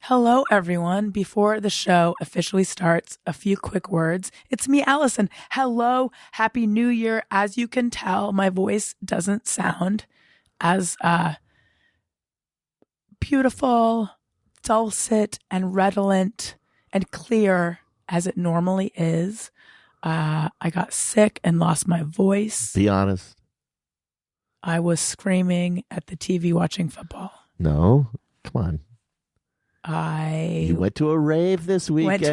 Hello, everyone. Before the show officially starts, a few quick words. It's me, Allison. Hello. Happy New Year. As you can tell, my voice doesn't sound as beautiful, dulcet, and redolent and clear as it normally is. I got sick and lost my voice. Be honest. I was screaming at the TV watching football. No, come on. You went to a rave this weekend.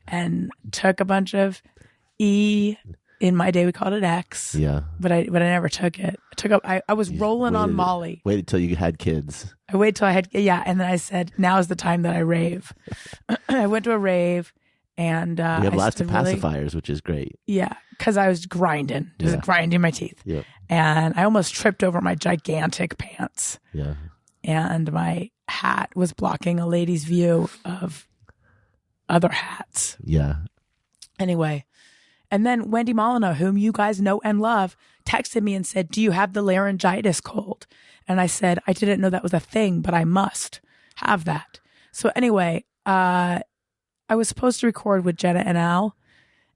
and took a bunch of E. In my day, we called it X. Yeah, but I never took it. I was rolling on Molly. Waited till you had kids. I waited till I had and then I said, now is the time that I rave. I went to a rave, and you have lots of pacifiers, which is great. Yeah, because I was grinding, grinding my teeth. Yeah, and I almost tripped over my gigantic pants. Yeah. And my hat was blocking a lady's view of other hats. Yeah. Anyway, and then Wendy Molyneux, whom you guys know and love, texted me and said, do you have the laryngitis cold? And I said, I didn't know that was a thing, but I must have that. So anyway, I was supposed to record with Jenna and Al,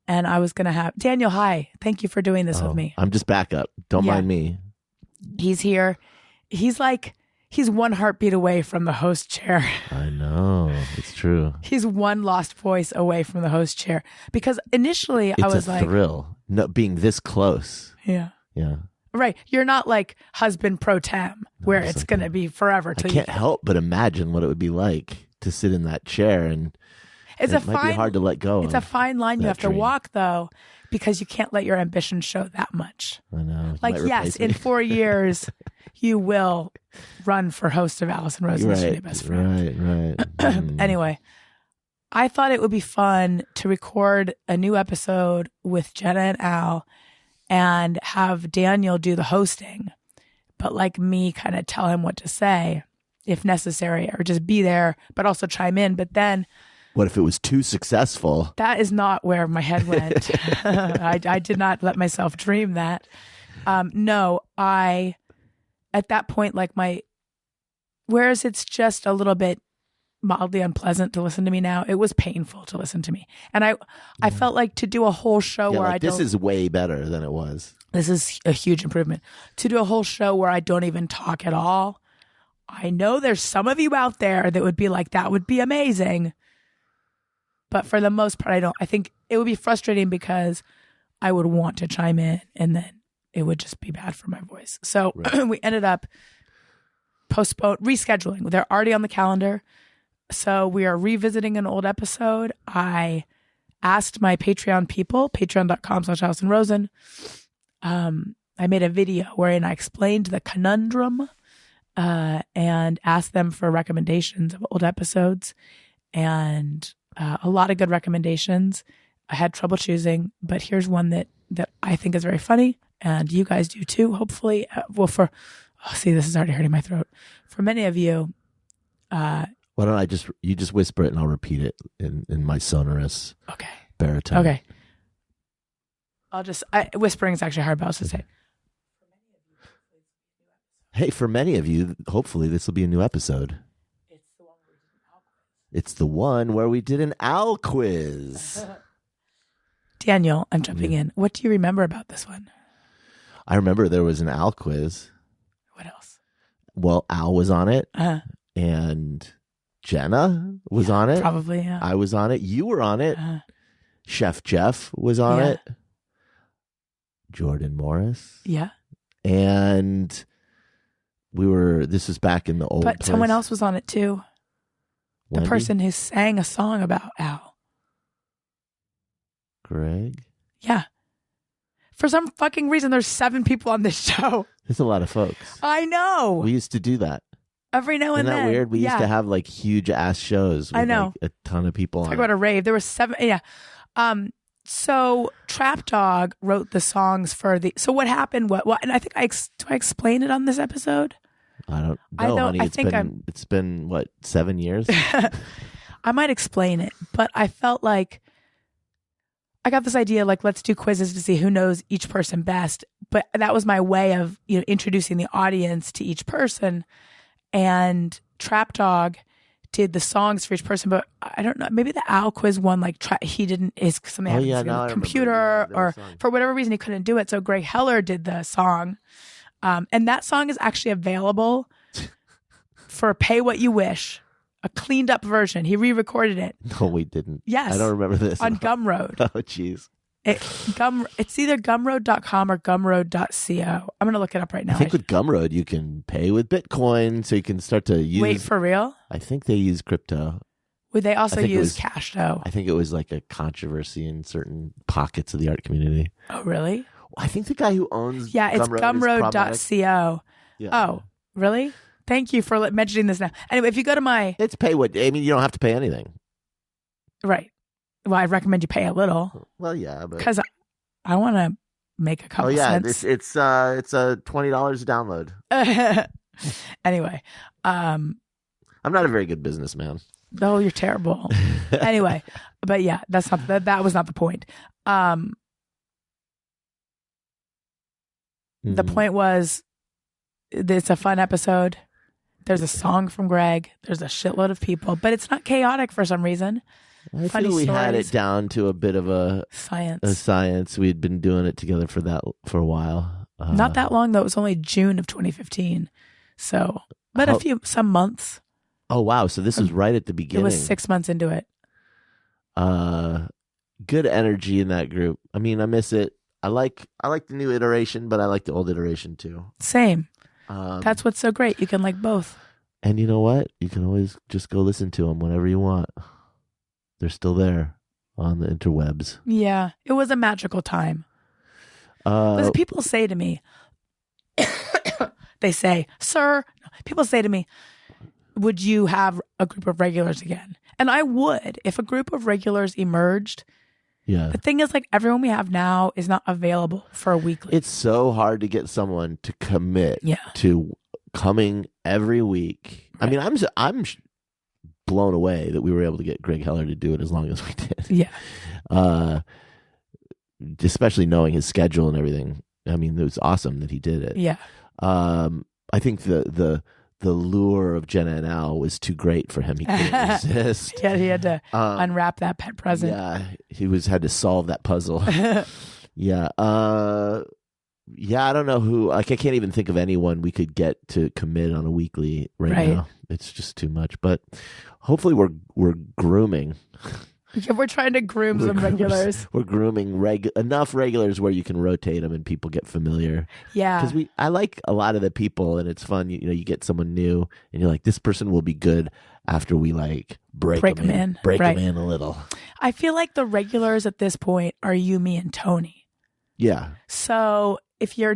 and I was going to have Daniel. Hi. Thank you for doing this with me. I'm just backup. Don't mind me. He's here. He's one heartbeat away from the host chair. I know. It's true. He's one lost voice away from the host chair. Because initially I was like... It's a thrill, being this close. Yeah. Yeah. Right. You're not like husband pro tem, where it's going to be forever. I can't help but imagine what it would be like to sit in that chair, and it might be hard to let go. It's a fine line you have to walk, though, because you can't let your ambition show that much. I know. Like, yes, in 4 years... you will run for host of Allison Rosen and Your Best Friend. Right. Anyway, I thought it would be fun to record a new episode with Jenna and Al and have Daniel do the hosting, but like me kind of tell him what to say if necessary, or just be there, but also chime in. But then... what if it was too successful? That is not where my head went. I did not let myself dream that. No, at that point, whereas it's just a little bit mildly unpleasant to listen to me now, it was painful to listen to me. And I felt like to do a whole show where this is way better than it was. This is a huge improvement. To do a whole show where I don't even talk at all. I know there's some of you out there that would be like, that would be amazing. But for the most part, I don't. I think it would be frustrating because I would want to chime in, and then it would just be bad for my voice. So we ended up rescheduling. They're already on the calendar. So we are revisiting an old episode. I asked my Patreon people, patreon.com/AllisonRosen. I made a video wherein I explained the conundrum and asked them for recommendations of old episodes. And a lot of good recommendations. I had trouble choosing, but here's one that I think is very funny. And you guys do too, hopefully. This is already hurting my throat. For many of you. Why don't you just whisper it and I'll repeat it in my sonorous baritone. Okay. Whispering is actually hard, but I'll just say. Hey, for many of you, hopefully this will be a new episode. It's the one where we did an Al quiz. Daniel, I'm jumping in. What do you remember about this one? I remember there was an Al quiz. What else? Well, Al was on it. And Jenna was on it. Probably, yeah. I was on it. You were on it. Chef Jeff was on it. Jordan Morris. Yeah. And this was back in the old place. Someone else was on it too. Wendy? The person who sang a song about Al. Greg? Yeah. For some fucking reason, there's 7 people on this show. There's a lot of folks. I know. We used to do that. Every now and then. Isn't that weird? We used to have like huge ass shows with I know. Like a ton of people on. Talk about a rave. There were 7. Yeah. So Trap Dog wrote the songs for the. So what happened? What? And I think do I explain it on this episode? I don't know, honey. It's been what, 7 years? I might explain it, but I felt like I got this idea, like, let's do quizzes to see who knows each person best. But that was my way of, introducing the audience to each person. and Trap Dog did the songs for each person, but I don't know. Maybe the Owl Quiz one, like he didn't is something happened to his computer or for whatever reason he couldn't do it. So Greg Heller did the song, and that song is actually available for Pay What You Wish, a cleaned up version. He re-recorded it. No, we didn't. Yes, I don't remember this on Gumroad. Oh, jeez. It's either gumroad.com or gumroad.co. I'm gonna look it up right now. I think with Gumroad you can pay with Bitcoin, so you can start to use. Wait, for real? I think they use crypto. Would they also use cash though? I think it was like a controversy in certain pockets of the art community. Oh, really? I think the guy who owns it's gumroad.co. Yeah. Oh, really? Thank you for mentioning this now. Anyway, if you go to my, it's pay what I mean. You don't have to pay anything, right? Well, I recommend you pay a little. Well, yeah, because I want to make a couple cents. It's a $20 a download. Anyway, I'm not a very good businessman. Oh, you're terrible. Anyway, but yeah, that was not the point. The point was, it's a fun episode. There's a song from Greg. There's a shitload of people, but it's not chaotic for some reason. I feel we had it down to a bit of a science. We'd been doing it together for a while. Not that long though. It was only June of 2015. So, but some months. Oh wow! So this is right at the beginning. It was 6 months into it. Good energy in that group. I mean, I miss it. I like the new iteration, but I like the old iteration too. Same. That's what's so great. You can like both. And you know what? You can always just go listen to them whenever you want. They're still there on the interwebs. Yeah, it was a magical time. Listen, people say to me, they say, "Sir," people say to me, "Would you have a group of regulars again?" And I would, if a group of regulars emerged. Yeah. The thing is, like, everyone we have now is not available for a weekly. It's so hard to get someone to commit to coming every week. Right. I mean, I'm blown away that we were able to get Greg Heller to do it as long as we did. Yeah. Especially knowing his schedule and everything. I mean, it was awesome that he did it. Yeah. I think the lure of Jenna and Al was too great for him. He couldn't resist. Yeah, he had to unwrap that pet present. Yeah, he had to solve that puzzle. Yeah. Yeah, I don't know who. Like, I can't even think of anyone we could get to commit on a weekly right now. It's just too much. But hopefully, we're grooming. Yeah, we're trying to groom some regulars. We're grooming enough regulars where you can rotate them and people get familiar. Yeah, because I like a lot of the people, and it's fun. You know, you get someone new, and you're like, this person will be good after we like break them in a little. I feel like the regulars at this point are you, me, and Tony. Yeah. So if you're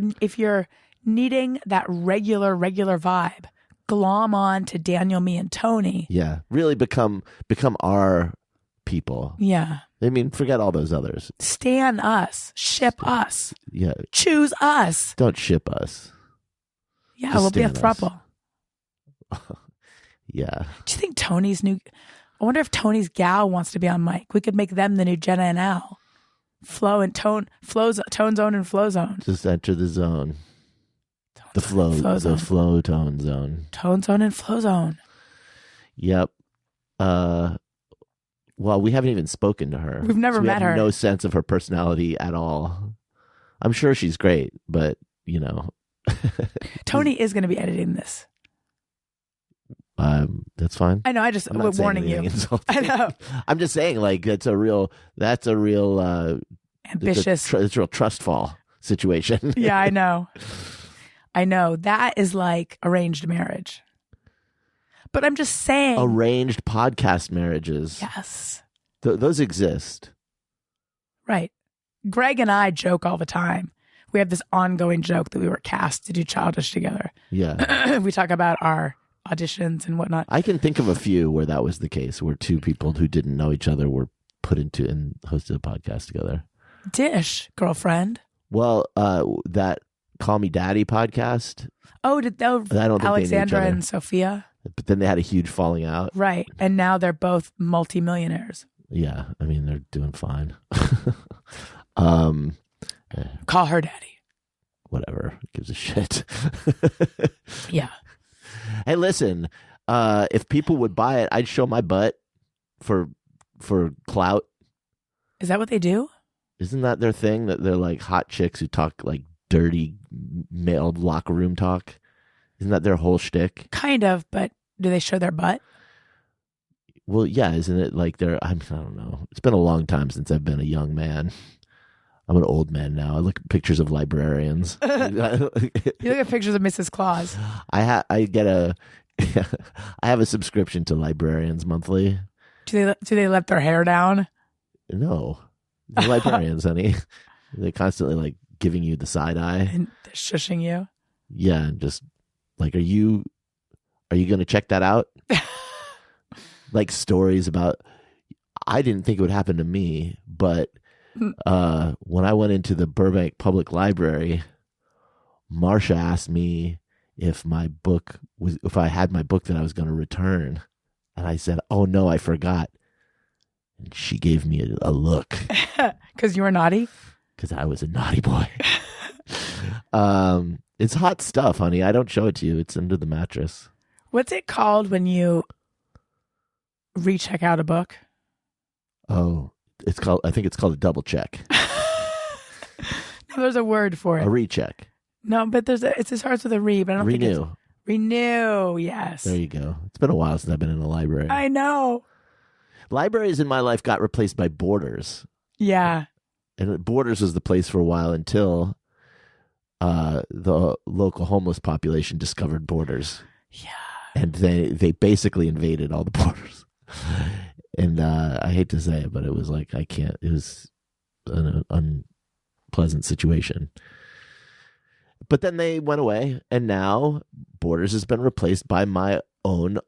needing that regular vibe, glom on to Daniel, me, and Tony. Yeah, really become our people. Yeah. I mean, forget all those others. Stan us. Ship us. Yeah. Choose us. Don't ship us. Yeah, we'll be a throuple. Yeah. Do you think Tony's new... I wonder if Tony's gal wants to be on mic. We could make them the new Jenna and Al. Flow and tone zone and flow zone. Just enter the zone. The flow tone zone. Tone zone and flow zone. Yep. Well, we haven't even spoken to her. We've never met her. No sense of her personality at all. I'm sure she's great, but you know. Tony is going to be editing this. That's fine. I know. I'm warning you. I know. I'm just saying, like, that's a real ambitious. It's a real trust fall situation. Yeah, I know. That is like arranged marriage. But I'm just saying. Arranged podcast marriages. Yes. Those exist. Right. Greg and I joke all the time. We have this ongoing joke that we were cast to do Childish together. Yeah. We talk about our auditions and whatnot. I can think of a few where that was the case, where two people who didn't know each other were put into and hosted a podcast together. Dish, girlfriend. Well, that Call Me Daddy podcast. Oh, I don't think Alexandra and Sophia? But then they had a huge falling out. Right. And now they're both multimillionaires. Yeah. I mean, they're doing fine. Call her daddy. Whatever. Gives a shit. Yeah. Hey, listen, if people would buy it, I'd show my butt for clout. Is that what they do? Isn't that their thing? That they're like hot chicks who talk like dirty male locker room talk? Isn't that their whole shtick? Kind of, but do they show their butt? Well, yeah, isn't it like I don't know. It's been a long time since I've been a young man. I'm an old man now. I look at pictures of librarians. You look at pictures of Mrs. Claus. I have a subscription to librarians monthly. Do they let their hair down? No, the librarians, honey. They're constantly like giving you the side eye And they're shushing you. Yeah, and just like, are you going to check that out? Like stories about. I didn't think it would happen to me, but when I went into the Burbank Public Library, Marcia asked me if I had my book that I was going to return, and I said, "Oh no, I forgot." And she gave me a look. Because you were naughty? Because I was a naughty boy. It's hot stuff, honey. I don't show it to you. It's under the mattress. What's it called when you recheck out a book? Oh, I think it's called a double check. No, there's a word for it. A recheck. No, but it starts with a re, but I don't think it's... Renew, yes. There you go. It's been a while since I've been in a library. I know. Libraries in my life got replaced by Borders. Yeah. And Borders was the place for a while until the local homeless population discovered Borders. Yeah. And they basically invaded all the Borders. And I hate to say it, but it was like, it was an unpleasant situation. But then they went away, and now Borders has been replaced by my own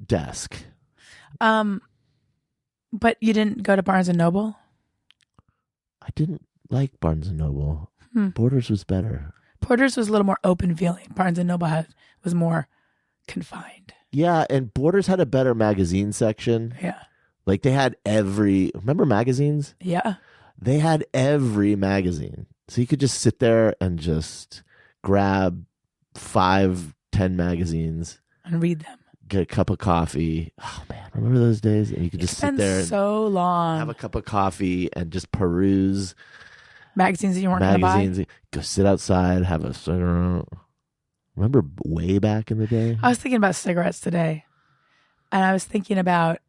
desk. But you didn't go to Barnes & Noble? I didn't like Barnes & Noble. Borders was better. Borders was a little more open feeling. Barnes & Noble was more confined. Yeah, and Borders had a better magazine section. Yeah. Like they had remember magazines? Yeah. They had every magazine. So you could just sit there and just grab 5-10 magazines. And read them. Get a cup of coffee. Oh man, remember those days? And you could just sit there and so long. have a cup of coffee and just peruse magazines that you weren't going to buy. Go sit outside, have a cigarette. Remember way back in the day? I was thinking about cigarettes today. And I was thinking about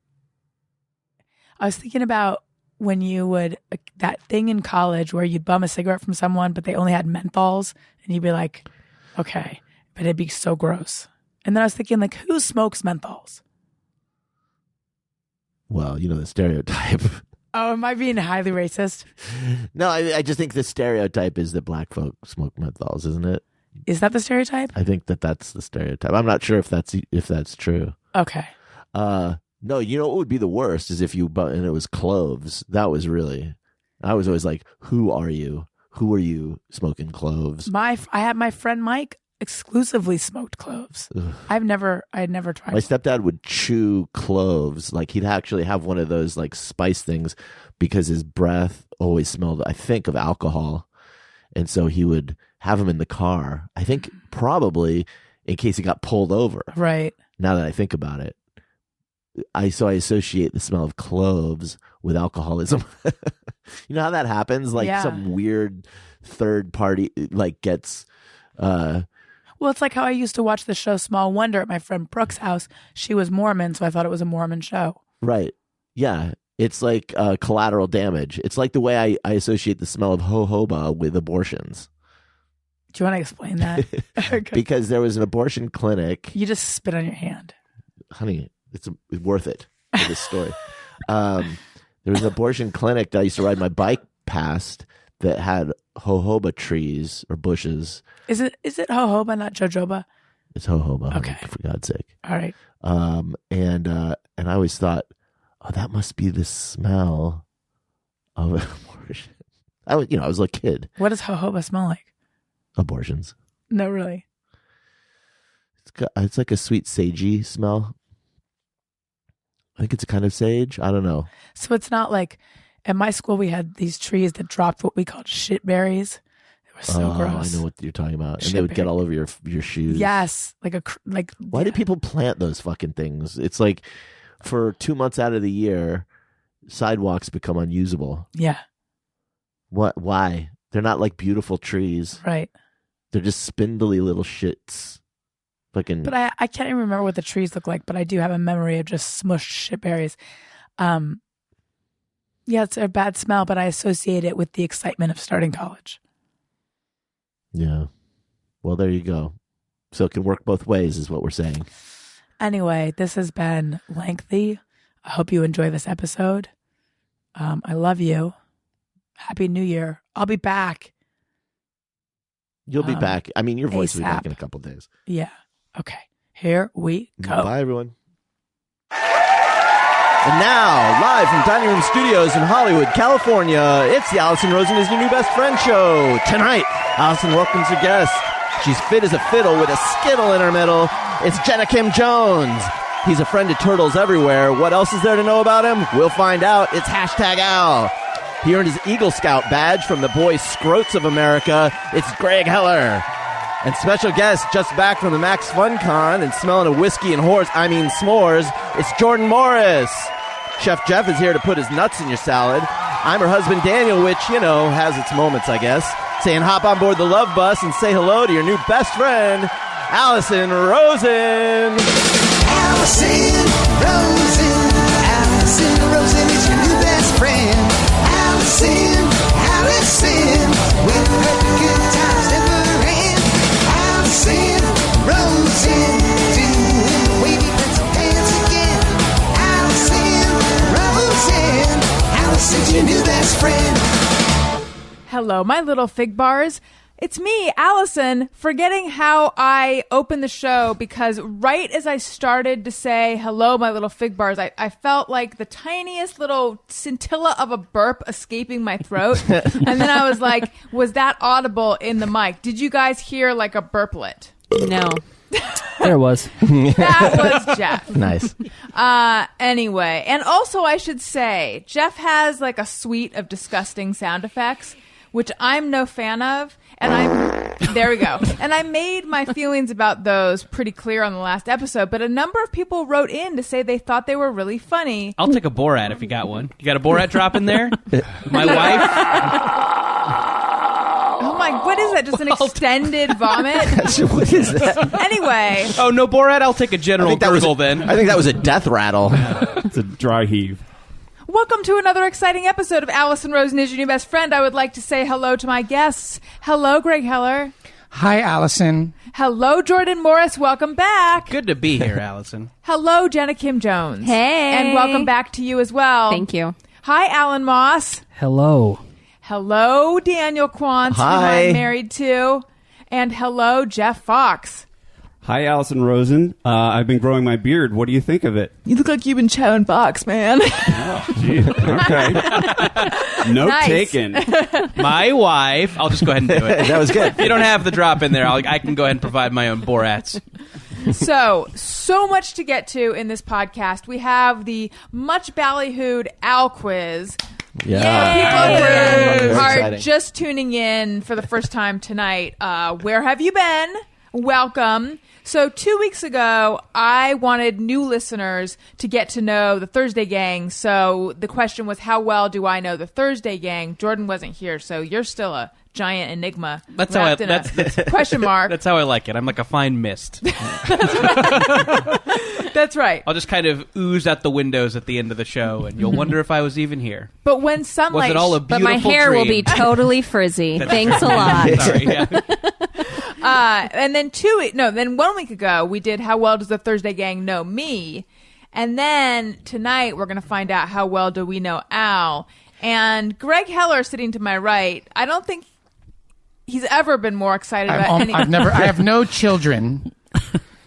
when you would, that thing in college where you'd bum a cigarette from someone, but they only had menthols, and you'd be like, okay, but it'd be so gross. And then I was thinking, like, who smokes menthols? Well, the stereotype. Oh, am I being highly racist? No, I just think the stereotype is that black folk smoke menthols, isn't it? Is that the stereotype? I think that's the stereotype. I'm not sure if that's true. Okay. No, what would be the worst is if and it was cloves. That was really, I was always like, who are you? Who are you smoking cloves? I had my friend Mike exclusively smoked cloves. Ugh. I had never tried. My stepdad would chew cloves. Like he'd actually have one of those like spice things because his breath always smelled, I think, of alcohol. And so he would have them in the car. I think probably in case he got pulled over. Right. Now that I think about it. I associate the smell of cloves with alcoholism. You know how that happens? Like some weird third party like gets well, it's like how I used to watch the show Small Wonder at my friend Brooke's house. She was Mormon, so I thought it was a Mormon show. Right. Yeah. It's like collateral damage. It's like the way I associate the smell of jojoba with abortions. Do you want to explain that? Because there was an abortion clinic. You just spit on your hand. Honey, it's worth it for this story. There was an abortion clinic that I used to ride my bike past that had jojoba trees or bushes. Is it jojoba, not jojoba? It's jojoba. Okay. For God's sake. All right. And I always thought, oh, that must be the smell of abortion. I was a kid. What does jojoba smell like? Abortions. No, really. It's like a sweet sagey smell. I think it's a kind of sage. I don't know. So it's not like, at my school we had these trees that dropped what we called shit berries. was so gross. I know what you're talking about. And they would get all over your shoes. Yes. Why do people plant those fucking things? It's like for 2 months out of the year, sidewalks become unusable. Yeah. What? Why? They're not like beautiful trees. Right. They're just spindly little shits. Fucking. But I can't even remember what the trees look like, but I do have a memory of just smushed shit berries. Yeah, it's a bad smell, but I associate it with the excitement of starting college. Yeah. Well, there you go. So it can work both ways is what we're saying. Anyway, this has been lengthy. I hope you enjoy this episode. I love you. Happy New Year. I'll be back. You'll be back. I mean, your voice will be back ASAP. in a couple of days. Yeah. Okay. Here we go. Bye, everyone. And now, live from Dining Room Studios in Hollywood, California, it's the Allison Rosen is Your New Best Friend show. Tonight, Allison welcomes her guest. She's fit as a fiddle with a skittle in her middle. It's Jenna Kim Jones. He's a friend to turtles everywhere. What else is there to know about him? We'll find out. It's #Al. He earned his Eagle Scout badge from the Boy Scroats of America. It's Greg Heller. And special guest just back from the Max Fun Con and smelling of whiskey and s'mores, it's Jordan Morris. Chef Jeff is here to put his nuts in your salad. I'm her husband Daniel, which, has its moments, I guess. Saying hop on board the love bus and say hello to your new best friend, Allison Rosen. Allison Rosen. Allison Rosen is your new best friend. Allison with her good times never end. Allison Rosen, doing wavy pencil dance again. Allison's your new best friend. Hello, my little fig bars. It's me, Allison, forgetting how I opened the show because right as I started to say, hello, my little fig bars, I felt like the tiniest little scintilla of a burp escaping my throat. And then I was like, was that audible in the mic? Did you guys hear like a burplet? No. There was. That was Jeff. Nice. Anyway, and also I should say, Jeff has like a suite of disgusting sound effects, which I'm no fan of. And there we go. And I made my feelings about those pretty clear on the last episode, but a number of people wrote in to say they thought they were really funny. I'll take a Borat if you got one. You got a Borat drop in there? My wife? Oh my, what is that? Just an extended vomit? What is that? Anyway. Oh, no Borat? I'll take a general gurgle then. I think that was a death rattle. It's a dry heave. Welcome to another exciting episode of Allison Rosen is Your New Best Friend. I would like to say hello to my guests. Hello, Greg Heller. Hi, Allison. Hello, Jordan Morris. Welcome back. Good to be here, Allison. Hello, Jenna Kim Jones. Hey. And welcome back to you as well. Thank you. Hi, Alan Moss. Hello. Hello, Daniel Quantz, who Hi. I'm married to. And hello, Jeff Fox. Hi, Allison Rosen. I've been growing my beard. What do you think of it? You look like you've been chowing Fox, man. Oh, geez. Okay. Note Nice. taken. My wife. I'll just go ahead and do it. That was good. If you don't have the drop in there, I can go ahead and provide my own Borats. So much to get to in this podcast. We have the much ballyhooed Al quiz. Yeah. People who are exciting. just tuning in for the first time tonight. Where have you been? Welcome. So 2 weeks ago, I wanted new listeners to get to know the Thursday Gang. So the question was, how well do I know the Thursday Gang? Jordan wasn't here, so you're still a giant enigma. That's how wrapped in a question mark. That's how I like it. I'm like a fine mist. That's right. I'll just kind of ooze out the windows at the end of the show, and you'll wonder if I was even here. But when sunlight... Was it all a But beautiful my hair will be dream? totally frizzy. Thanks a lot. Sorry, yeah. And then 1 week ago, we did How Well Does the Thursday Gang Know Me? And then tonight, we're going to find out how well do we know Al. And Greg Heller sitting to my right, I don't think he's ever been more excited about anything. I have no children,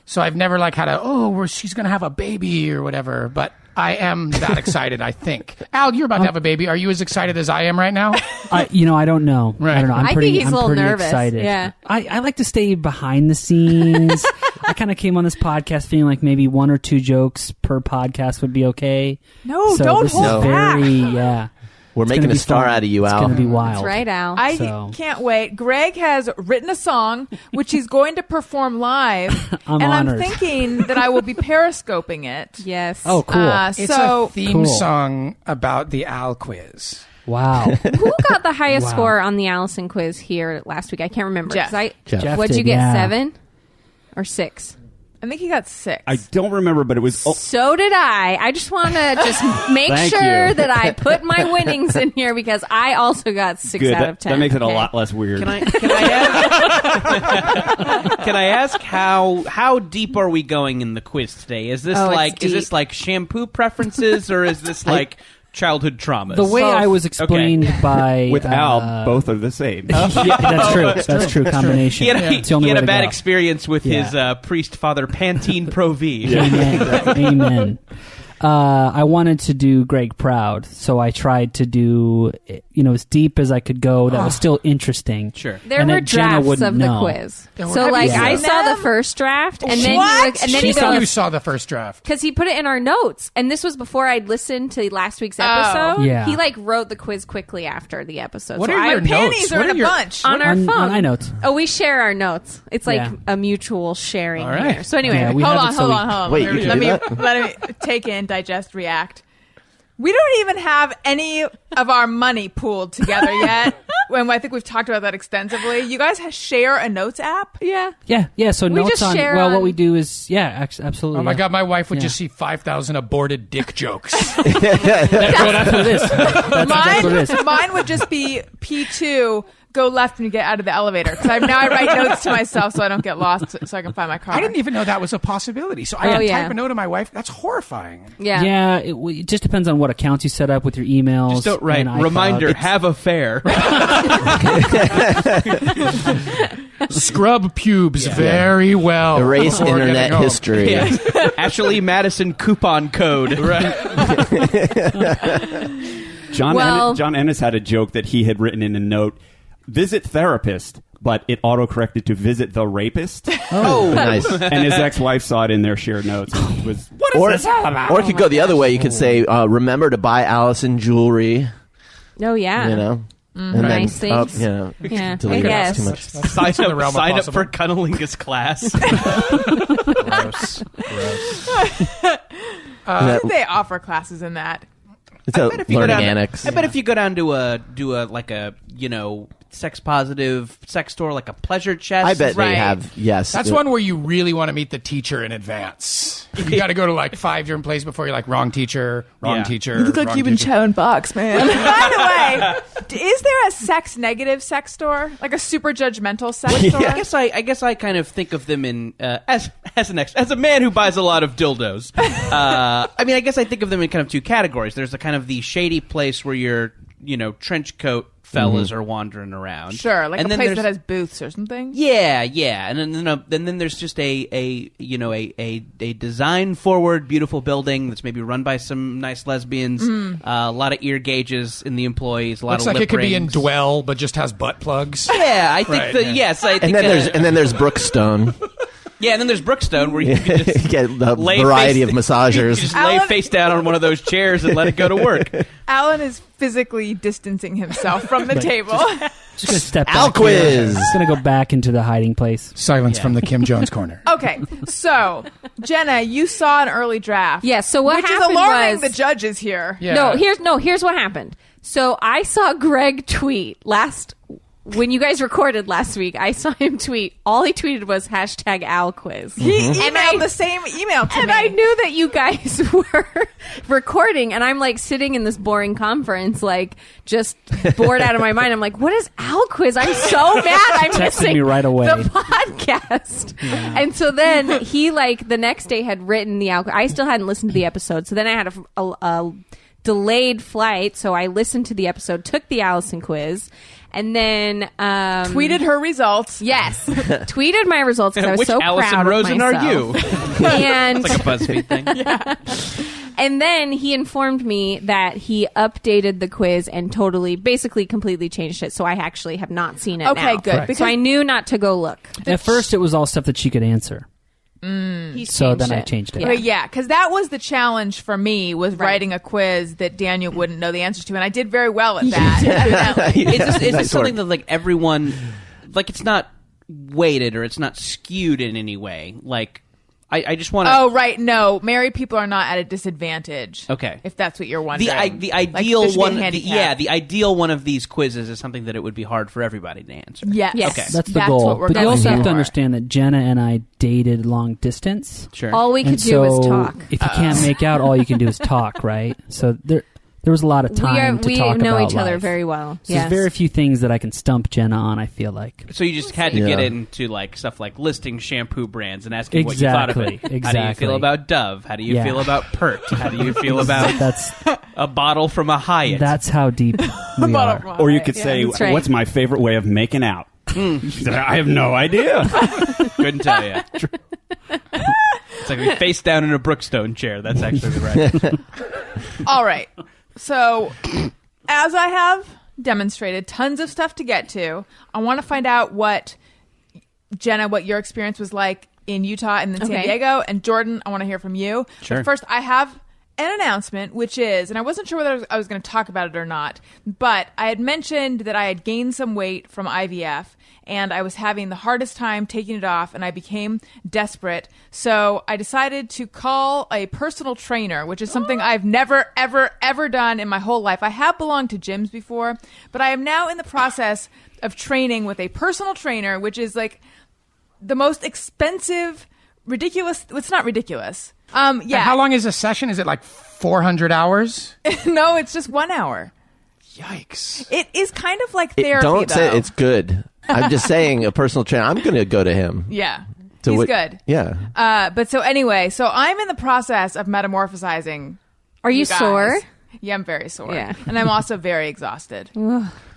so I've never had she's going to have a baby or whatever, but I am that excited, I think. Al, you're about to have a baby. Are you as excited as I am right now? I don't know. Right. I don't know. I think he's a little pretty nervous. excited. Yeah. I like to stay behind the scenes. I kind of came on this podcast feeling like maybe 1 or 2 jokes per podcast would be okay. No, So don't this hold is back. very, yeah. We're making gonna a be star fun. out of you, It's Al. going to be wild. That's right, Al. I So- can't wait. Greg has written a song, which he's going to perform live. I'm and honored. I'm thinking that I will be periscoping it. Yes. Oh, cool. It's So a theme Cool. song about the Al quiz. Wow. Who got the highest Wow. score on the Allison quiz here last week? I can't remember. Jeff. 'Cause Jeff What'd you did, get? yeah. 7 or 6? I think he got 6. I don't remember, but it was. Oh, So did I. I just want to just make Thank sure you. that I put my winnings in here because I also got 6 good. out of 10. That makes it a okay? lot less weird. Can I ask? Can I ask how deep are we going in the quiz today? Is this Oh, it's like deep. shampoo preferences or is this like childhood traumas? The way I was explained by With Al, both are the same. yeah, that's true. That's true. Combination. he had, It's the only he had way a to bad go. experience with Yeah. his priest father Pantene Pro V. Amen. Amen. I wanted to do Greg proud, so I tried to do, as deep as I could go. That was still interesting. Sure. There And were that Jenna drafts wouldn't of the know. quiz. There were- So, Have you like, seen I saw them? the first draft, and then What? and then She he said you goes, saw the first draft. because he put it in our notes, and this was before I'd listened to last week's episode. Yeah. He wrote the quiz quickly after the episode. What so are I your Panties notes? are What in are a your bunch. on our On phone. iNotes. Oh, we share our notes. It's like Yeah. a mutual sharing. All right. Here. So anyway, Yeah, we hold have on, it so hold we- on, hold on. Wait, you can let do me that? let me take in, digest, react. We don't even have any of our money pooled together yet. When I think we've talked about that extensively. You guys share a notes app? yeah. Yeah. So We notes just on. share Well, what on- we do is, absolutely. Oh my yeah. God, my wife would Yeah. just see 5,000 aborted dick jokes. Well, that's what it is. That's what it is. Mine would just be P2. Go left when you get out of the elevator. Because I write notes to myself so I don't get lost, so I can find my car. I didn't even know that was a possibility. So I Oh, had to yeah. type a note to my wife. That's horrifying. Yeah. Yeah, it just depends on what accounts you set up with your emails. Just don't write and iCloud. reminder, It's- have a fair. Scrub pubes very well. Erase before internet getting home. history. Ashley Madison coupon code. John Ennis had a joke that he had written in a note: visit therapist, but it autocorrected to visit the rapist. Oh, nice. And his ex-wife saw it in their shared notes and was, what is this all about? Or it could go the other way. You could say, remember to buy Allison jewelry, Oh yeah. you know? And Nice things. Yeah. Yeah. Delete I it. guess. Too much. Sign in the realm of sign up possible. for cunnilingus class. Gross. I think they offer classes in that. It's a bet if you go learning down- annex. I bet if you go down to a sex positive sex store like a Pleasure Chest. I bet Right. they have, yes. That's one where you really want to meet the teacher in advance. You got to go to like 5 different places before you're like, wrong teacher, wrong Yeah. teacher. You look like wrong you've been teacher. chowing box, man. By the way, is there a sex negative sex store? Like a super judgmental sex store? I guess I kind of think of them in as a man who buys a lot of dildos. I guess I think of them in kind of two categories. There's the kind of the shady place where your trench coat fellas are wandering around. Sure, like and a then place there's- that has booths or something. Yeah, and then there's just a design forward, beautiful building that's maybe run by some nice lesbians. A lot of ear gauges in the employees. A lot Looks of like lip it could be in rings. Dwell, but just has butt plugs. Yeah, I think Right, that yeah. yes, I think and then there's Brookstone. yeah, and then there's Brookstone where you can just Get the lay variety face- of massagers. You just lay Alan- face down on one of those chairs and let it go to work. Alan is physically distancing himself from the table. Just gonna step back Al here. quiz. Just gonna go back into the hiding place. Silence from the Kim Jones corner. Okay, so Jenna, you saw an early draft. Yeah, so what which is happened alarming was the judges here. Yeah. Here's what happened. So I saw Greg tweet when you guys recorded last week. I saw him tweet. All he tweeted was hashtag Al quiz. He And emailed the same email to And me. I knew that you guys were recording, and I'm like sitting in this boring conference, like just bored out of my mind. I'm like, what is Al quiz? I'm so mad I'm Texted missing me right away. the podcast. And so then he the next day had written the Al quiz. I still hadn't listened to the episode. So then I had a delayed flight. So I listened to the episode, took the Allison quiz, and then tweeted her results. Yes, tweeted my results because I was Which so Allison proud Rosen of are myself. you? And It's like a BuzzFeed thing. and then he informed me that he updated the quiz and basically completely changed it. So I actually have not seen it Okay, now. good. Correct. So I knew not to go look. At first, it was all stuff that she could answer. So then I changed it. Okay, yeah, because that was the challenge for me, was writing a quiz that Daniel wouldn't know the answers to, and I did very well at that. Is this something that like everyone, like it's not weighted or it's not skewed in any way? Like, I just want to. Oh right, no, married people are not at a disadvantage. Okay, if that's what you're wondering. The ideal one, the ideal one of these quizzes is something that it would be hard for everybody to answer. Yes. Okay, that's the goal. But you also have to understand that Jenna and I dated long distance. Sure. All we could do is talk. If you can't make out, all you can do is talk, right? So there was a lot of time to talk about We know each other life. very well. So there's very few things that I can stump Jenna on, I feel like. So you just had to get into like stuff like listing shampoo brands and asking what you thought of it. Exactly. How do you feel about Dove? How do you feel about Pert? How do you feel about a bottle from a Hyatt? That's how deep we are. Or you could say, what's my favorite way of making out? I have no idea. Couldn't tell you. It's like we face down in a Brookstone chair. That's actually the right. All right. So, as I have demonstrated, tons of stuff to get to. I want to find out what, Jenna, what your experience was like in Utah and then San Diego. And Jordan, I want to hear from you. Sure. But first, I have an announcement, which is, and I wasn't sure whether I was going to talk about it or not, but I had mentioned that I had gained some weight from IVF, and I was having the hardest time taking it off, and I became desperate. So I decided to call a personal trainer, which is something I've never, ever, ever done in my whole life. I have belonged to gyms before, but I am now in the process of training with a personal trainer, which is like the most expensive, ridiculous. It's not ridiculous. Yeah. And how long is a session? Is it like 400 hours? No, it's just 1 hour. Yikes. It is kind of like therapy, Don't though. say it's good. I'm just saying a personal trainer. I'm going to go to him. Yeah. He's good. Yeah. But so anyway, so I'm in the process of metamorphosizing. Are you guys. sore? Yeah, I'm very sore. Yeah. And I'm also very exhausted.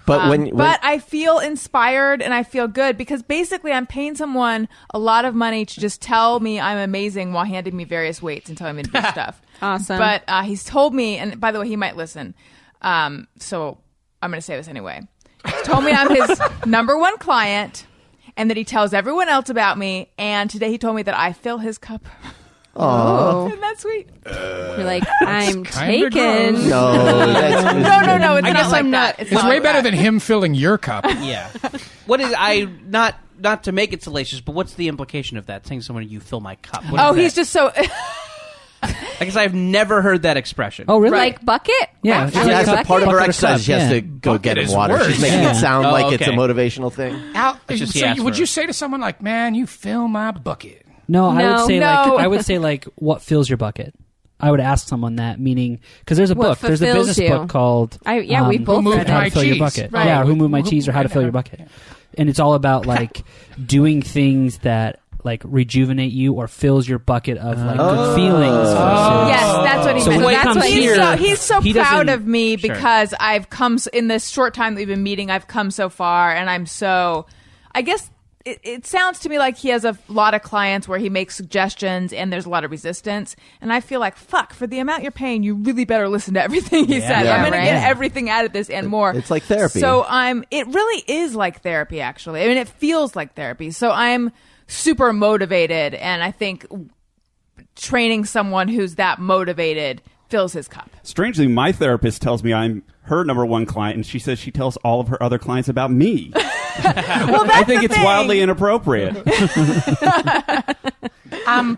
But when But I feel inspired and I feel good because basically I'm paying someone a lot of money to just tell me I'm amazing while handing me various weights and telling me to do stuff. Awesome. But he's told me, and by the way, he might listen. So I'm going to say this anyway. He's told me I'm his number one client and that he tells everyone else about me. And today he told me that I fill his cup. Aww. Isn't that sweet? You're like, I'm taken. No, No. It's I not guess like I'm that. not- It's It's not way like better that. than him filling your cup. Yeah. What is not to make it salacious, but what's the implication of that? Saying to someone, "You fill my cup." What is Oh, he's that? just so. I guess I've never heard that expression. Oh, really? Like bucket? Yeah. I It's like Yeah, as a bucket. part of her Bucket or exercise, cup, she has yeah. to go Bucket get him is water. worse. She's making it sound Oh, like it's a okay. motivational thing. Al, It's just he so asked would for you it. say to someone like, man, you fill my bucket? No, I would say No. like what fills your bucket. I would ask someone that, meaning because there's a What book, there's a fulfills business you? book called we both Who Moved read How My to Fill Your Cheese? Bucket. Right. Yeah, Who Moved My Who- Cheese or How to Fill Your Bucket. And it's all about like doing things that like rejuvenate you or fills your bucket of like good feelings. versus- Yes, that's what he So meant. when he That's comes what here, he's so he proud doesn't- of me Sure. because I've come in this short time that we've been meeting. I've come so far, and I'm so. I guess it sounds to me like he has a lot of clients where he makes suggestions, and there's a lot of resistance. And I feel like fuck for the amount you're paying, you really better listen to everything he says. Yeah, I'm going right. to get everything out of this and more. It's like therapy. So it really is like therapy. Actually, I mean, it feels like therapy. So I'm super motivated, and I think training someone who's that motivated fills his cup. Strangely, my therapist tells me I'm her number one client, and she says she tells all of her other clients about me. Well, that's I think the it's thing. wildly inappropriate.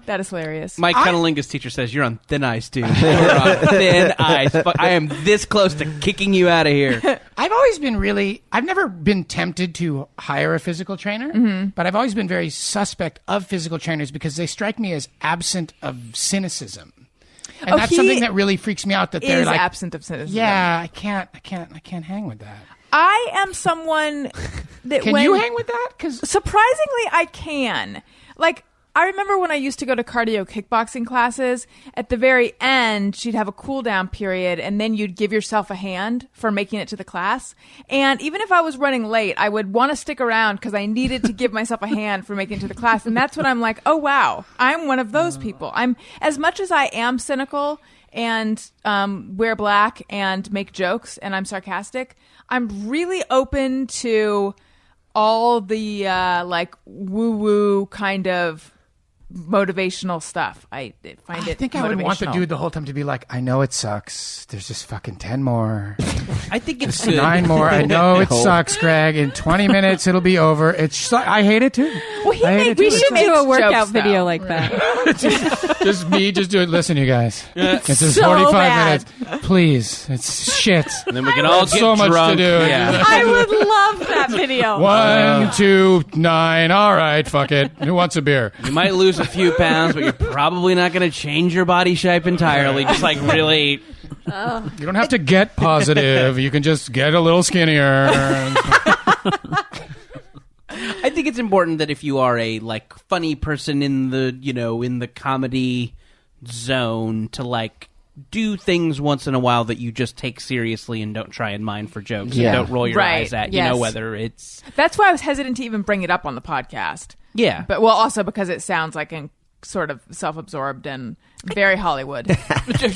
That is hilarious. My cunnilingus teacher says you're on thin ice, dude. You're on thin ice. Fuck, I am this close to kicking you out of here. I've never been tempted to hire a physical trainer, but I've always been very suspect of physical trainers because they strike me as absent of cynicism. And that's he something that really freaks me out that they're is like, absent of cynicism. yeah, I can't hang with that. I am someone that Can you hang with that? Because surprisingly, I can. Like, I remember when I used to go to cardio kickboxing classes, at the very end, she'd have a cool down period, and then you'd give yourself a hand for making it to the class. And even if I was running late, I would want to stick around because I needed to give myself a hand for making it to the class. And that's when I'm like, oh, wow, I'm one of those people. I'm, as much as I am cynical and wear black and make jokes and I'm sarcastic, I'm really open to all the like woo-woo kind of motivational stuff. I find it. I think I would want the motivational. dude the whole time to be like, I know it sucks. There's just fucking 10 more. I think it's Just good. 9 more. I know it sucks, Greg. In 20 minutes, it'll be over. I hate it too. Well, he I hate made- it We too. should makes do a workout jokes, video though. like that. Just me, just do it. Listen, you guys. It's just so 45 bad. minutes. Please. It's shit. And then we can all get so much drunk. to do. Yeah. I would love that video. 1, 2, 9. All right, fuck it. Who wants a beer? You might lose a few pounds, but you're probably not going to change your body shape entirely. Just like really. You don't have to get positive. You can just get a little skinnier. I think it's important that if you are a like funny person in the in the comedy zone to like do things once in a while that you just take seriously and don't try and mine for jokes. Yeah. And don't roll your Right, eyes at. yes. Whether it's That's why I was hesitant to even bring it up on the podcast. yeah. But also because it sounds like sort of self-absorbed and very Hollywood.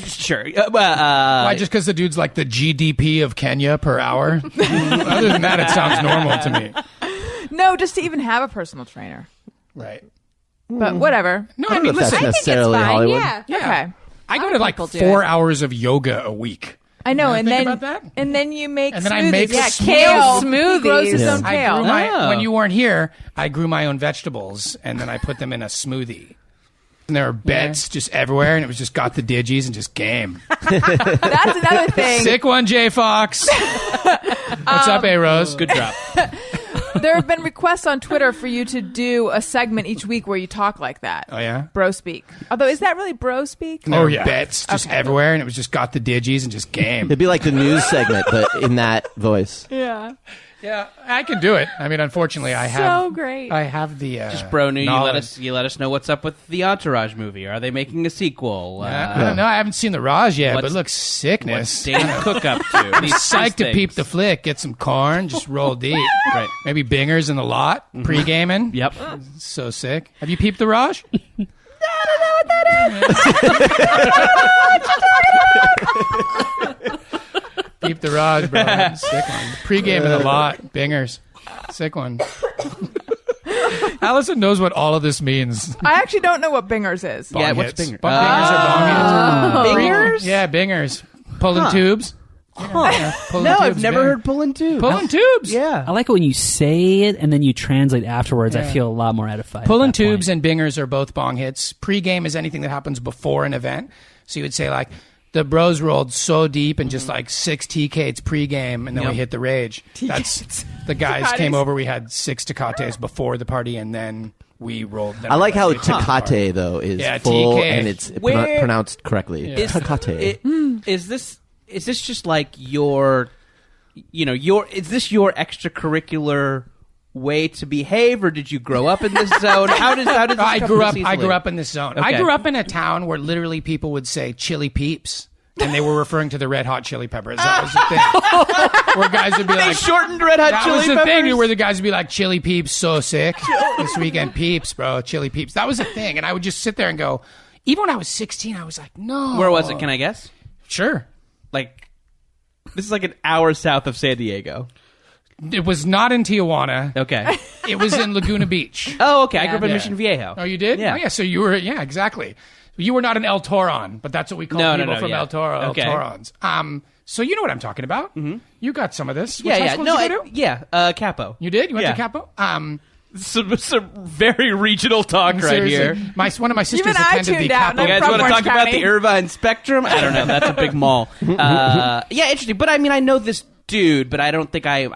Sure. Why? Just because the dude's like the GDP of Kenya per hour? Other than that, it sounds normal to me. No, just to even have a personal trainer. Right. But whatever. No, I I don't know mean, if that's listen. necessarily Fine, Hollywood. yeah. Okay. I go lot to of like people do 4 it. hours of yoga a week. I know, You and think then about that? and then you make And smoothies. then I make yeah, smoothies. kale Smoothies. He grows his Yeah. own I kale. grew my Oh. when you weren't here. I grew my own vegetables, and then I put them in a smoothie. And there were bets just everywhere, and it was just got the digis and just game. That's another thing. Sick one, J Fox. What's up, A Rose? Good drop. There have been requests on Twitter for you to do a segment each week where you talk like that. Oh yeah. Bro speak. Although, is that really bro speak? And there were bets just everywhere, and it was just got the digis and just game. It'd be like the news segment, but in that voice. Yeah. Yeah, I can do it. I mean, unfortunately, I have. So great. I have the Just bro new. knowledge. You let us know what's up with the Entourage movie. Are they making a sequel? I don't know. I haven't seen the Raj yet, but What's- it looks sickness. What's Dane Cook up to? These Psyched to things. peep the flick, get some corn, just roll deep. Right. Maybe bingers in the lot, pre-gaming. Yep. So sick. Have you peeped the Raj? Peep the Raj, bro. Sick one. Pre-game in the lot, bingers. Sick one. Allison knows what all of this means. I actually don't know what Bingers is. Yeah, Bong what's hits. binger? Bingers are bong hits. Bingers? Yeah, bingers. Pulling tubes. Yeah, pulling No, I've tubes, never binger. heard pulling tubes. Pulling tubes. Yeah. I like it when you say it and then you translate afterwards. I Yeah. feel a lot more edified. Pulling at that tubes point. and bingers are both bong hits. Pre-game is anything that happens before an event. So you would say like, the bros rolled so deep and just like 6 TKs pre-game, and then we Yep. hit the rage. That's the guys Tecates. came over. We had 6 Tecates before the party, and then we rolled. Then I like how we hit the party. Tecate, though, is Yeah, full TK. and it's Where- pronounced correctly. Yeah. Tecate. Is this just like your is this your extracurricular way to behave, or did you grow up in this zone? How does this I come grew to up. I Cecily? grew up in this zone. I Okay. grew up in a town where literally people would say "chili peeps," and they were referring to the Red Hot Chili Peppers. That was the thing. Where guys would be They like, shortened Red Hot that Chili was the Peppers. thing where the guys would be like, "Chili peeps, so sick this weekend, peeps, bro, chili peeps." That was the thing, and I would just sit there and go. Even when I was 16, I was like, "No." Where was it? Can I guess? Sure. Like, this is like an hour south of San Diego. It was not in Tijuana. Okay. It was in Laguna Beach. Oh, okay. I grew up in Yeah. Mission Viejo. Oh, you did? Yeah. Oh, yeah. So you were, yeah, exactly. You were not an El Toron, but that's what we call No, people no, from yeah. El Toro, Okay. El Torons. So you know what I'm talking about. Mm-hmm. You got some of this. Which high Yeah. school No, did you go to? Capo. You did? You went Yeah. to Capo? Some very regional talk right Seriously. here. One of my sisters Even I attended the tuned out, Capo. and You I'm guys from want to Orange talk about County. the Irvine Spectrum? I don't know. That's a big mall. Yeah, interesting. But I mean, I know this dude, but I don't think I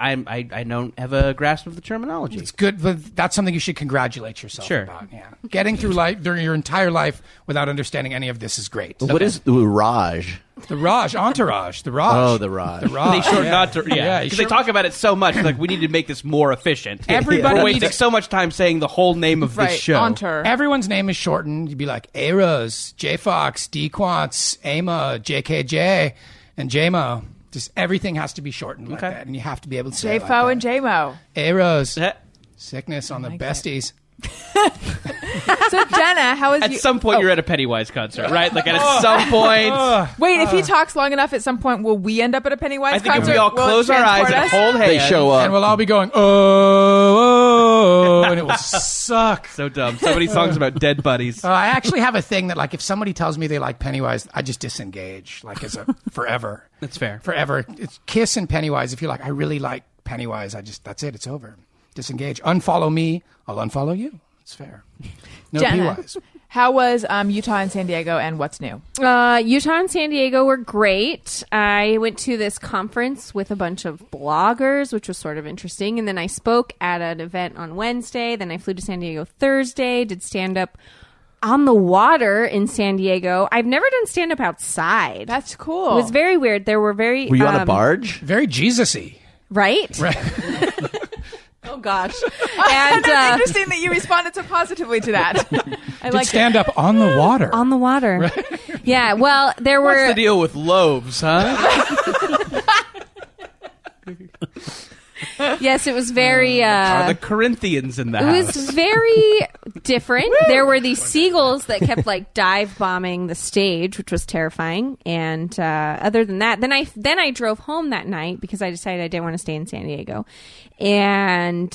don't have a grasp of the terminology. It's good, but that's something you should congratulate yourself Sure. about. Yeah. Getting through life during your entire life without understanding any of this is great. What is the Raj? The Raj, Entourage, the Raj. Oh, the Raj. The Raj. They shorten yeah. not to, Yeah, because you they talk about it so much. Like, we need to make this more efficient. Everybody We're needs- wasting so much time saying the whole name of Right. this show. Onter. Everyone's name is shortened. You'd be like A-Rose, J-Fox, D-Quants, AMA, JKJ, and JMO. Just everything has to be shortened like Okay. that, and you have to be able to say it J-Fo like and that. J-Mo. A-Rose. Eh, Sickness on the like besties. So, Jenna, how is At you... some point, you're at a Pennywise concert, right? Like, at some point. Wait, if he talks long enough, at some point, will we end up at a Pennywise I think concert? if we all Will it close our eyes transport and us? hold hands. They show up. And we'll all be going, oh, oh, and it will suck. So dumb. So many songs about dead buddies. I actually have a thing that, like, if somebody tells me they like Pennywise, I just disengage, like, as a forever. That's fair. Forever. It's Kiss and Pennywise. If you're like, I really like Pennywise, that's it. It's over. Disengage. Unfollow me. I'll unfollow you. It's fair. No Jenna, P-wise. how was Utah and San Diego, and what's new? Utah and San Diego were great. I went to this conference with a bunch of bloggers, which was sort of interesting. And then I spoke at an event on Wednesday. Then I flew to San Diego Thursday, did stand-up on the water in San Diego. I've never done stand-up outside. That's cool. It was very weird. There were very... Were you on a barge? Very Jesus-y. Right? Right. Oh, gosh. And it's interesting that you responded so positively to that. I like stand up on the water. On the water. Right. Yeah, well, there were... What's the deal with loaves, huh? Yes, it was very... Are the Corinthians in the house? It was very different. There were these seagulls that kept like dive bombing the stage, which was terrifying. And other than that, then I drove home that night because I decided I didn't want to stay in San Diego. And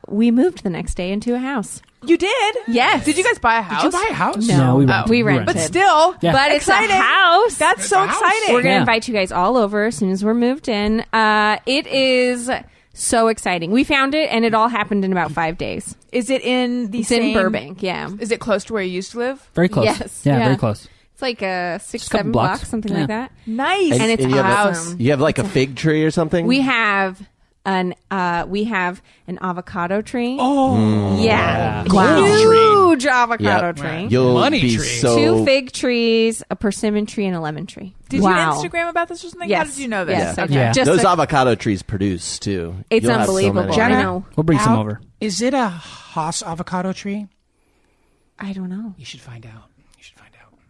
we moved the next day into a house. You did? Yes. Did you guys buy a house? Did you buy a house? No, we rented. rented. But still, But it's exciting. a house. That's It's so a house. exciting. We're going to Yeah. invite you guys all over as soon as we're moved in. It is so exciting. We found it, and it all happened in about 5 days. Is it in the It's same... in Burbank, yeah. Is it close to where you used to live? Very close. Yes. Yeah, Yeah. very close. It's like a 6, Just a couple 7 blocks. blocks, something Yeah. like that. Nice. And it's you have awesome. You have like a fig tree or something? We have an avocado tree. Oh. Yeah. Gold Huge avocado Yep. tree. You'll Money be tree. so... 2 fig trees, a persimmon tree, and a lemon tree. Did Wow. you Instagram about this or something? Yes. How did you know this? Yes. Yeah. Okay. Yeah. Just Those a- avocado trees produce, too. It's You'll have so unbelievable. many. I know. We'll bring some Al, over. Is it a Haas avocado tree? I don't know. You should find out.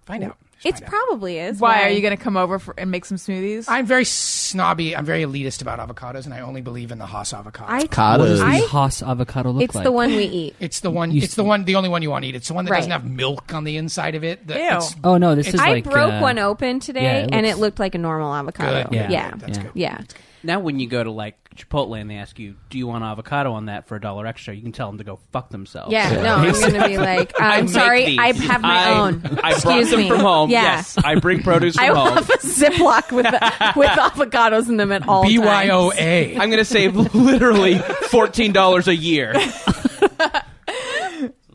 Find out. It probably is. Why are you going to come over and make some smoothies? I'm very snobby. I'm very elitist about avocados, and I only believe in the Haas avocado. What does the I- Haas avocado look It's like? the one we eat. It's the one. You It's the one. The only one you want to eat. It's the one that Right. doesn't have milk on the inside of it. Ew. Oh, no, this is I like... broke one open today, yeah, it and looks- it looked like a normal avocado. Good. Yeah. Yeah. That's good. Yeah. Now, when you go to like Chipotle and they ask you, "Do you want avocado on that for $1 extra?" You can tell them to go fuck themselves. Yeah, no, I'm going to be like, I'm make sorry, these. I have my own. I brought Excuse them me. from home. Yeah. Yes, I bring produce from I home. have a Ziploc with avocados in them at all times. BYOA. I'm going to save literally $14 a year.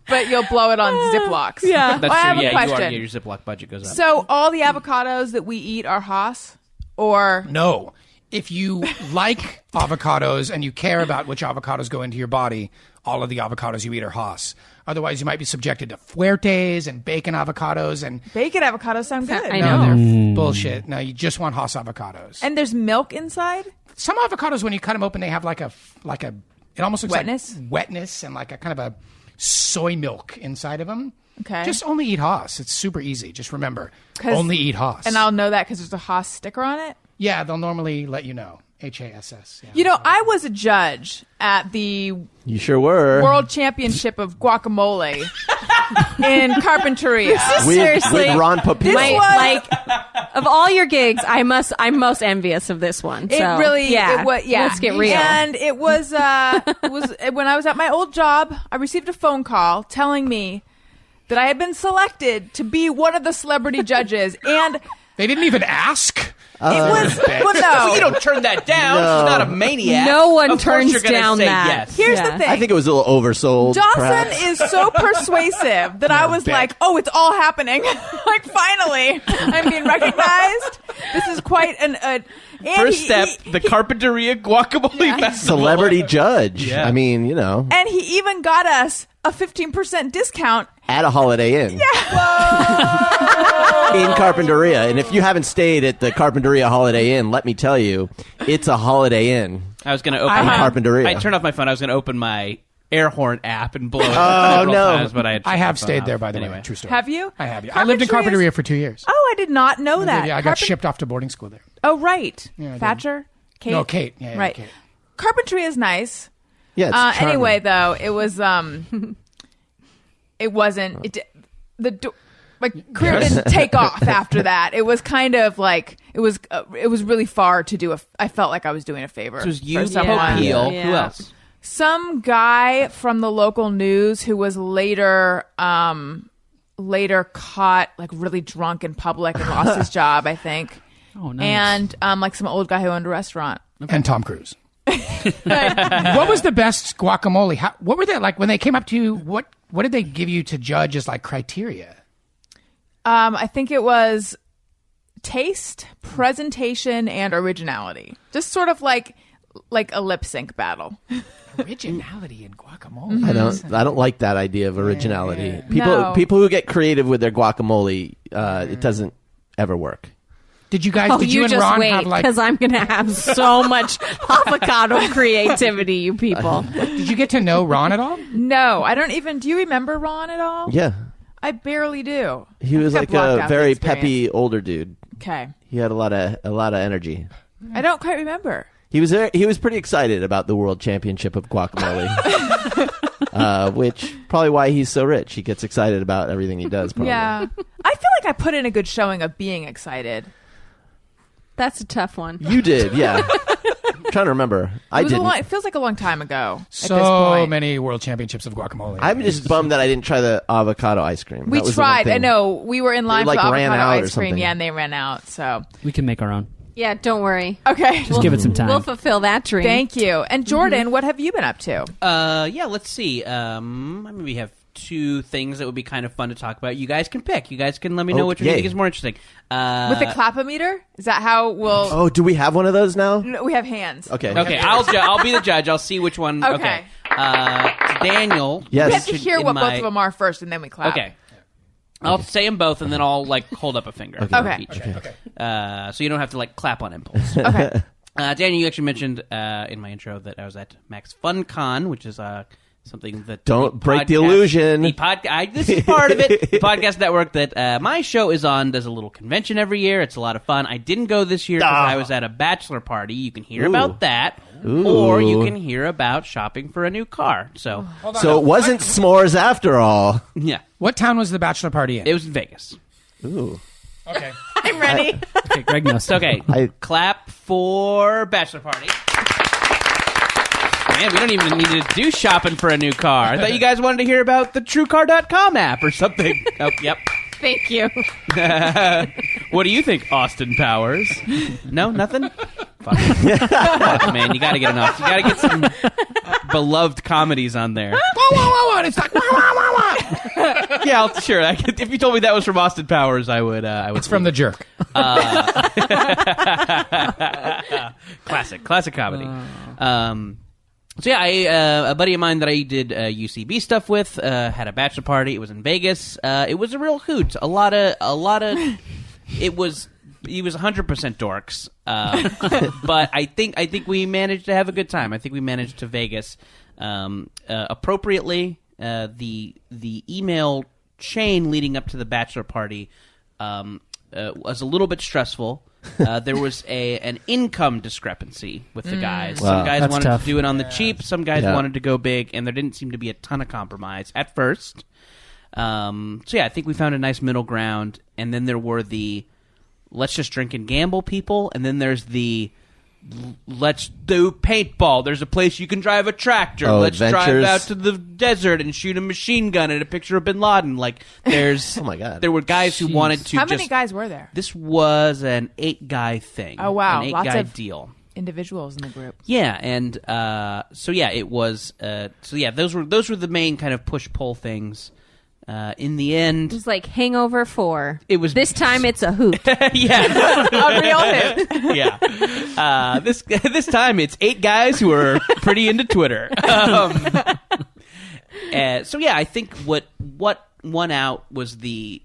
But you'll blow it on Ziplocs. Yeah. That's I have true. a Yeah, question. your Ziploc budget goes up. So all the avocados that we eat are Haas? Or... No. If you like avocados and you care about which avocados go into your body, all of the avocados you eat are Haas. Otherwise, you might be subjected to Fuertes and bacon avocados. And Bacon avocados sound good. I no, know. they're bullshit. No, you just want Haas avocados. And there's milk inside? Some avocados, when you cut them open, they have like a. It almost looks Wetness? like wetness and like a kind of a soy milk inside of them. Okay. Just only eat Haas. It's super easy. Just remember, 'Cause- only eat Haas. And I'll know that because there's a Haas sticker on it? Yeah, they'll normally let you know. HASS. Yeah. You know, I was a judge at the You sure were. World Championship of Guacamole in Carpinteria. Seriously. With Ron Papino. Like, of all your gigs, I'm most envious of this one. It So, really, yeah. it was, yeah. Let's get real. And it was when I was at my old job, I received a phone call telling me that I had been selected to be one of the celebrity judges, and They didn't even ask. it was well, no. You don't turn that down. She's not a maniac. No one Of course turns you're gonna down say that. Yes. Here's Yeah. the thing. I think it was a little oversold. Dawson perhaps. is so persuasive that I was bet. like, "Oh, it's all happening! Like, finally, I'm being recognized. This is quite an." And First step, the Carpinteria Guacamole Festival. Celebrity judge. Yeah. I mean, you know, and he even got us a 15% discount. at a Holiday Inn. In Carpinteria. And if you haven't stayed at the Carpinteria Holiday Inn, let me tell you, it's a Holiday Inn. I was going to open In Carpinteria. I turned off my phone. I was going to open my air horn app and blow it Oh, several no. times, but I have turned my stayed phone there, off. by the Anyway. way. True story. Have you? I have. I lived in Carpinteria's- Carpinteria for 2 years. Oh, I did not know that. Yeah, I got shipped off to boarding school there. Oh, right. I did. Thatcher? Kate? No, Kate. Yeah, right. Kate. Carpinteria is nice. Yeah, it's charming. Anyway, though, it was it wasn't my career didn't take off after that. It was kind of like it was really far to do I felt like I was doing a favor. So it was you, for Pope someone. Peel. Yeah. Who else? Some guy from the local news who was later caught like really drunk in public and lost his job, I think. Oh, nice. And like some old guy who owned a restaurant. And Tom Cruise. What was the best guacamole? What were they like when they came up to you? What did they give you to judge as like criteria? I think it was taste, presentation, and originality. Just sort of like a lip sync battle. Originality in guacamole. I don't like that idea of originality. No. People who get creative with their guacamole, it doesn't ever work. Did you guys? Oh, did you and just Ron wait, have like? because I'm going to have so much avocado creativity, you people. Did you get to know Ron at all? No, I don't even. Do you remember Ron at all? Yeah, I barely do. he was I like blocked a out the very experience. peppy older dude. Okay. He had a lot of energy. I don't quite remember. He was pretty excited about the world championship of guacamole, which probably why he's so rich. He gets excited about everything he does. Probably. Yeah. I feel like I put in a good showing of being excited. That's a tough one. You did, yeah. I'm trying to remember. I didn't. It feels like a long time ago. At this So point. many world championships of guacamole. I'm just bummed that I didn't try the avocado ice cream. We That was the one tried. I thing. know. We were in line They, for the like, ran avocado out or ice cream. something. Yeah, and they ran out. So We can make our own. Yeah, don't worry. okay. Just give it some time. We'll fulfill that dream. Thank you. And Jordan, what have you been up to? Yeah, let's see. Maybe we have two things that would be kind of fun to talk about. You guys can pick. You guys can let me know which one you Okay. think is more interesting. With the clap-o-meter? Is that how we'll... Oh, do we have one of those now? No, we have hands. Okay. Okay, I'll be the judge. I'll see which one. Okay. Daniel. Yes. We have to should- hear in what my- both of them are first, and then we clap. Okay. I'll say them both, and then I'll hold up a finger. Okay. Each. So you don't have to clap on impulse. Okay. Daniel, you actually mentioned in my intro that I was at Max Fun Con, which is something that Don't break the illusion. This is part of it. The podcast network that my show is on does a little convention every year. It's a lot of fun. I didn't go this year because I was at a bachelor party. You can hear about that, or you can hear about shopping for a new car. So, So it wasn't s'mores after all. yeah, What town was the bachelor party in? it was in Vegas. Ooh. Okay. I'm ready. Okay, Greg knows. It's okay. Clap for bachelor party. Man, we don't even need to do shopping for a new car. I thought you guys wanted to hear about the TrueCar.com app or something. Oh, yep. Thank you. What do you think, Austin Powers? No, nothing? Fuck. Fuck, man, you gotta get enough. You gotta get some beloved comedies on there. Wah, wah, wah, wah. And it's like, wah, wah, wah, wah. Yeah, sure. If you told me that was from Austin Powers, I would. It's from The Jerk. Classic comedy. So yeah, a buddy of mine that I did UCB stuff with had a bachelor party. It was in Vegas. It was a real hoot. A lot of. It was. He was 100% dorks, but I think we managed to have a good time. I think we managed to Vegas appropriately. The email chain leading up to the bachelor party was a little bit stressful. There was an income discrepancy with the guys. Wow. Some guys That's wanted tough. to do it on the cheap. Some guys Yeah. wanted to go big, and there didn't seem to be a ton of compromise at first. So yeah, I think we found a nice middle ground. And then there were the let's just drink and gamble people, and then there's the let's do paintball. There's a place you can drive a tractor. Oh, Let's drive adventures. out to the desert and shoot a machine gun at a picture of Bin Laden. Like there's Oh my God. there were guys who wanted to How just many guys were there? this was an 8-guy thing. Oh, wow. An Lots 8-guy of- deal. Individuals in the group. Yeah, and so yeah, it was. So yeah, those were the main kind of push pull things. In the It end, was like Hangover 4. It was- This time it's a hoot. yeah, A real hit. yeah. This time it's 8 guys who are pretty into Twitter. So yeah, I think what won out was the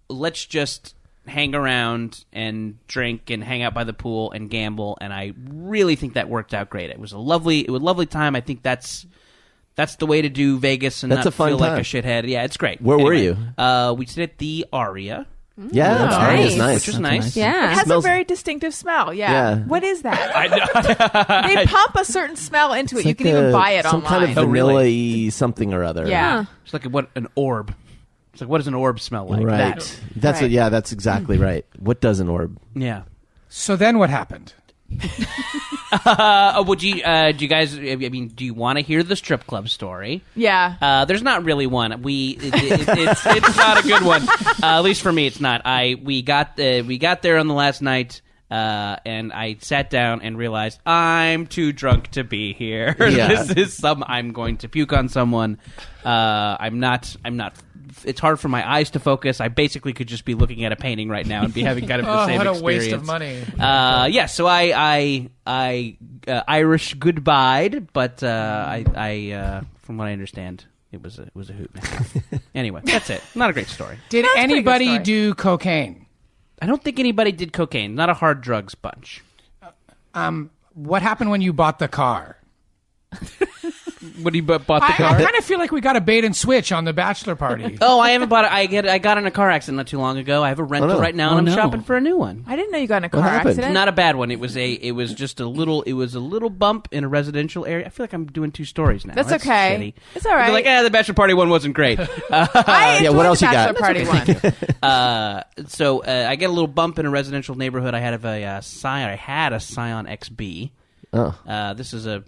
let's just hang around and drink and hang out by the pool and gamble, and I really think that worked out great. It was a lovely time. I think that's the way to do Vegas and That's not a fun feel time. like a shithead. Yeah, it's great. Where were Anyway, we stid at the Aria, Yeah, that's nice. nice. Nice. which was That's nice. nice. It Yeah. has Smells- a very distinctive smell. Yeah. Yeah. What is that? I know. They pump a certain smell into it. It's You like can even buy it some online. kind of Oh, really? vanilla-y something or other. Yeah. It's like an orb. It's like, what does an orb smell like? Right. That. That's Right. what. Yeah, that's exactly right. What does an orb? Yeah. So then what happened? Would you? Do you guys? I mean, do you want to hear the strip club story? Yeah. There's not really one. It's not a good one. At least for me, it's not. We got there on the last night. And I sat down and realized I'm too drunk to be here. Yeah. I'm going to puke on someone. I'm not. It's hard for my eyes to focus. I basically could just be looking at a painting right now and be having kind of the same experience. What a waste of money. Yeah. So I Irish goodbyed, but from what I understand, it was a hoot and a half. Anyway, that's it. Not a great story. Did That's a pretty good anybody story. do cocaine? I don't think anybody did cocaine. Not a hard drugs bunch. What happened when you bought the car? What do you bought the car? I kind of feel like we got a bait and switch on the bachelor party. Oh, I haven't bought it. I got in a car accident not too long ago. I have a rental no. right now, and I'm shopping for a new one. I didn't know you got in a car happened? accident. Not a bad one. It was just a little bump in a residential area. I feel like I'm doing two stories now. That's okay. Shitty. It's all right. You're like, the bachelor party one wasn't great. I enjoyed what else the you got? bachelor party one. So I get a little bump in a residential neighborhood. I had a Scion. I had a Scion XB. Oh. This is a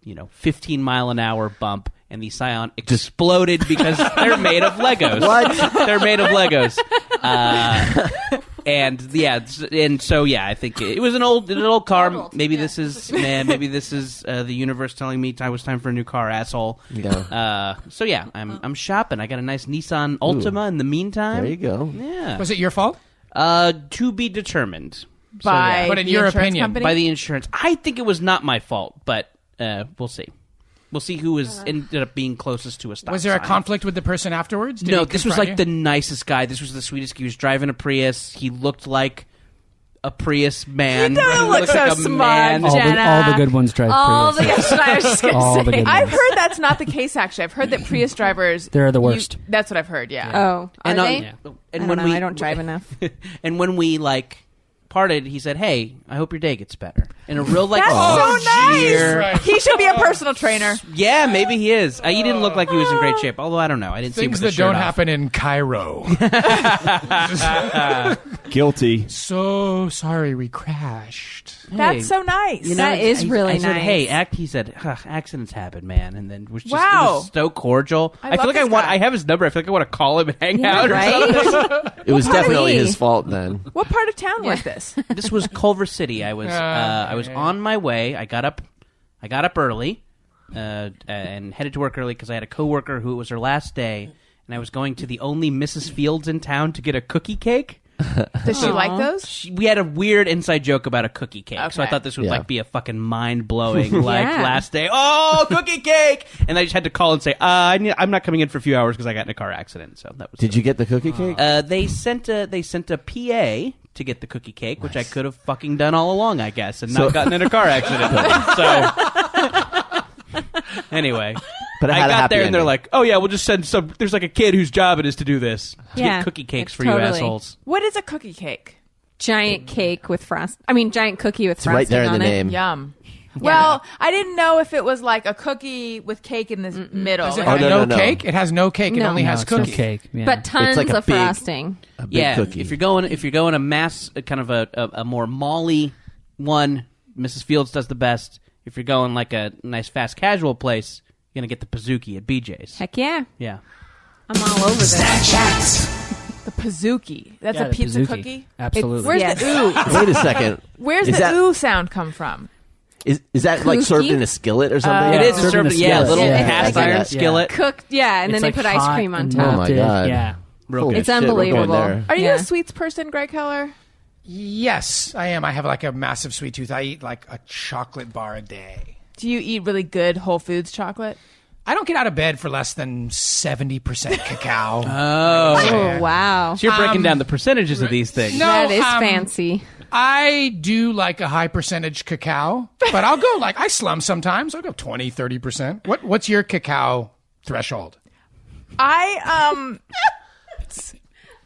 15-mile-an-hour bump, and the Scion exploded because they're made of Legos. What? They're made of Legos. I think it was an old car. Maybe this is the universe telling me it was time for a new car, asshole. Yeah. I'm shopping. I got a nice Nissan Altima in the meantime. There you go. Yeah. Was it your fault? To be determined. By But in the your insurance opinion, company? By the insurance. I think it was not my fault, but we'll see. We'll see who ended up being closest to a stop Was there a sign. conflict with the person afterwards? Did No, he this was confront like you? the nicest guy. This was the sweetest. He was driving a Prius. He looked like a Prius man. He doesn't look looked so like a smug, man. Jenna. All the good ones drive All the Prius. I was just gonna All say. the good I've ones. heard that's not the case, actually. I've heard that Prius drivers... They're the worst. That's what I've heard, yeah. Oh, are And, they? and I don't when know. we I don't drive enough. And when we parted, he said, "Hey, I hope your day gets better." In a real That's so nice! cheer. He should be a personal trainer. Yeah, maybe he is. He didn't look like he was in great shape. Although I don't know. I didn't see him Things with the that don't shirt off. happen in Cairo. Guilty. So sorry we crashed. That's so nice. That is really I said, nice. "Hey, he said, accidents happen, man," and then was just it Wow. was so cordial. I I feel love like this guy. I have his number. I feel like I want to call him and hang Yeah, out. Or something. right? It was definitely we? his fault then. What part of town was this? This was Culver City. I was on my way. I got up early and headed to work early because I had a coworker who it was her last day, and I was going to the only Mrs. Fields in town to get a cookie cake. Does she like those? We had a weird inside joke about a cookie cake, so I Okay. thought this would Yeah. be a fucking mind blowing Yeah. last day. Oh, cookie cake! And I just had to call and say I'm not coming in for a few hours because I got in a car accident. So that was. Did you get the cookie cake? They sent a PA to get the cookie cake, which I could have fucking done all along, I guess, and not gotten in a car accident. So anyway. But it I had a got happy there and they're ending. like, "Oh yeah, we'll just send some." There's like a kid whose job it is to do this. To Yeah. get cookie cakes It's for you totally- assholes. What is a cookie cake? Giant cake with giant cookie with It's frosting right there in on the it. name. Yum. Well, I didn't know if it was like a cookie with cake in the middle. Does it Like, have no, no no. cake? It has no cake. It No. only has it's no cookie. cake. Yeah. But tons like a of big- frosting. A big cookie. If you're going a mass kind of a more Molly one, Mrs. Fields does the best. If you're going like a nice fast casual place, you're gonna get the Pizookie at BJ's. Heck yeah. Yeah. I'm all over this. the Pizookie. That's Yeah, a the pizza Pizookie. cookie? Absolutely. Where's Yes. the ooh? Wait a second. Where's Is the that- ooh sound come from? Is that like served Kooky? in a skillet or something? It is served in served a a skillet. little Yeah. cast Yeah. iron Yeah. skillet. Cooked, yeah, and then It's they like put ice hot cream on and top. Oh my melted. God. Yeah. Real Holy good. It's shit, we're going unbelievable. there. Are you Yeah. a sweets person, Greg Keller? Yes, I am. I have like a massive sweet tooth. I eat like a chocolate bar a day. Do you eat really good Whole Foods chocolate? I don't get out of bed for less than 70% cacao. Oh, wow. So you're breaking down the percentages of these things. No, That is fancy. I do like a high percentage cacao, but I'll go I slum sometimes. I'll go 20, 30%. What's your cacao threshold? I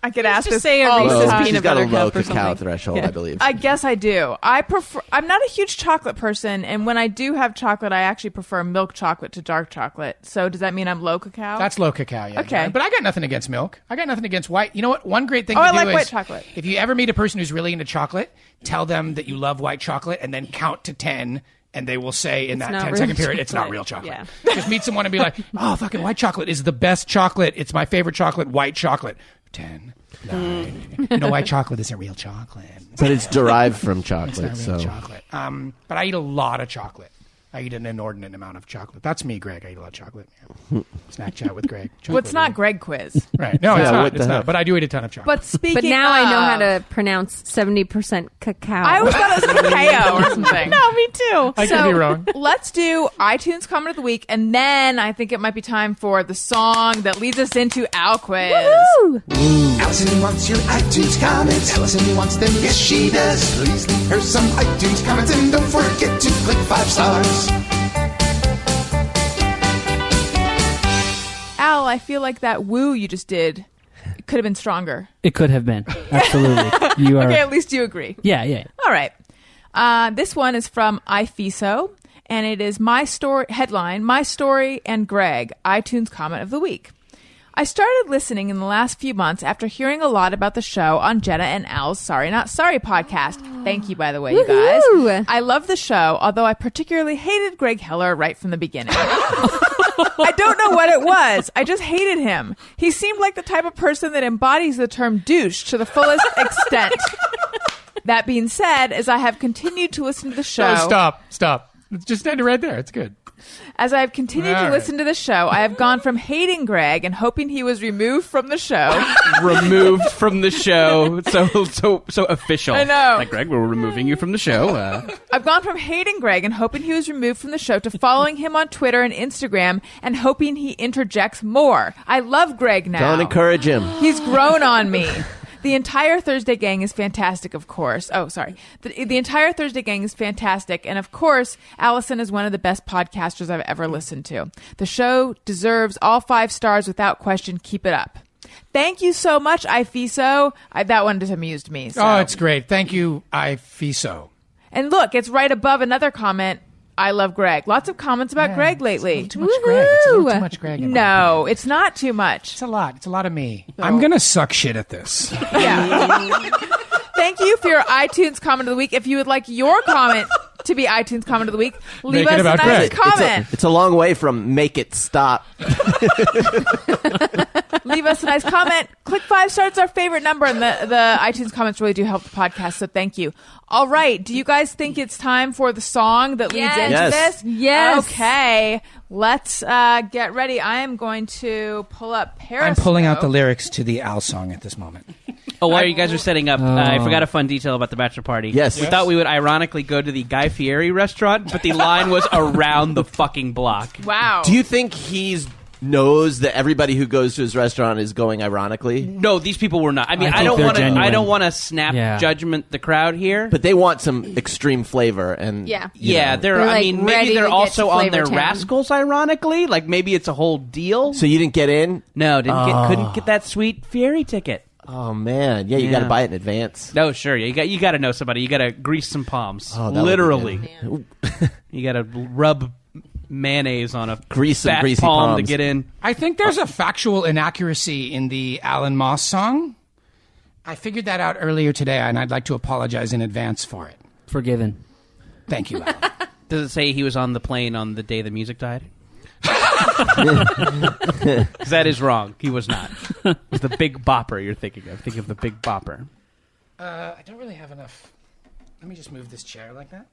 I could ask just this say a all the Reese's time. She's peanut got a butter low cup or cacao something. threshold, I believe. I guess I do. I'm not a huge chocolate person, and when I do have chocolate, I actually prefer milk chocolate to dark chocolate. So does that mean I'm low cacao? That's low cacao, yeah. Okay. Darren. But I got nothing against milk. I got nothing against white. You know what? One great thing Oh, to I do like is white chocolate. if you ever meet a person who's really into chocolate, tell them that you love white chocolate and then count to 10, and they will say in that not 10 real second period, it's not chocolate. real chocolate. Yeah. Just meet someone and be like, oh, fucking white chocolate is the best chocolate. It's my favorite chocolate, white chocolate. 10, 9. You know, white chocolate isn't real chocolate. But it's derived from chocolate. It's not real so chocolate. But I eat a lot of chocolate. I eat an inordinate amount of chocolate. That's me, Greg. I eat a lot of chocolate. Yeah. Snack chat with Greg. Well, it's Chocolate, not yeah. Greg quiz. Right. No, Yeah, it's what not. the It's heck? not. But I do eat a ton of chocolate. But speaking But now I know how of- to pronounce 70% cacao. I always thought it was cacao or something. No, me too. I could be wrong. Let's do iTunes comment of the week, and then I think it might be time for the song that leads us into Al Quiz. Woo! Allison wants your iTunes comments. Allison wants them, yes she does. Please leave her some iTunes comments and don't forget to click 5 stars. Al, I feel like that woo you just did could have been stronger. It could have been. Absolutely. You are. Okay, at least you agree. Yeah, yeah. All right. This one is from iFiso, and it is my story headline, My Story and Greg, iTunes comment of the week. I started listening in the last few months after hearing a lot about the show on Jenna and Al's Sorry Not Sorry podcast. Thank you, by the way, you guys. Woohoo! I love the show, although I particularly hated Greg Heller right from the beginning. I don't know what it was. I just hated him. He seemed like the type of person that embodies the term douche to the fullest extent. That being said, as I have continued to listen to the show... No, stop. It's just ended right there. It's good. As I have continued All to right. listen to the show, I have gone from hating Greg and hoping he was removed from the show. Removed from the show. So official. I know. Like, Greg, we're removing you from the show. I've gone from hating Greg and hoping he was removed from the show to following him on Twitter and Instagram and hoping he interjects more. I love Greg now. don't encourage him. He's grown on me. The entire Thursday gang is fantastic, of course. Oh, sorry. The entire Thursday gang is fantastic. And of course, Allison is one of the best podcasters I've ever listened to. The show deserves all 5 stars without question. Keep it up. Thank you so much, iFiso. That one just amused me. So. Oh, it's great. Thank you, iFiso. And look, it's right above another comment. I love Greg. Lots of comments about Greg lately. Too much Greg. It's a little Woohoo! too much Greg. in my No, opinion. it's not too much. It's a lot. It's a lot of me. I'm going to suck shit at this. Yeah. Thank you for your iTunes comment of the week. If you would like your comment to be iTunes comment of the week, leave Make it us a about nice Greg. comment. It's a long way from make it stop. Leave us a nice comment. Click 5 stars. It's our favorite number, and the iTunes comments really do help the podcast, so thank you. All right. Do you guys think it's time for the song that leads into Yes. this? Yes. Okay. Let's get ready. I am going to pull up Periscope. I'm pulling out the lyrics to the Al song at this moment. Oh, while you guys are setting up, I forgot a fun detail about the bachelor party. Yes. We thought we would ironically go to the Guy Fieri restaurant, but the line was around the fucking block. Wow. Do you think he's knows that everybody who goes to his restaurant is going ironically? No, these people were not. I mean, I I think don't they're want to. I genuine. don't want to snap Yeah. judgment the crowd here. But they want some extreme flavor, and Yeah. you yeah, know. they're. They're, I like, mean, ready maybe to they're get also to on Flavor their Town. rascals. Ironically, like maybe it's a whole deal. So you didn't get in? No, couldn't get that sweet Fieri ticket. Oh man, yeah, you got to Yeah. buy it in advance. No, sure. Yeah, you got to know somebody. You got to grease some palms. Oh, that would be literally, good. you got to rub mayonnaise on a Grease some fat greasy palm to palms. get in. I think there's a factual inaccuracy in the Alan Moss song. I figured that out earlier today, and I'd like to apologize in advance for it. Forgiven. Thank you, Alan. Does it say he was on the plane on the day the music died? 'Cause that is wrong. He was not. It was the Big Bopper you're thinking of. Think of the Big Bopper. I don't really have enough. Let me just move this chair like that.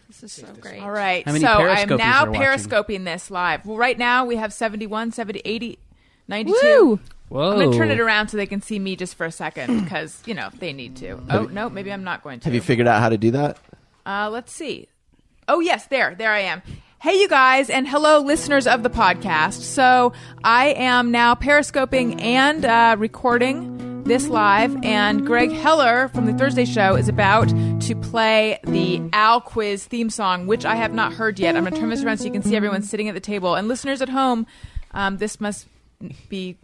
This is so great. All right. How many So I'm Periscopies now are watching? periscoping this live. Well, right now we have 71, 70, 80, 92. Woo! Whoa. I'm going to turn it around so they can see me just for a second because, you know, they need to. Oh, no, maybe I'm not going to. Have you figured out how to do that? Let's see. Oh, yes, there I am. Hey, you guys, and hello, listeners of the podcast. So I am now periscoping and recording this live, and Greg Heller from the Thursday show is about to play the Al Quiz theme song, which I have not heard yet. I'm going to turn this around so you can see everyone sitting at the table. And listeners at home, this must be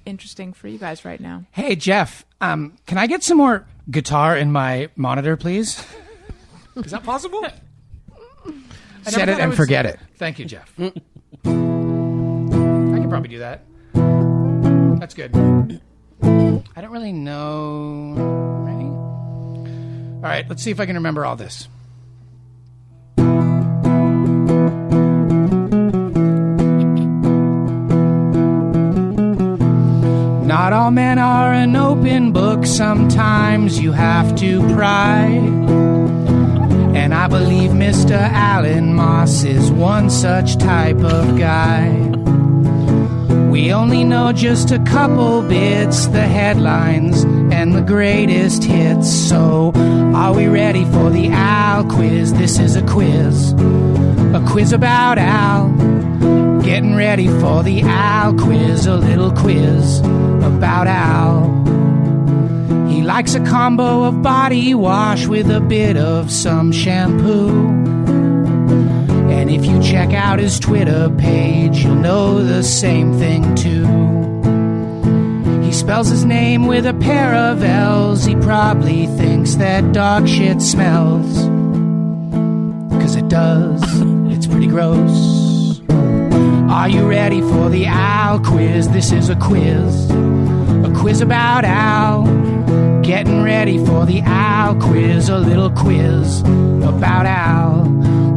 interesting for you guys right now. Hey, Jeff, can I get some more guitar in my monitor, please? Is that possible? Set it and forget it. Thank you, Jeff. I can probably do that. That's good. I don't really know. Ready? All right, let's see if I can remember all this. Not all men are an open book. Sometimes you have to pry. And I believe Mr. Alan Moss is one such type of guy. We only know just a couple bits, the headlines and the greatest hits. So, are we ready for the Al quiz? This is a quiz about Al. Getting ready for the Al quiz, a little quiz about Al. He likes a combo of body wash with a bit of some shampoo. And if you check out his Twitter page, you'll know the same thing too. He spells his name with a pair of L's. He probably thinks that dog shit smells. 'Cause it does. It's pretty gross. Are you ready for the Al quiz? This is a quiz about Al. Getting ready for the Al quiz, a little quiz about Al.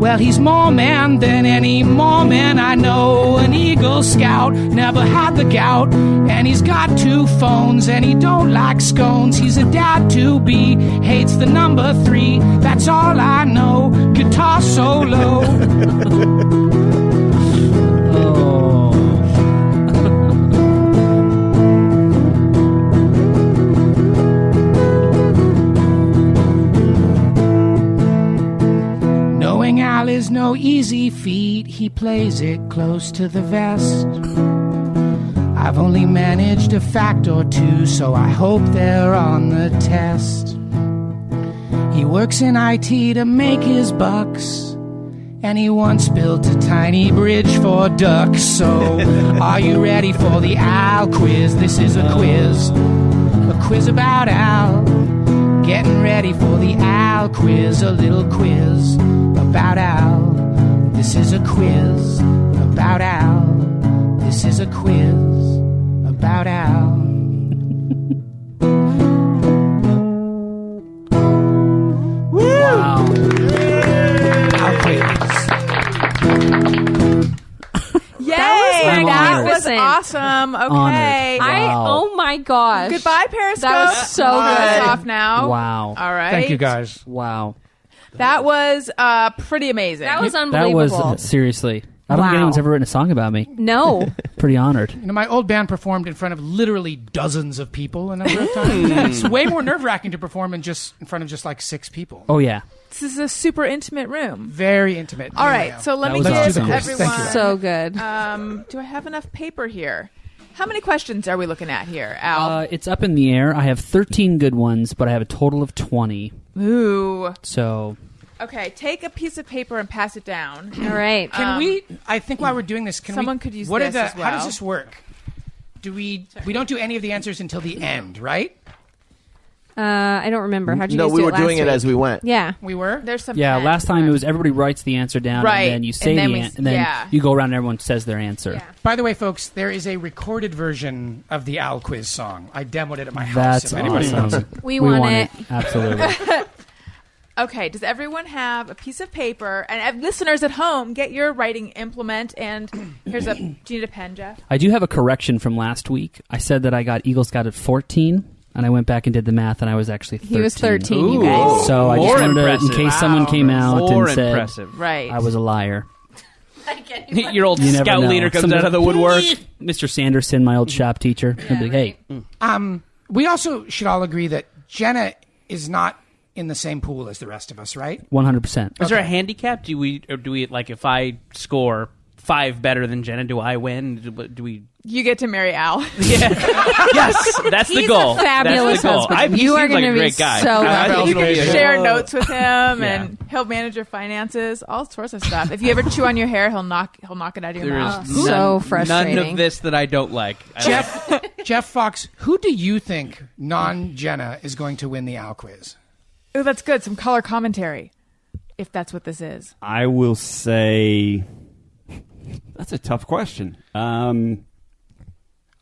Well, he's more man than any Mormon I know. An Eagle Scout, never had the gout. And he's got 2 phones and he don't like scones. He's a dad-to-be, hates the number 3. That's all I know, guitar solo. Al is no easy feat, he plays it close to the vest. I've only managed a fact or 2, so I hope they're on the test. He works in IT to make his bucks, and he once built a tiny bridge for ducks. So, are you ready for the Al quiz? This is a quiz about Al. Getting ready for the Al quiz, a little quiz about Al. This is a quiz about Al. This is a quiz about Al. Woo! Wow. Al quiz. Yay! I'm That honored. was awesome. Okay. Honored. Wow. Oh my gosh. Goodbye, Periscope. That was so It's good. off now. Wow. All right. Thank you, guys. Wow. That was pretty amazing. That was That unbelievable. was seriously. I don't think Wow. anyone's ever written a song about me. No. Pretty honored. You know, my old band performed in front of literally dozens of people a number of times. It's way more nerve-wracking to perform in front of just like 6 people. Oh yeah. This is a super intimate room. Very intimate. All right, so let That me was give awesome. everyone. Thank you. So good. Do I have enough paper here? How many questions are we looking at here, Al? It's up in the air. I have 13 good ones, but I have a total of 20. Ooh. So Okay, take a piece of paper and pass it down. All right. Can we? I think while we're doing this, can someone we? could use what this are the? as well. How does this work? Do we? We don't do any of the answers until the end, right? I don't remember. How'd you No, guys we do were it last doing it week? as we went. Yeah. We were. There's some. yeah, pen. last time it was everybody writes the answer down, Right, and then you say and then the we- answer, and then yeah. you go around and everyone says their answer. Yeah. By the way, folks, there is a recorded version of the Al Quiz song. I demoed it at my house. That's if anybody wants awesome. it. We want it. Absolutely. Okay, does everyone have a piece of paper? And listeners at home, get your writing implement. And here's a. Do you need a pen, Jeff? I do have a correction from last week. I said that I got Eagle Scout at 14, and I went back and did the math, and I was actually 13. He was 13, you Ooh. guys. So I just More wanted to, in impressive. case someone came out More and said impressive. Right. I was a liar. Your old You never scout know. leader comes Somebody- out of the woodwork. Mr. Sanderson, my old shop teacher, he'd be like, hey, We also should all agree that Jenna is not in the same pool as the rest of us, right? 100%. Is there a handicap? Do we like if I score 5 better than Jenna, do I win? Do we? You get to marry Al. Yeah. Yes, that's the He's goal. a fabulous That's the goal. husband. He You are seems like gonna a be great guy. so I think You he'll can be a- share notes with him, Yeah. and he'll manage your finances, all sorts of stuff. If you ever chew on your hair, he'll knock it out of your There mouth. is So none frustrating. of this that I don't like. Jeff Fox, who do you think non-Jenna is going to win the Al quiz? Oh, that's good. Some color commentary, if that's what this is. I will say that's a tough question.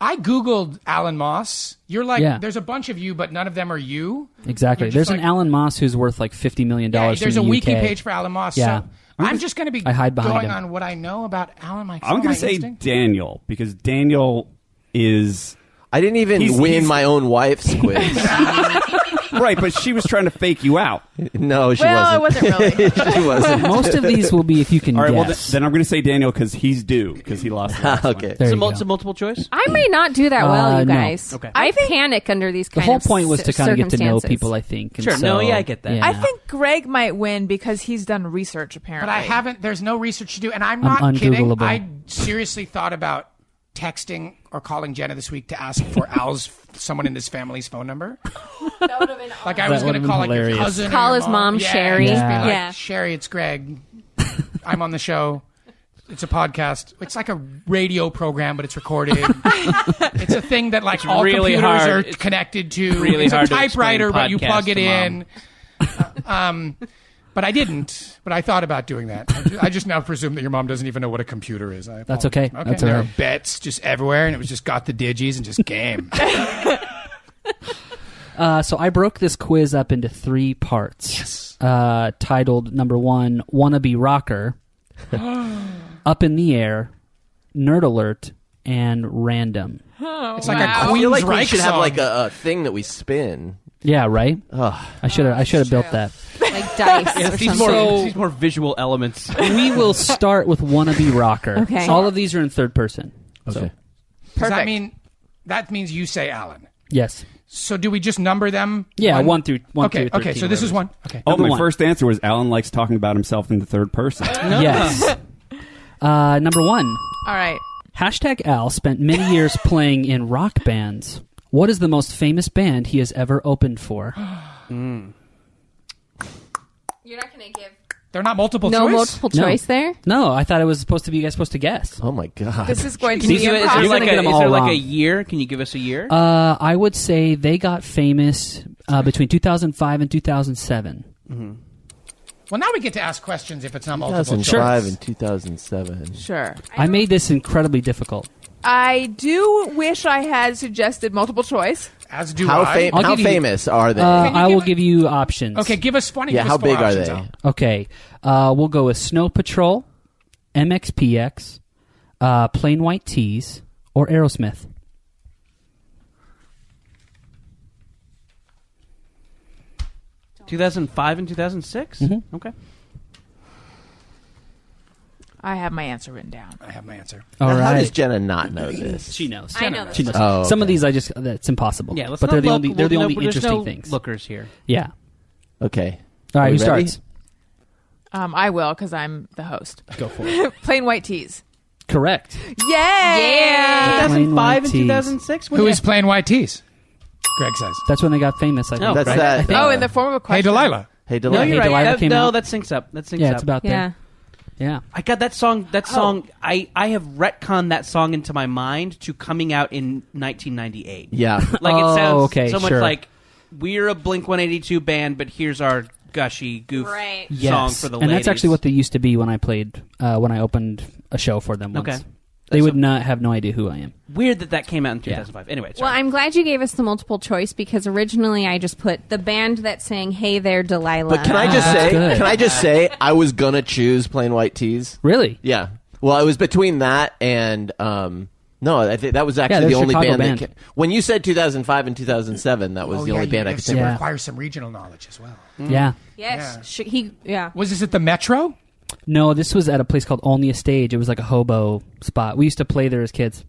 I Googled Alan Moss. You're like, Yeah. there's a bunch of you, but none of them are you. Exactly. You're just There's like- an Alan Moss who's worth like $50 million. Yeah, there's from a the wiki UK. page for Alan Moss. Yeah. So I'm just going to be I hide behind going him. on what I know about Alan. I'm going to say Daniel because Daniel is I didn't even win he's- my own wife's quiz. right, but she was trying to fake you out. No, she Well, wasn't. it wasn't really. She wasn't. Most of these will be if you can All right, well guess. then I'm going to say Daniel because he's due because he lost. The last one. Okay. There you Some go. multiple choice? I may not do that well, you No. guys. Okay. I panic under these The kind whole of point was to kind of get to know circumstances. people, I think. And Sure. so, No, yeah, I get that. yeah. I think Greg might win because he's done research, apparently. But I haven't. There's no research to do, and I'm I'm not kidding. ungoogleable. I seriously thought about texting or calling Jenna this week to ask for someone in his family's phone number. That would have been Like I was That going to would've call been like your hilarious. cousin, or Call your his mom, Yeah, Sherry. and just be like, Yeah. Sherry, it's Greg. I'm on the show. It's a podcast. It's like a radio program, but it's recorded. It's a thing that like all really computers hard. are It's connected to. really It's hard a to explain typewriter, but you podcast plug it to in. But I didn't. But I thought about doing that. I just now presume that your mom doesn't even know what a computer is. That's okay. Okay. That's There all are right. bets just everywhere, and it was just got the digis and just game. So I broke this quiz up into 3 parts. Yes. Titled number 1, Wannabe Rocker, Up in the Air, Nerd Alert, and Random. It's like Wow. a I Queen's feel like we Reich should have song. like a thing that we spin. Yeah, right? Ugh. I should have built that. Like dice or These something. these more visual elements. We will start with Wannabe Rocker. Okay. All of these are in third person. Okay. Does Perfect. that means you say Alan. Yes. So do we just number them? Yeah, one through Okay, 13, okay. So this is whatever. one. Okay. Oh, Number my 1. first answer was Alan likes talking about himself in the third person. Yes. Number 1. All right. Hashtag Al spent many years playing in rock bands. What is the most famous band he has ever opened for? You're not going to give They're not multiple no choice. multiple No. choice there? No, I thought it was supposed to be you guys supposed to guess. Oh my god. This is going to Can you be give it, is impossible. there like gonna get them is all there like a wrong. year? Can you give us a year? I would say they got famous between 2005 and 2007. Well, now we get to ask questions if it's not multiple choice. 2005 and 2007. Sure. I made this incredibly difficult. I do wish I had suggested multiple choice. As do How, I. I'll how give you- famous are they? I will give- give you options. Okay, give us funny. yeah, give how us four big are options, they? Al. Okay. We'll go with Snow Patrol, MXPX, Plain White Tees, or Aerosmith. – 2005 and 2006? Mhm. Okay. I have my answer written down. I have my answer. All How right. does Jenna not know this? She knows. I know She this. knows. Oh, Some of okay. these that's impossible. Yeah, let's but not they're the look. only they're the Well, only no, there's interesting no things. Lookers here. Yeah. Okay. All right, Are who we ready? starts? I will because I'm the host. Go for it. Plain white tees. Correct. Yay! Yeah. Plain 2005 White and Tees. 2006? Who is playing white tees? Greg says. That's when they got famous. I think. Oh, That's right. that. I think- Oh, in the form of a Hey, question. Delilah. Hey, No, Delilah. you're Hey, right. Delilah That, came no, out. that syncs up. That syncs Yeah, up. it's about Yeah. there. Yeah. I got that song. That song. I have retconned that song into my mind to coming out in 1998. Yeah. Like it Oh, sounds okay, so much sure. like we're a Blink 182 band, but here's our gushy goof Right. song Yes. for the and ladies. that's actually what they used to be when I played when I opened a show for them once. Okay. They That's would not have no idea who I am. weird that came out in 2005. Anyway, Well, sorry. I'm glad you gave us the multiple choice because originally I just put the band that sang "Hey There, Delilah." But can I just That's say? good. Can I just say? I was gonna choose plain white tees. Really? Yeah. Well, it was between that and no, I think that was actually they're the only Chicago band. band. When you said 2005 and 2007, that was the only band I could It think of. Yeah. requires some regional knowledge as well. Yeah. Yes, yeah. Was this at the Metro? No, this was at a place called Only a Stage. It was like a hobo spot. We used to play there as kids.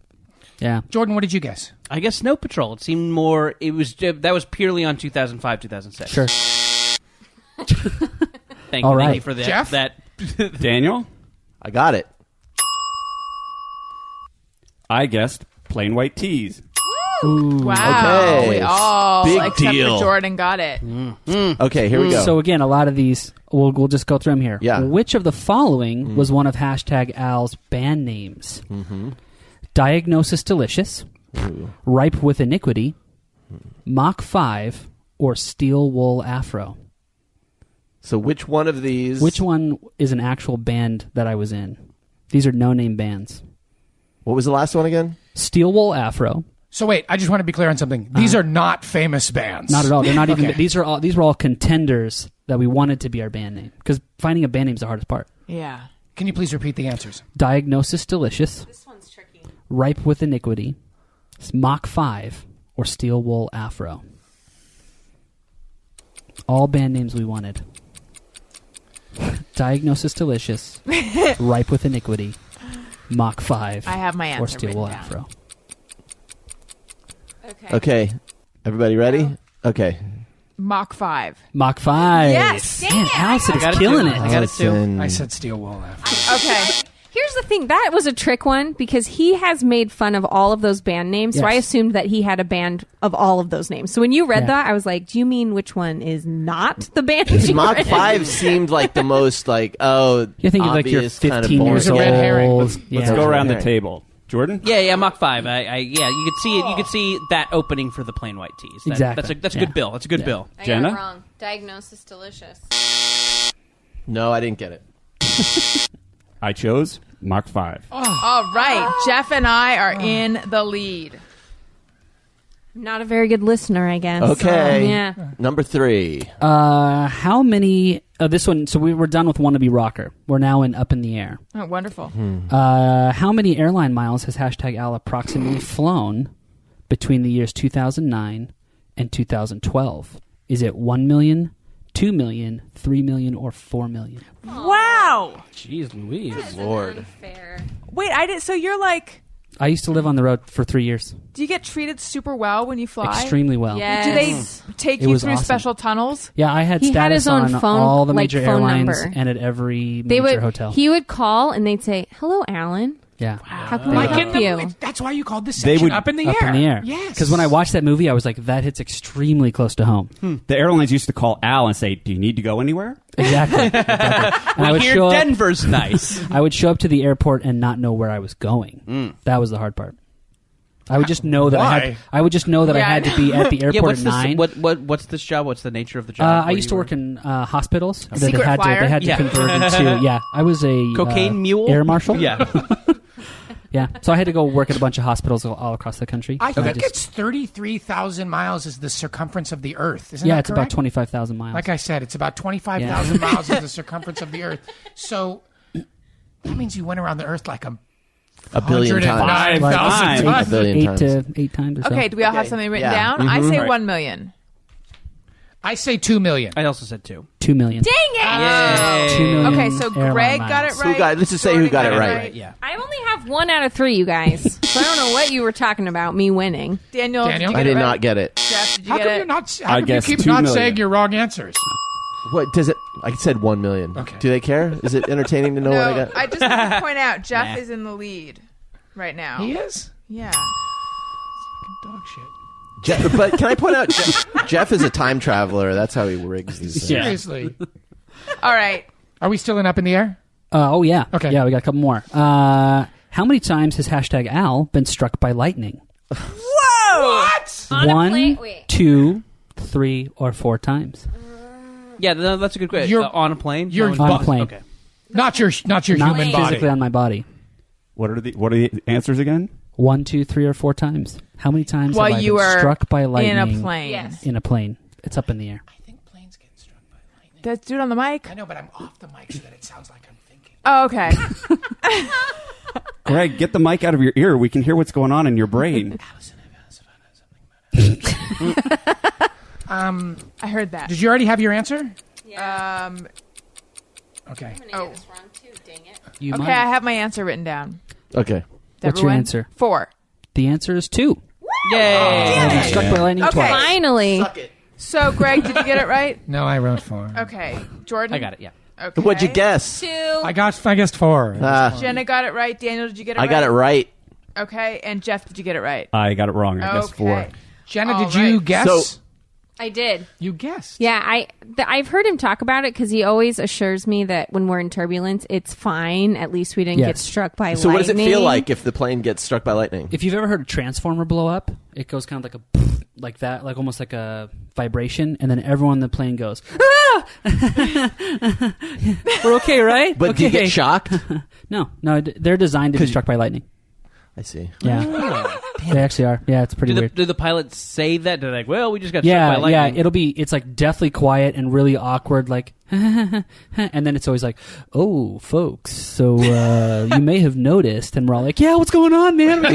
Yeah. Jordan, what did you guess? I guess Snow Patrol. It seemed more. It was that was purely on 2005, 2006. Sure. Thank All you, right. thank you for that. Jeff? That Daniel? I got it. I guessed plain white tees. Wow. Okay. We all, Big except deal. for Jordan, got it. Okay, here we go. So again, a lot of these, we'll just go through them here. Yeah. Which of the following was one of hashtag Al's band names? Diagnosis Delicious, Ripe with Iniquity, Mach 5, or Steel Wool Afro? So which one of these? Which one is an actual band that I was in? These are no-name bands. What was the last one again? Steel Wool Afro. So wait, I just want to be clear on something. These are not famous bands. Not at all. They're not even. Okay. These were all contenders that we wanted to be our band name, because finding a band name is the hardest part. Yeah. Can you please repeat the answers? Diagnosis Delicious, This one's tricky. Ripe with Iniquity, Mach 5, or Steel Wool Afro. All band names we wanted. Diagnosis Delicious, Ripe with Iniquity, Mach 5, I have my answer or Steel Wool written down. Afro. Okay, everybody ready? Okay. Mach 5. Mach 5. Yes! Man, Allison is got it killing too. it. I got it too. Allison. I said Steel Wool Afro. Okay. Here's the thing. That was a trick one because he has made fun of all of those band names. So Yes. I assumed that he had a band of all of those names. So when you read Yeah. that, I was like, do you mean which one is not the band? Mach you're in? 5 seemed like the most You think like you're obvious, kind of 15 years boring. old. Red herring. Let's Yeah. go around the Right. table. Jordan? Yeah, Mach 5. Yeah, you could see it. You could see that opening for the plain white tees. Exactly. That's a Yeah. good bill. That's a good Yeah. bill. I Jenna? got it wrong. Diagnosis Delicious. No, I didn't get it. I chose Mach 5. All right. Jeff and I are in the lead. Not a very good listener, I guess. Okay. Yeah. Number 3. How many? This one. So we were done with Wannabe Rocker. We're now in Up in the Air. Oh, wonderful. How many airline miles has hashtag Al approximately flown between the years 2009 and 2012? Is it 1 million, 2 million, 3 million, or 4 million? Wow. Jeez Louise. Lord. Unfair. Wait, I did. So you're like, I used to live on the road for 3 years. do you get treated super well when you fly? Extremely well. Yes. Do they take It you was through awesome. special tunnels? Yeah, I had He had status his own on phone, all the like, major phone airlines number. and at every They major would. hotel. He would call and they'd say, "Hello, Alan. Yeah. How can we Like help in you?" the, that's why you called this They section would- Up in the Up Air. in the Air. Yes. Because when I watched that movie, I was like, that hits extremely close to home. The airlines used to call Al and say, do you need to go anywhere? Exactly. And I would Here, show up, Denver's nice. I would show up to the airport and not know where I was going. That was the hard part. I would just know that Why? I would just know that Yeah, I had to be at the Yeah, airport what's at this? 9. What's this job? What's the nature of the job? I Where used you to were? work in hospitals. that Secret flyer? They had to Yeah. convert into. Yeah, I was a Cocaine mule? air marshal. Yeah. Yeah. So I had to go work at a bunch of hospitals all across the country. I And think just- it's 33,000 miles is the circumference of the Earth. Isn't yeah, that it's about correct? 25,000 miles. Like I said, it's about 25,000 miles is the circumference of the Earth. So that means you went around the Earth like A billion times. 109,000 Like times. A billion eight times. to 8 times or so. Okay, do we all have Okay, something written yeah. down? I say Right. 1 million. I say 2 million. I also said 2. 2 million. Dang it! Yay. 2 million. Okay, so airline Greg miles. got it right. Let's just say who got it Jordan right. Yeah. I only have 1 out of 3, you guys. So I don't know what you were talking about. Me winning. Daniel, Daniel? did you I get did it right? not get it. Jeff, did you How get come it? you're not? I How come you guess keep 2 not million. saying your wrong answers? What does it? I said 1 million. Okay. Do they care? Is it entertaining to know what I No, got? I just want to point out Jeff Nah. is in the lead right now. He is Yeah. dog shit. But can I point out, Jeff is a time traveler. That's how he rigs these things. Yeah. Seriously. All right. Are we still in Up in the Air? Oh, yeah. Okay. Yeah, we got a couple more. How many times has hashtag Al been struck by lightning? Whoa! On a 1, plane- wait. 2, 3, or 4 times? Yeah, no, that's a good question. You're- On a plane? you're No, On a bu- plane. Okay. Not your Not human physically body. on my body. What are the answers again? 1, 2, 3, or 4 times. How many times While have I you been were struck by lightning in a plane. Yes. in a plane? It's up in the air. I think planes get struck by lightning. Let's do it on the mic. I know, but I'm off the mic so that it sounds like I'm thinking. Oh, okay. Greg, get the mic out of your ear. We can hear what's going on in your brain. I heard that. Did you already have your answer? Okay. Oh. This wrong too, dang it. You Okay, might. I have my answer written down. Okay. What's your Everyone? answer? 4. The answer is 2. Yay! I've been struck by lightning Okay. twice. Finally. So, Greg, did you get it right? No, I wrote 4. Okay. Jordan? I got it, yeah. Okay. What'd you guess? 2. I guessed 4. Ah, Jenna got it right. Daniel, did you get it I right? got it right. Okay, and Jeff, did you get it right? I got it wrong. I guess 4. Jenna, All did you right. guess? So- I did. You guessed. Yeah, I've heard him talk about it because he always assures me that when we're in turbulence, it's fine. At least we didn't get struck by So lightning. what does it feel like if the plane gets struck by lightning? If you've ever heard a transformer blow up, it goes kind of like a like that, like almost like a vibration, and then everyone in the plane goes, "Ah!" We're okay, right? But do you okay. get shocked? No, they're designed to be struck by lightning. I see. Yeah, they actually are. Yeah, it's pretty weird. Do the pilots say that? They're like, well, we just got struck by Yeah, lightning. it's like deathly quiet and really awkward, like, and then it's always like, oh, folks, so you may have noticed, and we're all like, yeah, what's going on, man?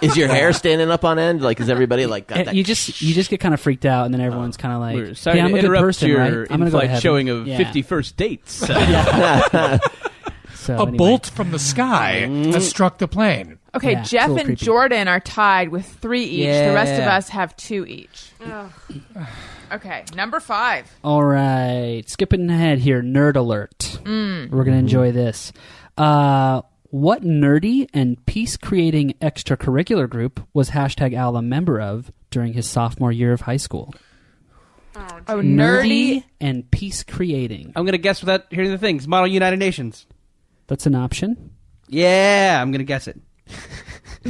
Is your hair standing up on end? Like, is everybody like got that? You just get kind of freaked out, and then everyone's kind of like, We're sorry hey, I'm to a good interrupt person, your right? I'm gonna go to in-flight heaven. showing of Yeah. 50 first dates. So, A anyway. bolt from the sky has struck the plane. Okay, Yeah, it's a Jeff little and creepy. Jordan are tied with 3 each. The rest of Yeah. us have 2 each. Okay, number 5. All right, skipping ahead here. Nerd alert. We're gonna enjoy this. What nerdy and peace-creating extracurricular group was #Al a member of during his sophomore year of high school? Oh, nerdy. and peace-creating. I'm going to guess without hearing the things. Model United Nations. That's an option. Yeah, I'm going to guess it.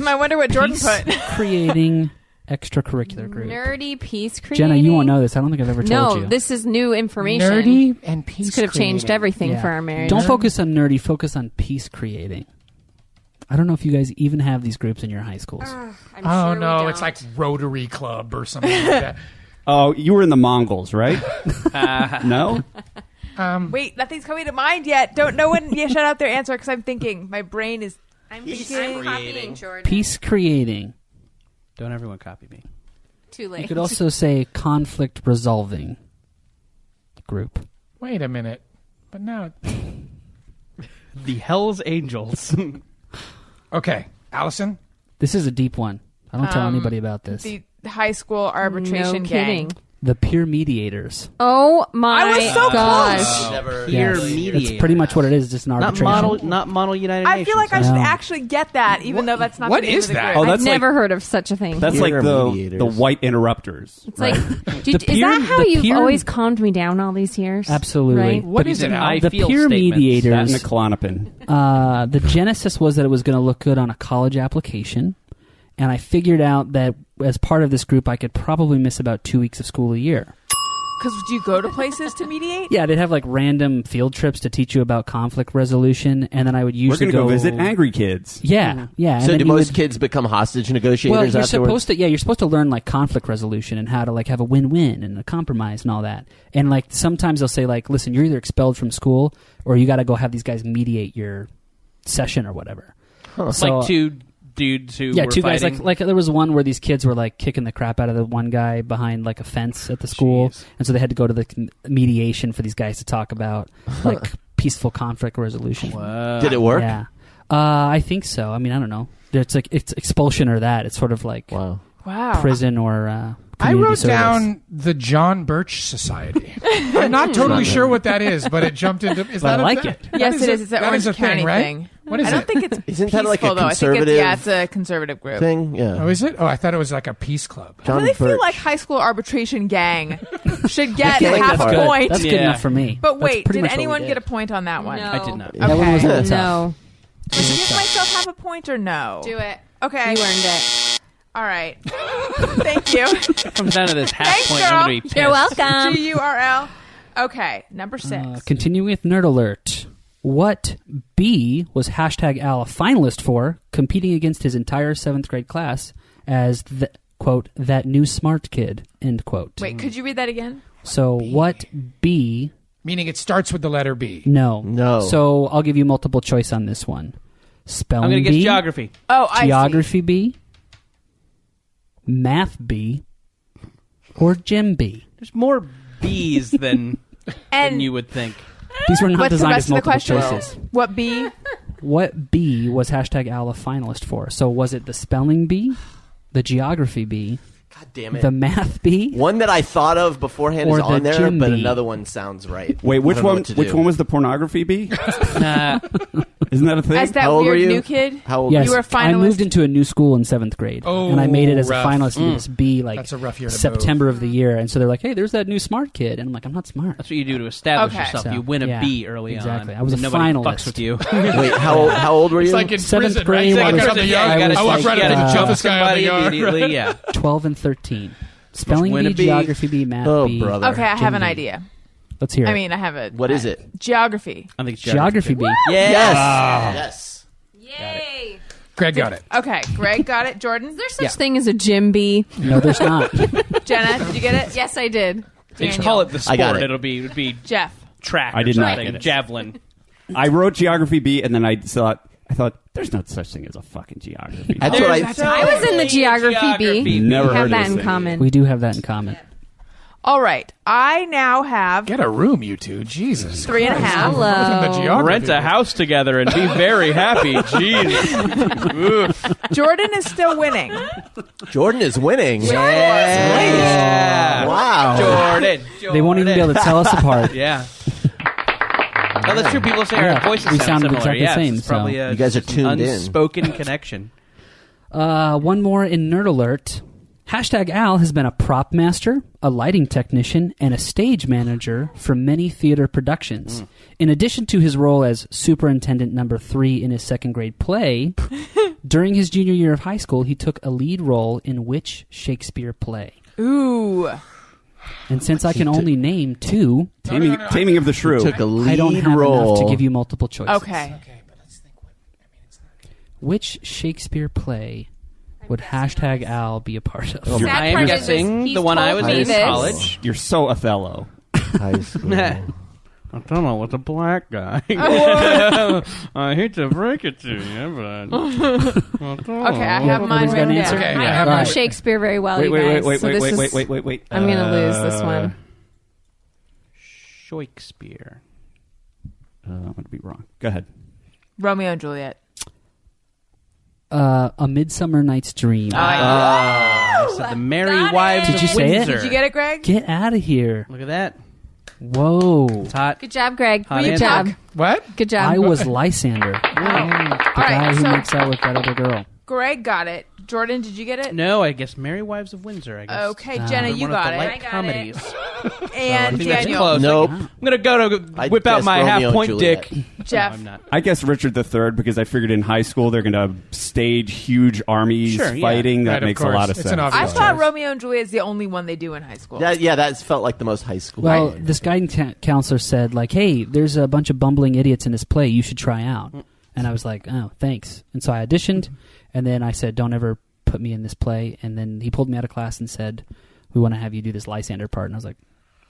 I wonder what Jordan put. Peace-creating extracurricular group. Nerdy peace creating. Jenna, you won't know this. I don't think I've ever told No, you. this is new information. Nerdy and peace. This could have changed creating. everything Yeah. for our marriage. Don't focus on nerdy. Focus on peace-creating. I don't know if you guys even have these groups in your high schools. I'm Oh sure we no, don't. it's like Rotary Club or something like that. Oh, you were in the Mongols, right? No? Wait, nothing's coming to mind yet. Don't no one shout out their answer because I'm thinking. My brain is. I'm creating. copying Jordan. Peace-creating. Don't everyone copy me. Too late. You could also say conflict resolving group. Wait a minute. But now, The Hells Angels. okay, Allison. This is a deep one. I don't tell anybody about this. The high school arbitration no gang. kidding. The peer mediators. Oh my I was so gosh. Never. Peer Yes. mediators. It's pretty much what it is, just an Not arbitration. model United I Nations. feel like I should No. actually get that, even though that's not what the name is of the that? group. Oh, I've that's like- never heard of such a thing. That's Peer like the mediators. white interrupters. It's like, The is peer- that how the you've peer- always calmed me down all these years? Absolutely. Right? What is it, Al? I The feel peer statements. That mediators. and a Klonopin. The genesis was that it was going to look good on a college application, and I figured out that as part of this group, I could probably miss about 2 weeks of school a year. Because do you go to places to mediate? Yeah, they'd have like random field trips to teach you about conflict resolution, and then I would We're usually going to go visit angry kids. Yeah, yeah. and So then do you most would- kids become hostage negotiators Well, you're afterwards? supposed to. Yeah, you're supposed to learn like conflict resolution and how to like have a win-win and a compromise and all that. And like sometimes they'll say like, listen, you're either expelled from school or you got to go have these guys mediate your session or whatever. So, like two dudes who yeah, were two guys. fighting. Like there was one where these kids were like kicking the crap out of the one guy behind like a fence at the school, Jeez. and so they had to go to the mediation for these guys to talk about like peaceful conflict resolution. Did it work? Yeah, I think so. I mean, I don't know. It's like it's expulsion or that. It's sort of like Wow. Wow. prison or. I community wrote service. down the John Birch Society. I'm not totally sure what that is, but it jumped into. Is But I that like a, it. that Yes, it is. It's an that Orange is a County thing, right? thing. What is I don't it? think it's Isn't that like a peaceful, though. I think conservative it's a conservative group. thing? Yeah. Oh, is it? Oh, I thought it was like a peace club. I John really feel Birch. like high school arbitration gang should get feel like half that's a good. point. That's good Yeah. enough for me. But That's wait, pretty did much what we anyone did. get a point on that one? No. I did not. That one was a little tough. No. Did I give myself half a point or no? Do it. Okay. You earned it. All right. Thank you. Comes down to this half Thanks, point. girl. I'm going to be pissed. You're welcome. GURL. Okay, number 6. Continuing with Nerd Alert. What B was #Al a finalist for, competing against his entire 7th grade class as the, quote, that new smart kid, end quote. Wait, could you read that again? So what B? Meaning it starts with the letter B. No. No. So I'll give you multiple choice on this one. Spelling I'm going to guess bee, geography. Oh, I see. geography B, math B, or gym B. There's more B's than And you would think. These were not what's the designed rest as of the multiple question? choices. What B? What B was #Al a finalist for? So was it the spelling bee, the geography bee, God damn it. the math bee, One that I thought of beforehand Or is on the there, gym but bee. another one sounds right. Wait, which I don't know one? what to Which do. one was the pornography bee? Isn't that a thing? As that How old weird were you? new kid. How old? yes, You were a I finalist? moved into a new school in 7th grade, and I made it as rough. a finalist into this bee like That's a rough year to September of the year. And so they're like, "Hey, there's that new smart kid," and I'm like, "I'm not smart." That's what you do to establish Okay. yourself. So, You win a yeah, B early exactly. on. I was a and nobody finalist. fucks with you. Wait, how old were you? It's like in 7th prison, grade, right? I was- Like, Yeah, the you yard. gotta I walk right you up gotta and jump this guy on the somebody yard. immediately. Yeah. 12 and 13. Spelling win a bee, bee. geography bee, math Oh, bee. brother. Okay, I have Gym an bee. idea. Let's hear it. I mean, I have a. What is it? Geography. I think it's geography bee. Yes. Ah. Yes. Yay! Greg got it. Okay, Greg got it. Jordan? There's such thing as a gym bee. No, there's not. Jenna, did you get it? Yes, I did. They just call it the sport. I got it. It'll be Jeff. track. I or did not something. get it. Javelin. I wrote geography B, and then I thought there's no such thing as a fucking geography. That's what I. I was in the geography bee. Never We heard have of that this in thing. common. We do have that in common. All right. I now have Get a room, you two. Jesus. 3.5. Hello. Welcome to geography. Rent a house together and be very happy. Jeez. Oof. Jordan is still winning. Jordan is winning. Yeah. Wow. Jordan. They won't even be able to tell us apart. Yeah. Oh, that's true. People say our Yeah, voices we sound sounded similar. exactly the Yes, same, it's probably so- You guys are just an tuned in. unspoken connection. One more in Nerd Alert. Hashtag Al has been a prop master, a lighting technician, and a stage manager for many theater productions. In addition to his role as superintendent number 3 in his 2nd grade play, during his junior year of high school, he took a lead role in which Shakespeare play? Ooh. And since I can only name 2, Taming of the Shrew. Took a lead I don't have role. enough to give you multiple choices. Okay. Which Shakespeare play would hashtag Al be a part of? Sad I am part is guessing he's the one I told was me in this. college. You're so Othello. High school. I don't know what's a black guy. I hate to break it to you, but Okay, I have mine Everybody's got an written answer? down. Okay, I yeah. don't know Right. Shakespeare very well, Wait, you wait, guys. wait, so wait, this wait, is- wait, wait, wait. I'm gonna lose this one. Shakespeare. I'm going to be wrong. Go ahead. Romeo and Juliet. A Midsummer Night's Dream. I said the Merry Wives Did of you say it? Windsor. Did you get it, Greg? Get out of here. Look at that. Whoa. It's hot. Good job, Greg. Hot Good answer. job. What? Good job. I was Lysander, the All guy right, who so makes out with that other girl. Greg got it. Jordan, did you get it? No, I guess Merry Wives of Windsor. I guess. Okay, Jenna, They're you one got of the it. light I got comedies. And I think that's Daniel. close. Nope. I'm gonna go to I'd whip out guess my Romeo and half-point Juliet. dick. Jeff. No, I'm not. I guess Richard III because I figured in high school they're going to stage huge armies Sure, yeah. fighting. That Right, of makes a course. lot of It's sense. an obvious I thought choice. Romeo and Juliet is the only one they do in high school. That felt like the most high school. Well, this guidance counselor said, like, hey, there's a bunch of bumbling idiots in this play. You should try out. And I was like, oh, thanks. And so I auditioned, and then I said, don't ever put me in this play. And then he pulled me out of class and said, we want to have you do this Lysander part. And I was like,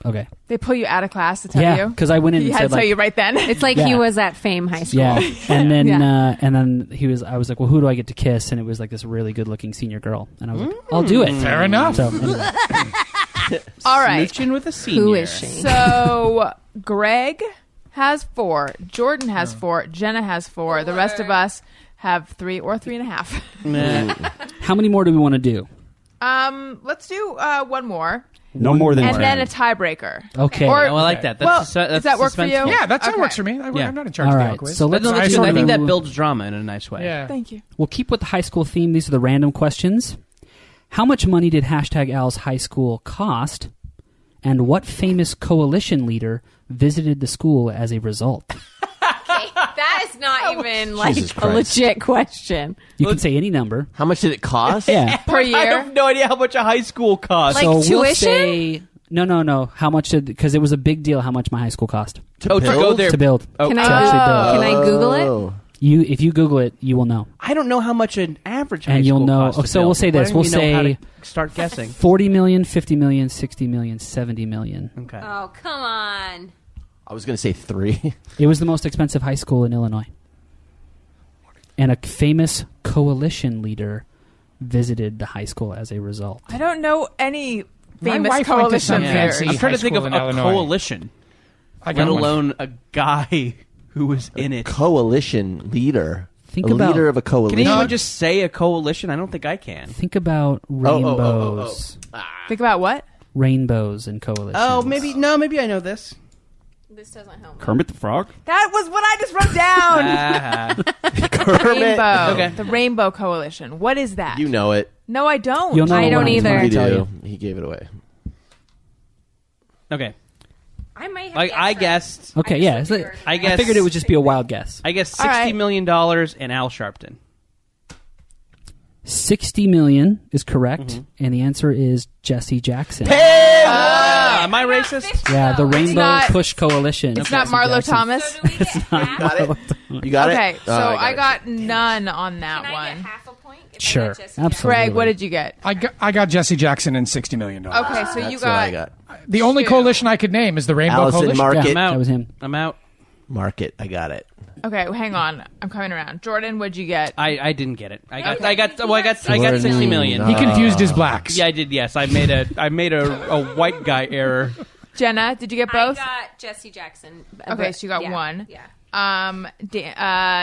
okay. They pull you out of class to tell Yeah, you? because I went in He and had said, to tell like, you right then. It's like Yeah. he was at Fame High School. yeah. And then Yeah. and then I was like, well, who do I get to kiss? And it was like this really good-looking senior girl. And I was like, I'll do it. Fair enough. So anyway. All right. Smooching with a senior. Who is she? So Greg has 4. Jordan has 4. Jenna has 4. The rest of us have 3 or 3.5. Nah. How many more do we want to do? Let's do one more. No more than And 10. then a tiebreaker. Okay. Or- Oh, I like that. Well, That's, that's does that work for you? suspenseful. Yeah, that Okay. works for me. Yeah. I'm not in charge All of the right. Al quiz. So let's No, do- that's good. I think that do- builds drama in a nice way. Yeah. Thank you. We'll keep with the high school theme. These are the random questions. How much money did hashtag Al's high school cost? And what famous coalition leader visited the school as a result? That is not even like Jesus a Christ. legit question. You can say any number. How much did it cost? Yeah. Per I year. have no idea how much a high school costs. Like so we'll tuition? say no. How much did? Because it was a big deal. How much my high school cost to go build? there. to build? Oh, Can to I actually build. Can I Google it? Oh. If you Google it, you will know. I don't know how much an average high And you'll school know- costs to so we'll build. say Why this. don't We'll you know how say- to start guessing. 40 million, 50 million, 60 million, 70 million. Okay. Oh, come on. I was going to say 3. It was the most expensive high school in Illinois. And a famous coalition leader visited the high school as a result. I don't know any My famous wife went to some coalition Yeah. fancy leaders. I'm trying to high think of school a in Illinois. coalition, I let got one. alone a guy who was in it. Coalition leader. Think A about leader of a coalition. Can anyone just say a coalition? I don't think I can. think about rainbows. Think about what? Rainbows and coalitions. Oh, maybe I know this. This doesn't help. Kermit the Frog? That was what I just wrote down. Rainbow. Okay. The Rainbow Coalition. What is that? You know it. No, I don't. You'll know I when don't I'm either. gonna You tell do. you. He gave it away. Okay. I might have I guessed. Okay, yeah. It's like- I I guess. figured it would just be a wild guess. I guess All right. $60 million and Al Sharpton. 60 million is correct, and the answer is Jesse Jackson. Am I racist? Yeah, the Rainbow not- Push Coalition. It's not Marlo Thomas. So do we get half? You got it? Okay, so Oh, I got none on that Can I get one. half a point? If I Sure, get Jesse absolutely. Greg, what did you get? I got Jesse Jackson and $60 million. Okay, so That's you what I got got. The only Two. coalition I could name is the Rainbow Allison Coalition. Market. Yeah, I'm out. that was him. I'm out. Market. I got it. Okay, hang on. I'm coming around. Jordan, what'd you get? I didn't get it. I got Okay. I got 60 million. He confused his blacks. Yeah, I did. Yes, I made a white guy error. Jenna, did you get I both? got Jesse Jackson. Okay, so you got one. Yeah.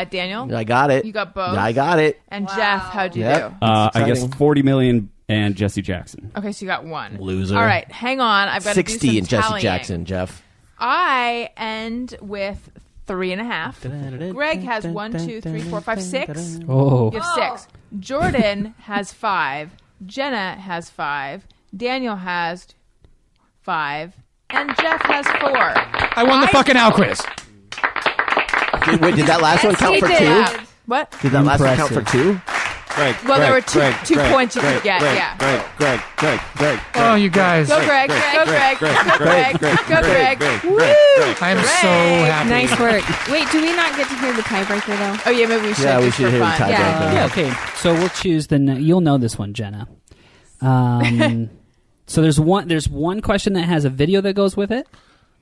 Daniel I got it. You got both? Yeah, I got it. and Wow. Jeff, how'd you Yep. do? I guess exciting. 40 million and Jesse Jackson. Okay, so you got one. Loser. All right, hang on. I've got to do 60 some and Jesse tallying. Jackson, Jeff. I end with 3.5. Greg has 1, 2, 3, 4, 5, 6. Oh, You have 6. Jordan has 5. Jenna has 5. Daniel has 5. And Jeff has 4. I won the fucking Al quiz. Wait, did that last one count He for did. 2? What? Did that last one count for 2? Greg. Well, there were two points you could get, Greg, yeah. Greg. Oh, you guys. Go Greg. Go Greg. Go Greg. Go Greg. Woo! I am so Greg. happy. Nice work. Wait, do we not get to hear the tiebreaker though? Oh yeah, maybe we should. Yeah, we just should for hear the fun. tiebreaker. Yeah. yeah. Okay, so we'll choose you'll know this one, Jenna. So there's one question that has a video that goes with it.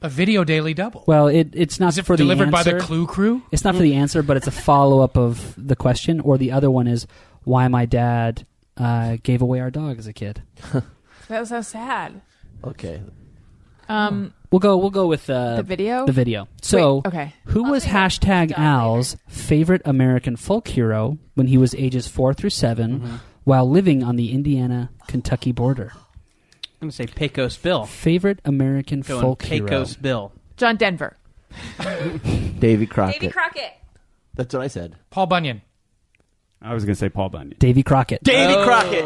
A video daily double. Well, it's not Is it for the delivered by answer. the Clue Crew? It's not for the answer, but it's a follow-up of the question. Or the other one is why my dad gave away our dog as a kid. That was so sad. Okay. We'll go with The video. The video. So, Wait, okay. who was hashtag Al's favorite American folk hero when he was ages 4 through 7 while living on the Indiana-Kentucky border? I'm gonna say Pecos Bill. Favorite American Going folk hero. Pecos Bill. John Denver. Davy Crockett. Davy Crockett. That's what I said. Paul Bunyan. I was going to say Paul Bunyan. Davy Crockett. Davy Crockett.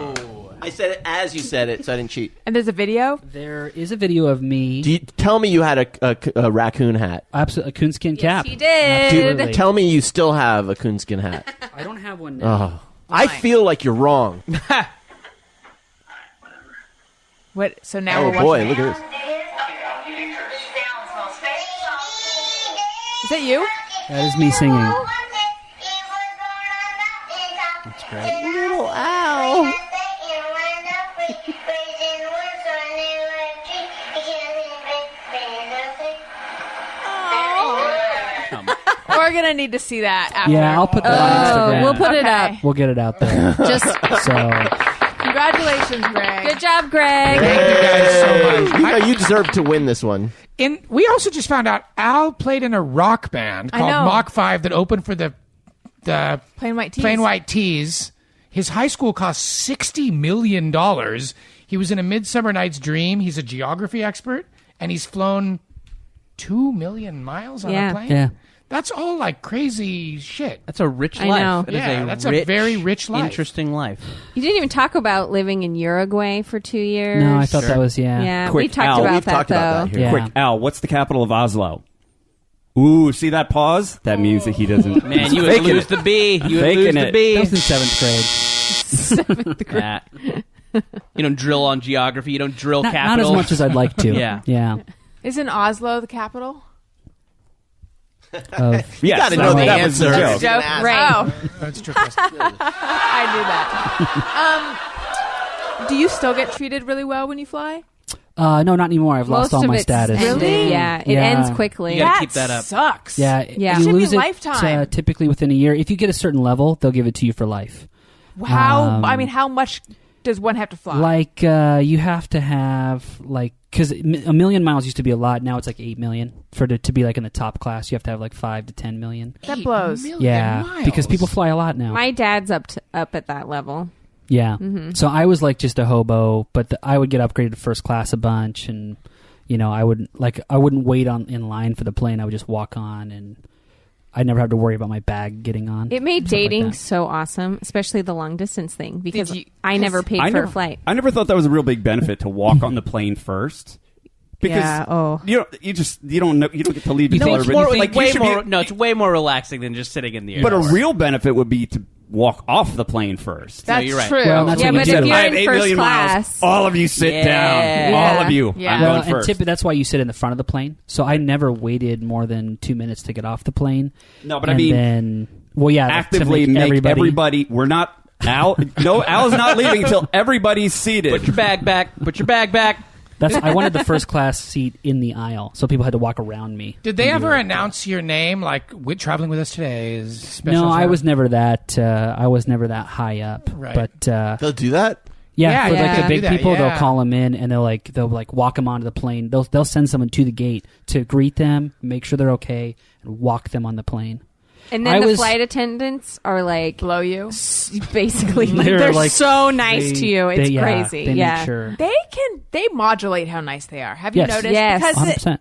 I said it as you said it, so I didn't cheat. And there's a video. There is a video of me. Tell me you had a raccoon hat. Absolutely, a coonskin cap. Yes, he did. Absolutely. Tell me you still have a coonskin hat. I don't have one now. Oh, I feel like you're wrong. What? So now Oh we're boy, watching. look at this. Is that you? That is me singing. That's great. Little owl. We're gonna need to see that after. Yeah, I'll put that on Instagram. We'll put it Okay. up. We'll get it out there. Just So Congratulations, Greg. good job, Greg. Thank you guys so much. You know, you deserve to win this one. We also just found out Al played in a rock band I called know. Mach 5 that opened for the Plain White Tees. Plain White Tees. His high school cost $60 million. He was in A Midsummer Night's Dream. He's a geography expert, and he's flown 2 million miles on Yeah. a plane. yeah, That's all like crazy shit. That's a rich I life. know. It is Yeah, a that's a rich, very rich life. interesting life. You didn't even talk about living in Uruguay for 2 years. no, I thought that was Yeah, Quick, we talked Al, about we've that talked though. about that here. yeah. Quick, Al, what's the capital of Oslo? Ooh, see that pause? That means that he doesn't. Man, you would faking lose it. the B. You would Faking lose the it. B. That was in 7th grade. Yeah. You don't drill on geography. You don't drill Not capitals. as much as I'd like to. Yeah. yeah. Isn't Oslo the capital? Yes, gotta that know the was the answer. joke. Joke. Ask. Right. Oh, That's true. I knew that. Do you still get treated really well when you fly? No, not anymore. I've lost all Most of my it's status. ended. Really? Yeah, it Yeah. ends quickly. You gotta keep that up. Sucks. Yeah, Yeah. you It should be lose it lifetime. typically within a year. If you get a certain level, they'll give it to you for life. How? Um, I mean, how much does one have to fly? Like you have to have like because a million miles used to be a lot. Now it's like 8 million to be like in the top class. You have to have like 5 to 10 million. That blows. Yeah, because people fly a lot now. My dad's up at that level. Yeah. So I was like just a hobo, but I would get upgraded to first class a bunch, and I wouldn't wait in line for the plane. I would just walk on, and I never have to worry about my bag getting on. It made dating so awesome, especially the long distance thing, because I never paid for a flight. I never thought that was a real big benefit to walk on the plane first. Because you don't get to leave until everybody. It's way more relaxing than just sitting in the air. But a real benefit would be to walk off the plane first. That's you're right. true. Well, that's yeah, what but you if do. you're I have in 8 first million class, miles. All of you sit down. All of you. Yeah. I'm Well, going and first. typically that's why you sit in the front of the plane. So I never waited more than 2 minutes to get off the plane. No, but I mean, actively to make everybody. We're not. Al, no, Al's not leaving until everybody's seated. Put your bag back. Put your bag back. I wanted the first class seat in the aisle, so people had to walk around me. Did they ever announce your name, like traveling with us today is special? No, I was never that. I was never that high up. Right. But They'll do that? yeah, for like the do big that, people, yeah. they'll call them in and they'll walk them onto the plane. They'll send someone to the gate to greet them, make sure they're okay, and walk them on the plane. and then the flight attendants are like Blow you. basically They're they're like- so nice to you. It's crazy. They yeah. make sure. They modulate how nice they are. Have you Yes. noticed? Yes. Because 100%.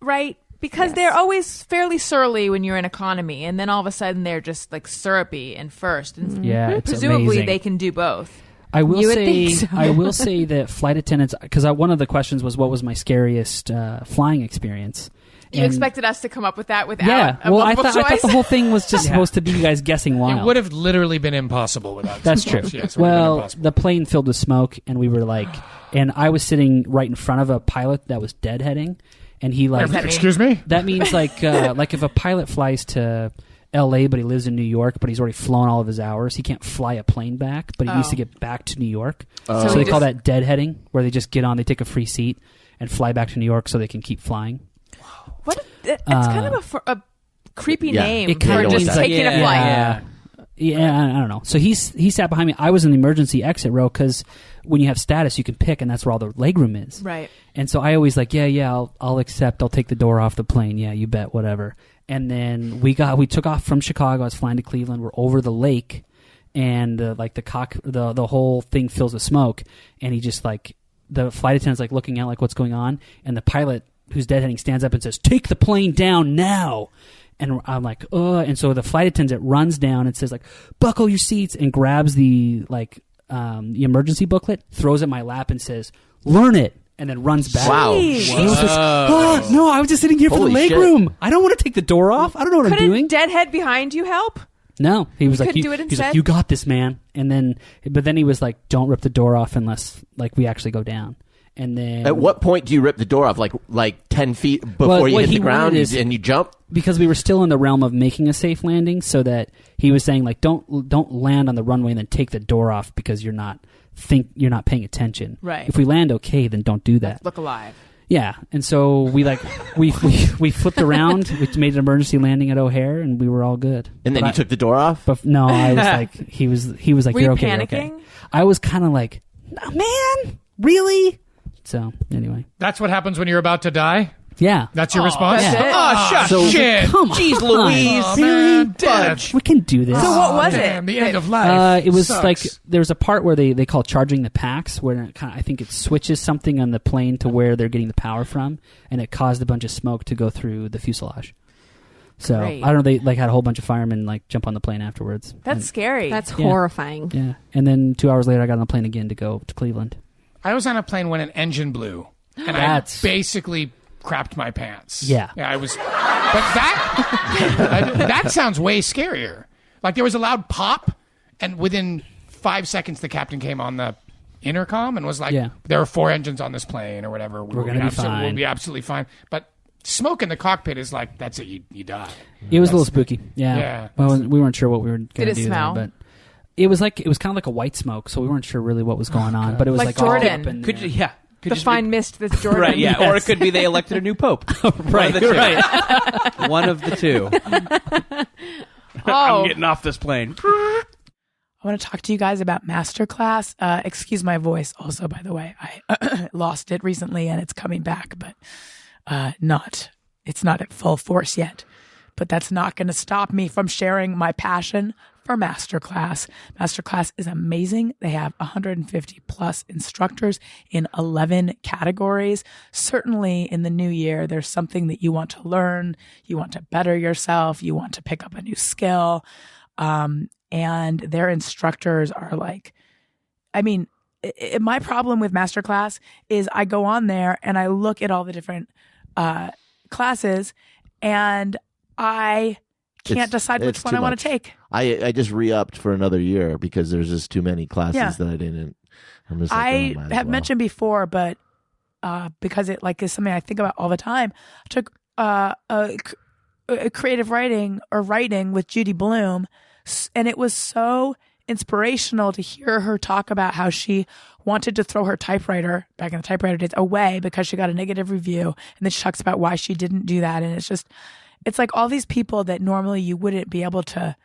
right? Because they're always fairly surly when you're in economy, and then all of a sudden they're just like syrupy and first. And Yeah, it's presumably amazing. they can do both. I will You would say, think so. I will say that flight attendants, because one of the questions was, what was my scariest flying experience? You And- expected us to come up with that without Yeah, a well, I multiple thought choice? the whole thing was just supposed to be you guys guessing wild. It would have literally been impossible without. That's some true. folks. Yes, it would have been Well, impossible. the plane filled with smoke, and we were like, and I was sitting right in front of a pilot that was deadheading, and he like, Excuse me. that means like if a pilot flies to L.A. but he lives in New York, but he's already flown all of his hours, he can't fly a plane back, but he needs to get back to New York. So they call that deadheading, where they just get on, they take a free seat, and fly back to New York so they can keep flying. What? It's kind of a creepy Yeah. name It for kind of just means taking like, a flight. Yeah, I don't know. So he sat behind me. I was in the emergency exit row because when you have status, you can pick, and that's where all the legroom is. Right. And so I always like, I'll accept. I'll take the door off the plane. Yeah, you bet, whatever. And then we took off from Chicago. I was flying to Cleveland. We're over the lake, and the whole thing fills with smoke. And he just like the flight attendant's like looking at like what's going on, and the pilot who's deadheading stands up and says, "Take the plane down now." And I'm like, and so the flight attendant runs down and says like, "Buckle your seats," and grabs the the emergency booklet, throws it in my lap, and says, "Learn it," and then runs back. Wow. And he was just, no, I was just sitting here for Holy the leg shit. room. I don't want to take the door off. I don't know what I'm Couldn't doing. deadhead behind you help? No, he was like, couldn't do it he's instead? like, "You got this, man." And then, but then he was like, "Don't rip the door off unless like we actually go down." And then At what point do you rip the door off? Like 10 feet before Well, you what hit he the ground wanted is- and you jump? because we were still in the realm of making a safe landing, so that he was saying like, don't land on the runway and then take the door off because you're not paying attention. Right. If we land okay, then don't do that. Look alive. Yeah. And so we we flipped around, we made an emergency landing at O'Hare, and we were all good. And then you took the door off? But no, I was like, he was like, Were "You're you okay, you're panicking? okay." I was kind of like, "No, man, really?" So anyway, That's what happens when you're about to die. yeah. That's your response. that's it? Oh, shush. So- Shit. Come on, Jeez Louise. Oh, really? man, death. We can do this. So what was Damn, it? the end of life. It was sucks. like there's a part where they call charging the packs, where it I think it switches something on the plane to where they're getting the power from, and it caused a bunch of smoke to go through the fuselage. So Great. I don't know. They like had a whole bunch of firemen like jump on the plane afterwards. That's scary. That's Yeah. horrifying. Yeah, and then 2 hours later, I got on the plane again to go to Cleveland. I was on a plane when an engine blew, and That's- I basically crapped my pants. Yeah. I was. But that sounds way scarier. Like there was a loud pop, and within 5 seconds, the captain came on the intercom and was like, Yeah. "There are 4 engines on this plane, or whatever. We're gonna be fine." We'll be absolutely fine." But smoke in the cockpit is like, that's it. You die. It was a little spooky. Yeah. Yeah. Well, we weren't sure what we were going to Did do it smell? there, but it was kind of like a white smoke, so we weren't sure really what was going on. But it was Like like all Jordan. up in Could there. you, yeah. Could the just fine mist that's Jordan. Right, yeah. Yes. Or it could be they elected a new pope. Right, One of the two. right. One of the two. Oh, I'm getting off this plane. I want to talk to you guys about Masterclass. Excuse my voice also, by the way. I lost it recently and it's coming back, but it's not at full force yet. But that's not going to stop me from sharing my passion for Masterclass. Masterclass is amazing. They have 150 plus instructors in 11 categories. Certainly in the new year, there's something that you want to learn. You want to better yourself. You want to pick up a new skill. And their instructors are like, I mean, my problem with Masterclass is I go on there and I look at all the different classes and I can't decide which one I want to take. I just re-upped for another year because there's just too many classes that I didn't. I'm just like, I have mentioned before, but because it like is something I think about all the time. I took a creative writing with Judy Bloom, and it was so inspirational to hear her talk about how she wanted to throw her typewriter back in the typewriter days away because she got a negative review, and then she talks about why she didn't do that, and it's like all these people that normally you wouldn't be able to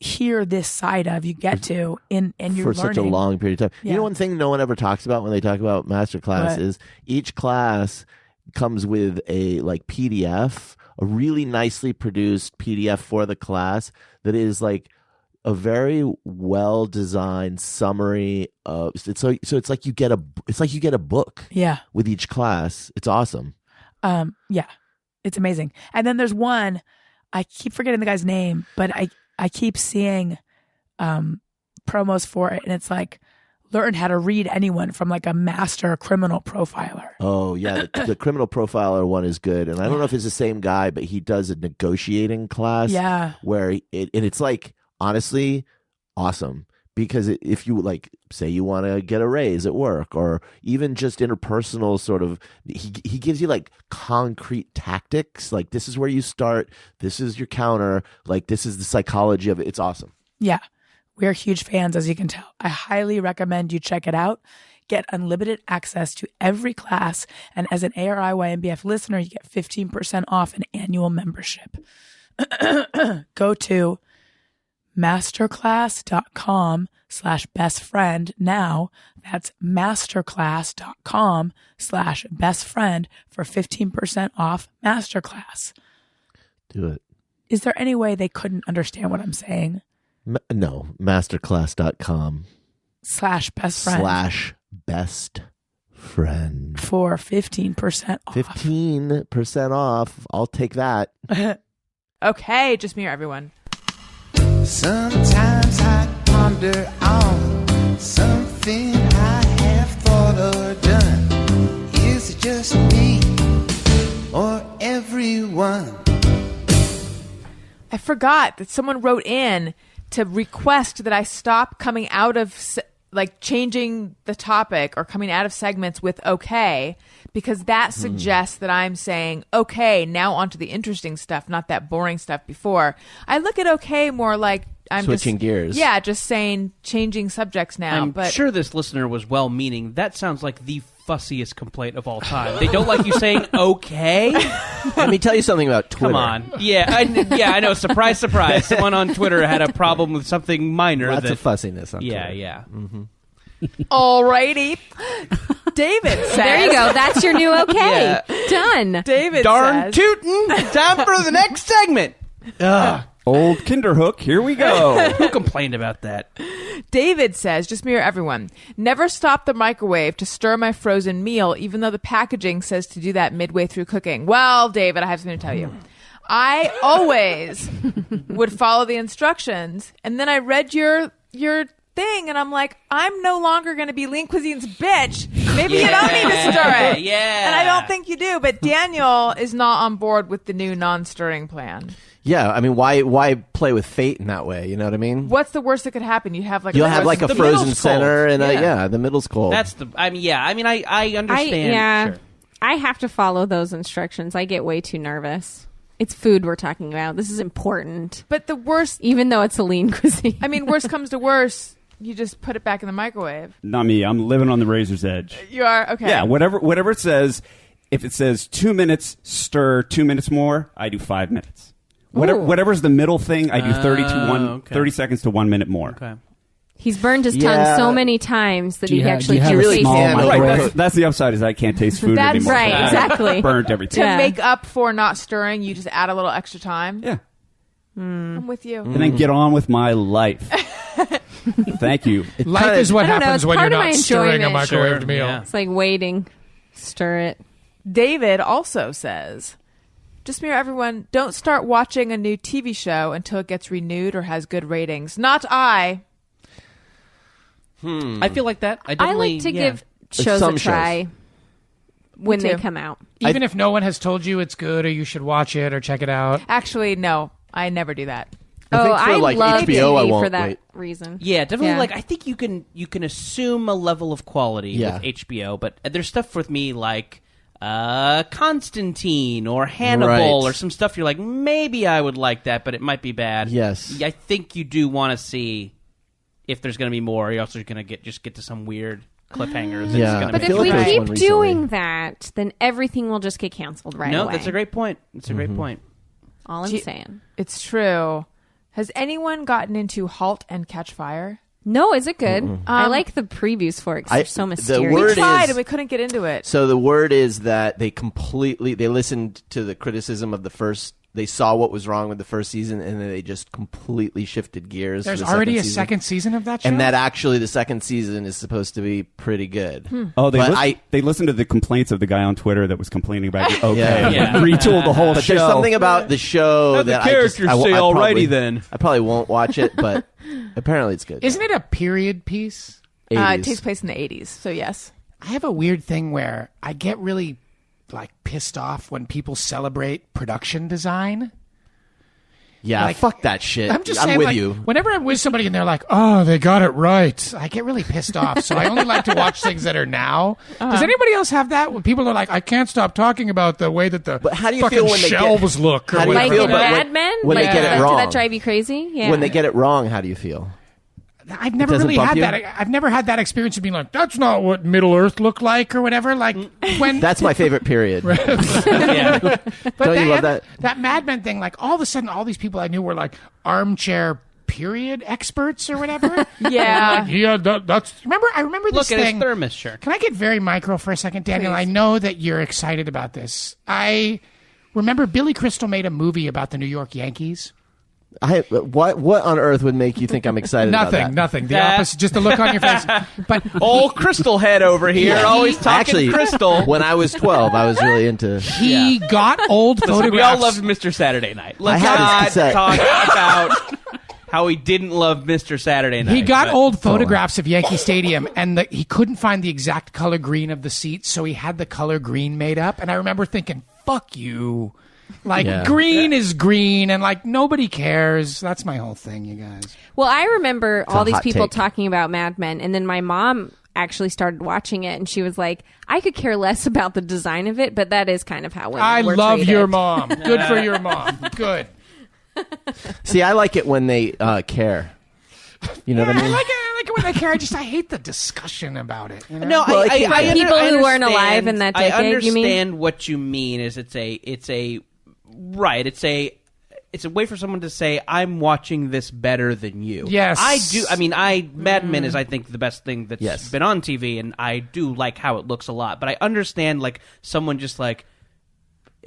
hear this side of, you get to and you're for learning. Such a long period of time. Yeah. You know, one thing no one ever talks about when they talk about Masterclass is each class comes with a like PDF, a really nicely produced PDF for the class that is like a very well designed summary of so it's like you get a book with each class. It's awesome. It's amazing. And then there's one, I keep forgetting the guy's name, but I keep seeing promos for it, and it's like learn how to read anyone from like a master criminal profiler. Oh yeah, the criminal profiler one is good, and I don't know if it's the same guy, but he does a negotiating class. Yeah, where it's like honestly awesome. Because if you like, say you want to get a raise at work, or even just interpersonal sort of, he gives you like concrete tactics. Like this is where you start. This is your counter. Like this is the psychology of it. It's awesome. Yeah, we're huge fans, as you can tell. I highly recommend you check it out. Get unlimited access to every class, and as an ARIYMBF listener, you get 15% off an annual membership. Go to masterclass.com/bestfriend now. That's masterclass.com/bestfriend for 15% off Masterclass. Do it. Is there any way they couldn't understand what I'm saying? No, masterclass.com /bestfriend /bestfriend for 15% off. 15% off. I'll take that. Okay, just me or everyone. Sometimes I ponder on something I have thought or done. Is it just me or everyone? I forgot that someone wrote in to request that I stop coming out of like changing the topic or coming out of segments with okay, because that suggests that I'm saying, okay, now onto the interesting stuff, not that boring stuff before. I look at okay more like I'm switching gears. Yeah, just saying changing subjects now. I'm but sure this listener was well-meaning. That sounds like the fussiest complaint of all time. They don't like you saying okay? Let me tell you something about Twitter. Come on. Yeah, I know. Surprise, surprise. Someone on Twitter had a problem with something minor. Lots of fussiness on Twitter. Yeah. Mm-hmm. Alrighty. David says. There you go. That's your new okay. Done. David Darn says. tootin'. Time for the next segment. Old Kinderhook, here we go. Who complained about that? David says, just me or everyone, never stop the microwave to stir my frozen meal, even though the packaging says to do that midway through cooking. Well, David, I have something to tell you. I always would follow the instructions, and then I read your thing, and I'm like, I'm no longer going to be Lean Cuisine's bitch. Maybe you don't need to stir it. Yeah. And I don't think you do, but Daniel is not on board with the new non-stirring plan. Yeah, I mean, why play with fate in that way? You know what I mean? What's the worst that could happen? You have like You'll have like a the frozen middle's center cold. and the middle's cold. That's the. I mean, yeah. I mean, I understand. Sure. I have to follow those instructions. I get way too nervous. It's food we're talking about. This is important. But the worst, even though it's a lean cuisine. I mean, worst comes to worst, you just put it back in the microwave. Not me. I'm living on the razor's edge. You are? Okay. Yeah, whatever it says. If it says 2 minutes, stir 2 minutes more, I do 5 minutes. Whatever's the middle thing, I do 30 seconds to 1 minute more. Okay. He's burned his tongue so many times that he actually do you have can't a taste small it. microwave? Right, that's the upside is I can't taste food That's anymore. right, exactly. Burnt everything. To Yeah. make up for not stirring, you just add a little extra time. Yeah. I'm with you. And then get on with my life. Thank you. Life is what I don't know, happens it's when you're part of not my stirring a enjoyment. microwaved Sure, meal. yeah. It's like waiting. Stir it. David also says, just mirror everyone, don't start watching a new TV show until it gets renewed or has good ratings. Not I. I feel like that. I I definitely like to yeah. give shows some a try when they too. come out. Even if no one has told you it's good or you should watch it or check it out. Actually, no. I never do that. I think for, I like, love HBO, I TV won't for that wait. reason. Yeah, definitely. Yeah. Like, I think you can assume a level of quality Yeah. with HBO, but there's stuff with me like Constantine or Hannibal Right. or some stuff. You're like, maybe I would like that, but it might be bad. Yes. I think you do want to see if there's going to be more. You're also going to get to some weird cliffhanger. That's Yeah. gonna But make if feel we like there's keep one recently. doing that, then everything will just get canceled right no, away. that's a great point. That's a great point. All I'm Gee- saying. It's true. Has anyone gotten into Halt and Catch Fire? No, is it good? I like the previews for it because they're so the mysterious. word We tried is- and we couldn't get into it. So the word is that they listened to the criticism of the first. They saw what was wrong with the first season, and then they just completely shifted gears. There's for the already a season. second season of that show? And that actually the second season is supposed to be pretty good. Oh, But they listened to the complaints of the guy on Twitter that was complaining about it. Okay, Yeah. retooled the whole But show. there's something about the show How'd the that characters I say alrighty probably, then? I probably won't watch it, but apparently it's good. Isn't it a period piece? It 80s. takes place in the 80s, so yes. I have a weird thing where I get really pissed off when people celebrate production design. Yeah, like- fuck that shit. I'm just saying, with like, you. whenever I'm with somebody and they're like, "Oh, they got it right," I get really pissed off. So I only like to watch things that are now. Does anybody else have that? When people are like, "I can't stop talking about the way that the But how do you fucking feel when they get- shelves look," or how do you whatever. Like feel in about Mad Men? when they Like, get it Does wrong? that drive you crazy? Yeah. When they get it wrong, how do you feel? I've never doesn't really bump had you? that. I've never had that experience of being like, "That's not what Middle Earth looked like," or whatever. Like when That's my favorite period. Yeah. But Don't you love that? That Mad Men thing, like all of a sudden, all these people I knew were like armchair period experts or whatever. Yeah. Like, yeah, that's. I remember this Look at thing. his thermos, sure. Can I get very micro for a second, Daniel? Please. I know that you're excited about this. I remember Billy Crystal made a movie about the New York Yankees. What on earth would make you think I'm excited about that? Nothing. The That- opposite. Just the look on your face. But Old Crystal Head over here, always talking Actually, Crystal. when I was 12, I was really into. he got old Listen, photographs. we all loved Mr. Saturday Night. Let's had his not cassette. talk about how he didn't love Mr. Saturday Night. He got but- old photographs of Yankee Stadium, and he couldn't find the exact color green of the seats, so he had the color green made up. And I remember thinking, "Fuck you!" Like Yeah. green is green, and like nobody cares. That's my whole thing, you guys. Well, I remember all a these hot people take. talking about Mad Men, and then my mom actually started watching it, and she was like, "I could care less about the design of it, but that is kind of how women I were love treated." your mom. Good for your mom. Good. See, I like it when they care. You know what I mean? I like it when they care. I hate the discussion about it. You know? No, Well, I For people I who weren't understand- alive in that I decade, you mean? understand what you mean. Is it's a way for someone to say, "I'm watching this better than you." Yes. I do. I mean, Mad Men is, I think, the best thing that's Yes. been on TV, and I do like how it looks a lot. But I understand, like, someone just like.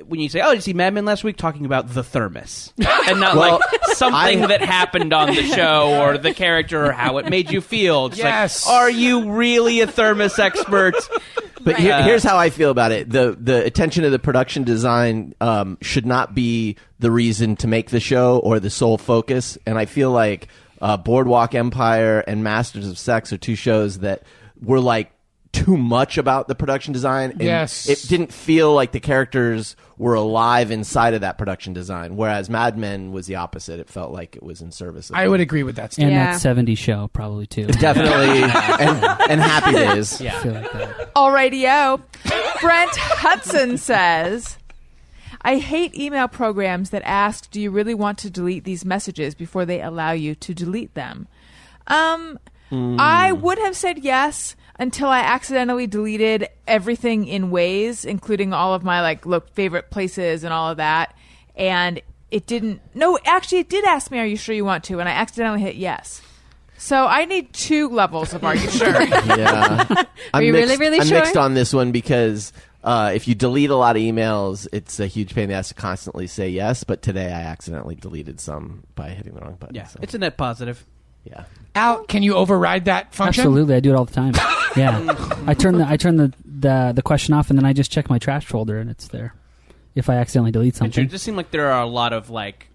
When you say, "Oh, did you see Mad Men last week?" talking about the thermos, and not Well, like something that happened on the show or the character or how it made you feel. It's Yes. like, are you really a thermos expert? But here's how I feel about it: the attention to the production design should not be the reason to make the show or the sole focus. And I feel like Boardwalk Empire and Masters of Sex are two shows that were like too much about the production design. And Yes. it didn't feel like the characters were alive inside of that production design. Whereas Mad Men was the opposite; it felt like it was in service of I would agree with that. And Yeah. that 70s show, probably, too. definitely and Happy Days. I feel like that. Alrighty-o. Brent Hudson says, I hate email programs that ask, do you really want to delete these messages before they allow you to delete them? I would have said yes until I accidentally deleted everything in Waze, including all of my favorite places and all of that. And it didn't. No, actually, it did ask me, "Are you sure you want to?" And I accidentally hit yes. So I need 2 levels of "Are you sure?" Yeah. Are you really I'm sure? mixed on this one because if you delete a lot of emails, it's a huge pain in the ass to constantly say yes. But today I accidentally deleted some by hitting the wrong button. Yeah, so. it's a net positive. Yeah. Al, can you override that function? Absolutely, I do it all the time. Yeah, I turn the question off, and then I just check my trash folder, and it's there. If I accidentally delete It something, just seemed like there are a lot of like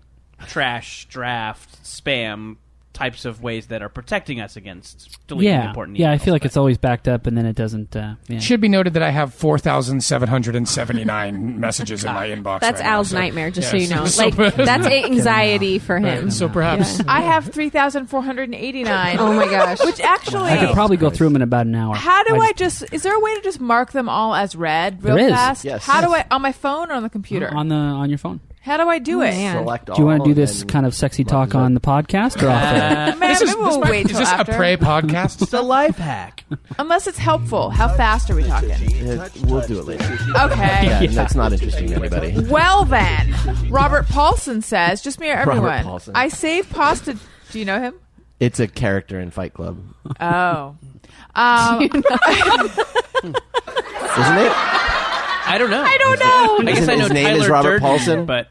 trash, draft, spam types of ways that are protecting us against deleting important emails. yeah, I feel like it's always backed up, and then it doesn't. Yeah. It should be noted that I have 4,779 messages in my inbox. That's right now, Al's so- nightmare, just yes. so you know. So- Like that's anxiety for him. So perhaps I have 3,489. Oh my gosh. Which actually, I could probably go through them in about an hour. how do I just? Is there a way to just mark them all as red real There is. fast? Yes. How do I on my phone or on the computer? on your phone. How do I do it? man. Select all. Do you want to do this and kind of sexy mark talk it up. on the podcast or off air? Maybe we'll wait is till this after. a prey podcast? It's a life hack. Unless it's helpful. How fast are we talking? We'll do it later. Okay. Yeah, that's not interesting to anybody. Well then, Robert Paulson says, just me or Robert everyone. Paulson. I save pasta. Do you know him? It's a character in Fight Club, Oh. isn't it? I don't know. I don't know. I guess I know His name Tyler is Robert Durden, Paulson? but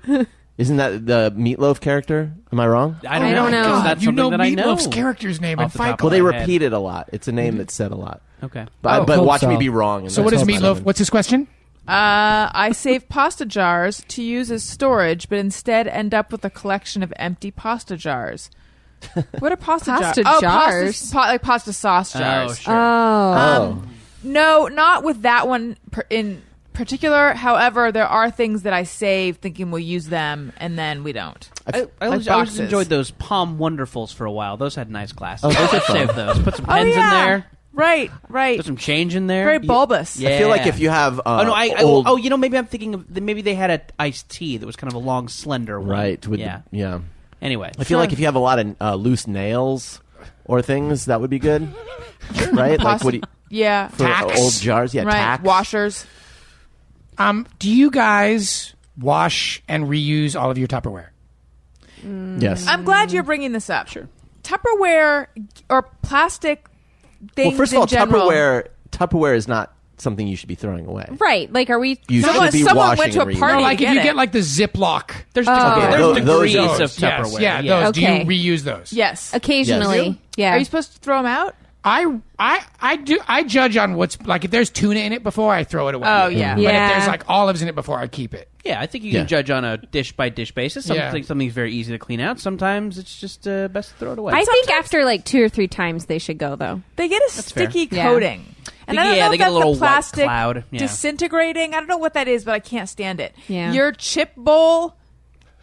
Isn't that the Meatloaf character? Am I wrong? I I don't don't know. know. Is that you something know that I know? Meatloaf's character's name in Off the Fight top Well, Club. they my head. repeat it a lot. It's a name that's said a lot. Okay. But hope watch so. me be wrong. and So what that's is all Meatloaf? fine. What's his question? I save pasta jars to use as storage, but instead end up with a collection of empty pasta jars. What are pasta jars? Pasta Oh, jars? like pasta sauce Oh, jars. sure. Oh. No, not with that one in particular. However, there are things that I save thinking we'll use them, and then we don't. I Like always boxes. enjoyed those Palm Wonderfuls for a while. Those had nice glasses. Oh, those are I'd save those. Put some Oh, pens yeah. in there. Right. Put some change in there. Very bulbous. Yeah. I feel like if you have Oh no! old, You know, maybe I'm thinking of maybe they had an iced tea that was kind of a long, slender one. right? With Yeah. yeah. Anyway, I feel like if you have a lot of loose nails or things, that would be good, right? Like what do you, Yeah. for Tacks. old jars? Yeah, Right. tacks. Washers. Do you guys wash and reuse all of your Tupperware? Yes. I'm glad you're bringing this up. Sure. Tupperware or plastic things Well, first of all, in general. Tupperware is not something you should be throwing away. Right. Like, are we... You Someone- should be someone washing went to a and reusing. party. No, to like if get you it. get like the Ziploc. There's Okay, there's those degrees those- of Tupperware. Yes, yeah, Yeah. those. Okay. Do you reuse those? Yes. Occasionally. Yeah. Are you supposed to throw them out? I do. I judge on what's like if there's tuna in it before I throw it away. Oh, yeah. But Yeah. if there's like olives in it before I keep it. Yeah, I think you Yeah. can judge on a dish by dish basis. Something's very easy to clean out. Sometimes it's just best to throw it away. I think after like 2 or 3 times they should go, though. They get a fair. sticky Yeah. coating. And I don't Yeah, know they if get a that's little the white plastic cloud. Yeah. disintegrating. I don't know what that is, but I can't stand it. Yeah. Your chip bowl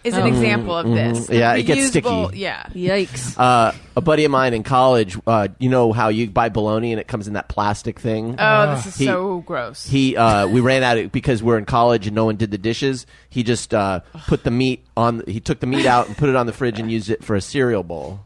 is an example of this. Yeah, it gets Reusable- sticky. Yeah. Yikes. A buddy of mine in college, you know how you buy bologna and it comes in that plastic thing? Oh, this is He- so gross. We ran out of because we're in college and no one did the dishes. He just put the meat on. He took the meat out and put it on the fridge and used it for a cereal bowl.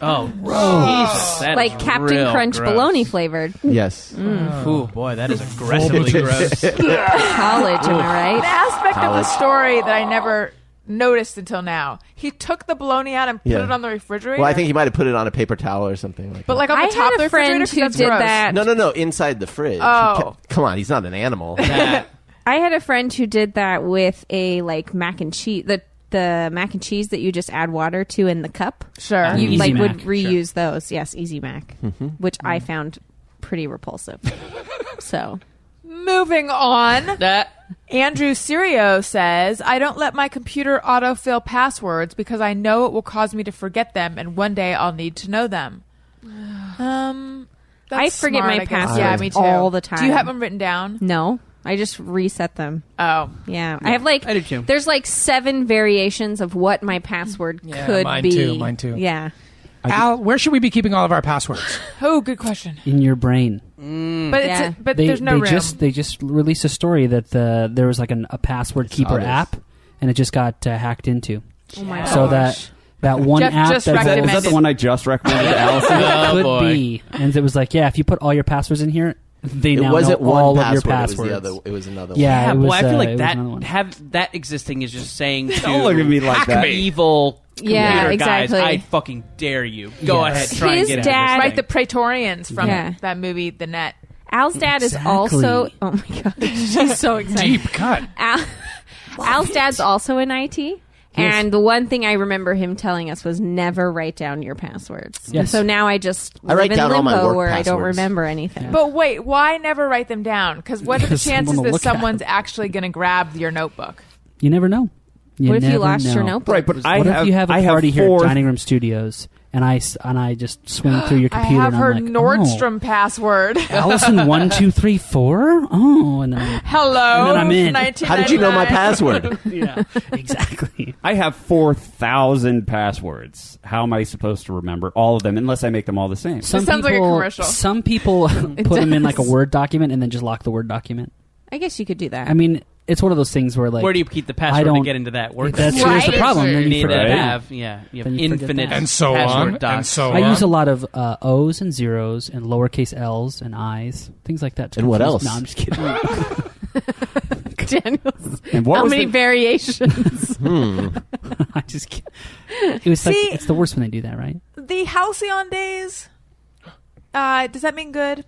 Oh, Jesus, that Like is Captain real Crunch gross. bologna flavored. Yes. Ooh, boy, that is aggressively gross. College, am I An right? aspect of the College. story that I never noticed until now. He took the bologna out and put Yeah. it on the refrigerator. Well, I think he might have put it on a paper towel or something like but that. like on the I top had of the a friend refrigerator, 'cause who that's did gross. that. No, inside the fridge. Oh. Come on, he's not an animal. I had a friend who did that with a like mac and cheese. The mac and cheese that you just add water to in the cup. Sure. You Easy like Mac, would sure. reuse those. Yes, Easy Mac, which I found pretty repulsive. So Moving on. That Andrew Sirio says, I don't let my computer autofill passwords because I know it will cause me to forget them and one day I'll need to know them. I That's forget smart, my I guess. passwords Yeah, me too. all the time. Do you have them written down? no, I just reset them. Oh. Yeah, I have like I do too. there's like 7 variations of what my password could mine be. too, mine too. Yeah. Al, where should we be keeping all of our passwords? Oh, good question. In your brain. But Yeah. it's but They, there's no they room. just released a story that there was like a password keeper this. app, and it just got hacked into. Oh my So gosh. that one Jeff app just that Is that recommended- the one I just recommended to Allison? Oh, could boy. be, and it was like, yeah, if you put all your passwords in here, they It now wasn't know one all password. of your passwords. It was another Yeah, one. it was, boy, I feel it like was that another one. that existing is just saying to Don't look at me like that. evil Yeah, computer exactly. guys, I fucking dare you. Go Yes. ahead, try His and get dad- out Right, of the this thing. Praetorians from Yeah. that movie, The Net. Al's dad is Exactly. also. Oh my god, she's so excited. Deep cut. Al's dad's also in IT. And the one thing I remember him telling us was never write down your passwords. Yes. And so now I just I write live in down all my limbo work where I don't passwords. remember anything. But wait, why never write them down? Because what are the Because someone chances will that look at someone's them. actually going to grab your notebook? You never know. What if you never lost your know. notebook? Right, but What if you have a I party here four- at Dining Room Studios, and I just swing through your I computer have and her I'm like, Nordstrom password. oh, Allison 1 2 3 4. Oh, and then Hello, And then I'm in. 1999. How did you know my password? yeah, exactly. I have 4,000 passwords. How am I supposed to remember all of them unless I make them all the same? Some sounds like a people, commercial. Some people put them in like a Word document and then just lock the Word document. I guess you could do that. I mean, it's one of those things where like Where do you keep the I password to don't- get into that work? That's Right. here's the problem. Then You you need to forget that. have, you have Then you forget infinite that. And so password on. docs. And so I on. use a lot of O's and zeros and lowercase L's and I's, things like that. to And what confuse- else? No, I'm just kidding. Daniel's. And what How was many the- variations? I just can't. It was like See- it's the worst when they do that, right? The halcyon days, does that mean good?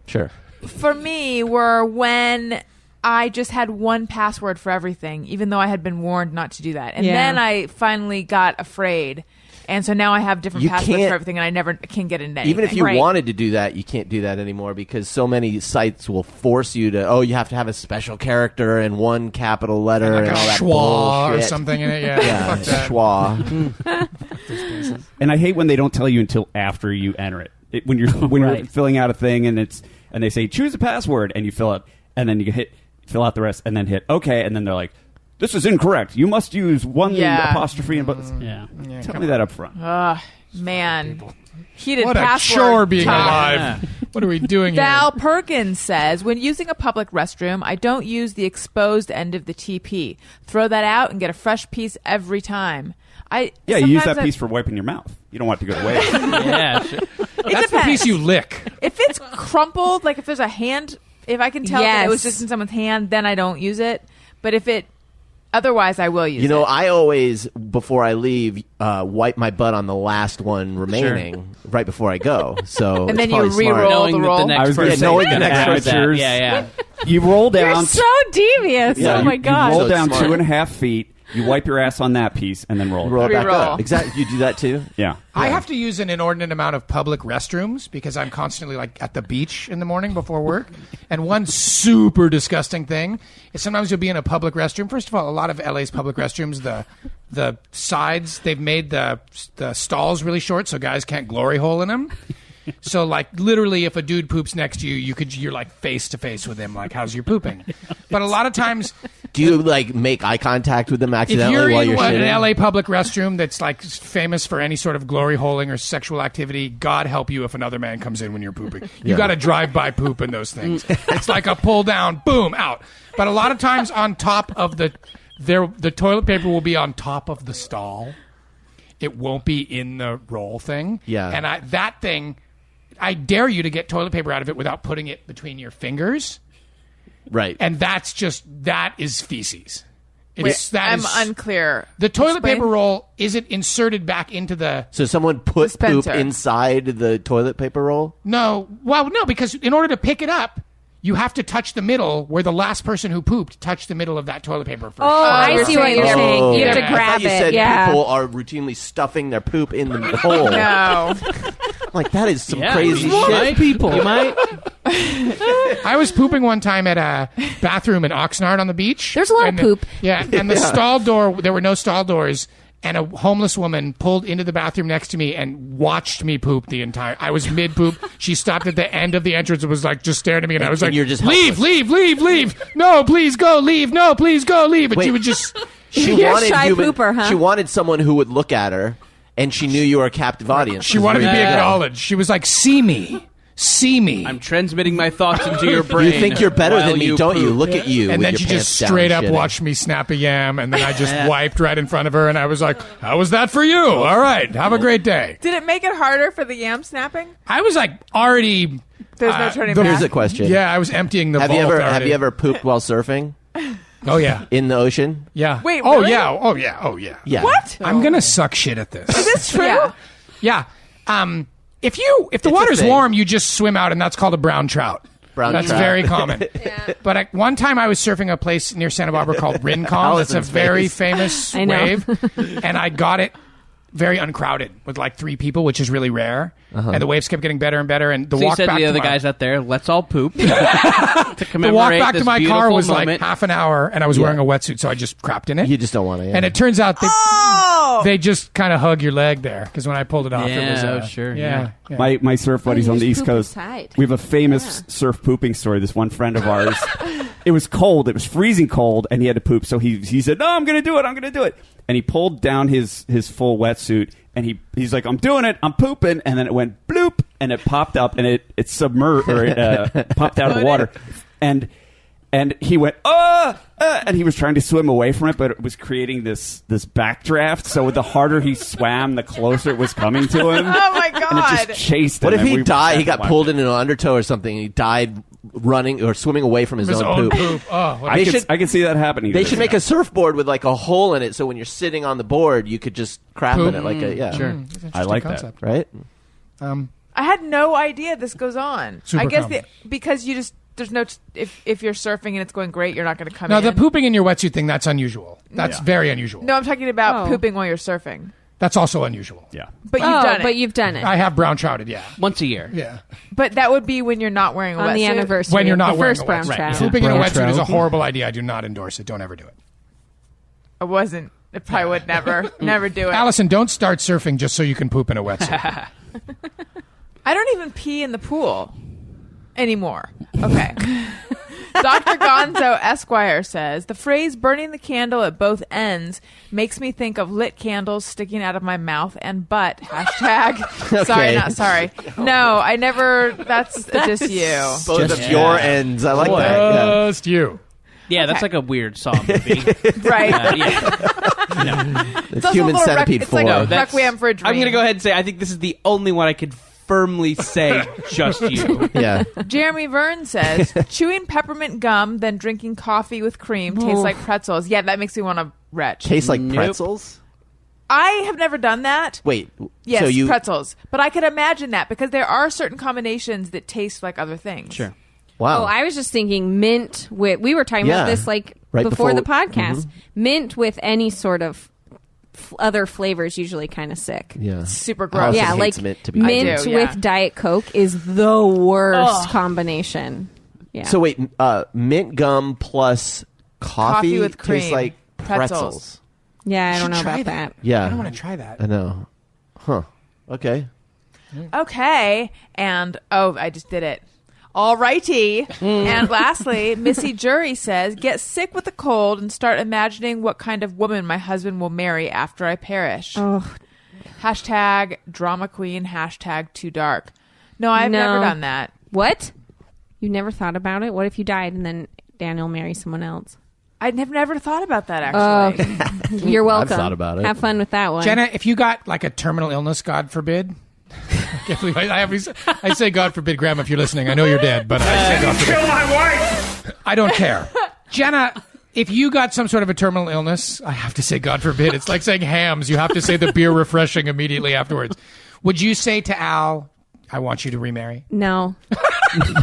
Sure. For me, were when I just had one password for everything, even though I had been warned not to do that. And Yeah. then I finally got afraid. And so now I have different You passwords can't- for everything, and I never can get into anything. Even if you Right. wanted to do that, you can't do that anymore because so many sites will force you to. Oh, you have to have a special character and one capital letter like and a all that schwa or bullshit. something in it. Yeah, Yeah, fuck that. schwa. And I hate when they don't tell you until after you enter it. When you're Right. filling out a thing and they say choose a password and you fill it and then you fill out the rest and then hit OK and then they're like, this is incorrect. You must use one Yeah. apostrophe and but Yeah. tell me that up front. Man. Heated What a password chore being talk. alive. What are we doing Val here? Perkins says, when using a public restroom, I don't use the exposed end of the TP. Throw that out and get a fresh piece every time. Yeah, you use that piece for wiping your mouth. You don't want it to go to waste. Yeah, sure. That's the piece you lick. If it's crumpled, like if there's a hand, if I can tell that it was Yes. just in someone's hand, then I don't use it. But if it, otherwise I will use You know, it. I always, before I leave, wipe my butt on the last one remaining right before I go. So And then it's you probably smart. re-roll Knowing the that roll. the next I was gonna person say, knowing the can next have person. that. Yeah. You roll You're down. so devious. Yeah, oh you- my you god. roll So down smart. 2.5 feet. You wipe your ass on that piece and then roll. it Roll it back. back Re-roll. up. Exactly. You do that too? Yeah. I have to use an inordinate amount of public restrooms because I'm constantly like at the beach in the morning before work. And one super disgusting thing is sometimes you'll be in a public restroom. First of all, a lot of LA's public restrooms, the sides, they've made the stalls really short so guys can't glory hole in them. So like literally if a dude poops next to you, you're like face to face with him like how's your pooping? But a lot of times Do you like make eye contact with them if accidentally you're while in you're an shitting? LA public restroom that's like famous for any sort of glory holing or sexual activity, God help you if another man comes in when you're pooping. You Yeah. got to drive by poop in those things. It's like a pull down, boom, out. But a lot of times on top of the toilet paper will be on top of the stall. It won't be in the roll thing. Yeah. And that thing, I dare you to get toilet paper out of it without putting it between your fingers. Right. And that is feces. I'm unclear. The toilet Explain. paper roll isn't inserted back into the... So someone put poop Dispenser. inside the toilet paper roll? No, because in order to pick it up, you have to touch the middle where the last person who pooped touched the middle of that toilet paper first. Oh, I you're see what saying you're there. saying. You have to Yeah. I grab thought you it. said Yeah. people are routinely stuffing their poop in the hole. No. Like, that is some Yeah, crazy you shit. might, people. You might. I was pooping one time at a bathroom in Oxnard on the beach. There's a lot of And poop. Yeah, and the stall door, there were no stall doors, and a homeless woman pulled into the bathroom next to me and watched me poop the entire... I was mid-poop. She stopped at the end of the entrance and was like, just staring at me, and I was And like, you're just leave, helpless. leave. No, please go, leave. No, please go, leave. But Wait. she would just... You're a shy pooper, huh? She wanted someone who would look at her, and she knew you were a captive audience. She wanted to be Yeah. acknowledged. She was like, see me. I'm transmitting my thoughts into your brain. You think you're better while than me, don't you? poop. Look at you. And with then your she just pants down straight up shitting. watched me snap a yam, and then I just wiped right in front of her, and I was like, how was that for you? All right, have a great day. Did it make it harder for the yam snapping? I was like already There's no turning Here's back. a question. Yeah, I was emptying the Have vault you ever already. pooped while surfing Oh yeah. in the ocean? Yeah. Wait, Oh really? yeah. Oh yeah. Oh yeah. Yeah. What? I'm gonna suck shit at this. Is this true? Yeah. Yeah. If the a water's thing. warm, you just swim out, and that's called a brown trout. That's trout. very common. But one time I was surfing a place near Santa Barbara called Rincon. It's a Allison's very face. famous I know. wave, and I got it very uncrowded with like 3 people, which is really rare. And the waves kept getting better and better. And the So you walk said back to the to other my, guys out there, let's all poop. To the commemorate walk back this to my car beautiful was moment. like half an hour, and I was wearing a wetsuit, so I just crapped in it. You just don't want to. Yeah. And it turns out they, Oh! they just kind of hug your leg there because when I pulled it off, it was Yeah, sure, yeah. My surf buddies you on the just East poop Coast. inside. We have a famous surf pooping story. This one friend of ours. It was cold. It was freezing cold, and he had to poop. So he said, "No, I'm going to do it. I'm going to do it." And he pulled down his full wetsuit, and he's like, "I'm doing it. I'm pooping." And then it went bloop, and it popped up, and it submerged or it popped out of the water, and he went and he was trying to swim away from it, but it was creating this backdraft. So the harder he swam, the closer it was coming to him. Oh my And it god! just chased him. What if and he we died? He had to got watch pulled it. into an undertow or something, and he died running or swimming away from his, his own poop. Oh, what I They could, I could see that happening. They should make a surfboard with like a hole in it, so when you're sitting on the board, you could just crap in it like a Sure. I like that. right. I had no idea this goes on. Super I guess common. because you just there's no if you're surfing and it's going great, you're not going to come No, in. the pooping in your wetsuit thing, that's unusual. That's very unusual. No, I'm talking about Oh. pooping while you're surfing. That's also unusual. Yeah. But you've done it. But you've done it I have brown trouted, yeah. Once a year. Yeah. But that would be when you're not wearing a on the wetsuit. anniversary. When you're of not the wearing first a brown wetsuit. trout. Pooping in a Brown wetsuit is a trout. horrible idea. I do not endorse it. Don't ever do it. I wasn't. I probably would never do it. Allison, don't start surfing just so you can poop in a wetsuit. I don't even pee in the pool anymore. Okay. Dr. Gonzo Esquire says, the phrase burning the candle at both ends makes me think of lit candles sticking out of my mouth and butt. Hashtag. Sorry, not sorry. No, I never. That's just you. Both of your ends. I like that. Yeah. Just you. Yeah, that's like a weird Saw movie. Right. Yeah. It's also a Human little Centipede it's 4. like a That's- Requiem for a Dream. I'm going to go ahead and say I think this is the only one I could firmly say just you. yeah. Jeremy Verne says, chewing peppermint gum, then drinking coffee with cream tastes like pretzels. Yeah, that makes me want to retch. Tastes like Nope. pretzels. I have never done that. Wait. Yes, So you. pretzels. But I could imagine that because there are certain combinations that taste like other things. Sure. Wow. Oh, I was just thinking mint with. We were talking Yeah. about this like Right before the before- podcast. Mint with any sort of other flavors usually kind of sick. yeah. Super gross. Allison Yeah, hates like mint, to be mint I do, yeah. with Diet Coke is the worst Ugh. combination. Yeah. So wait, mint gum plus coffee with cream. tastes like pretzels. yeah, I Should don't know try about that. that. Yeah. I don't want to try that. I know. Huh. Okay. Okay. And, I just did it. All righty. And lastly, Missy Jury says, get sick with a cold and start imagining what kind of woman my husband will marry after I perish. Oh, Hashtag drama queen. Hashtag too dark. No, I've No. never done that. what? You never thought about it? What if you died and then Daniel marries someone else? I'd never thought about that, actually. You're welcome. thought about it. Have fun with that one. Jenna, if you got like a terminal illness, God forbid. I can't believe I say God forbid, Graham, if you're listening. I know you're dead, but I say God forbid. Kill my wife! I don't care. Jenna, if you got some sort of a terminal illness, I have to say God forbid. It's like saying hams. You have to say the beer refreshing immediately afterwards. Would you say to Al, I want you to remarry? No.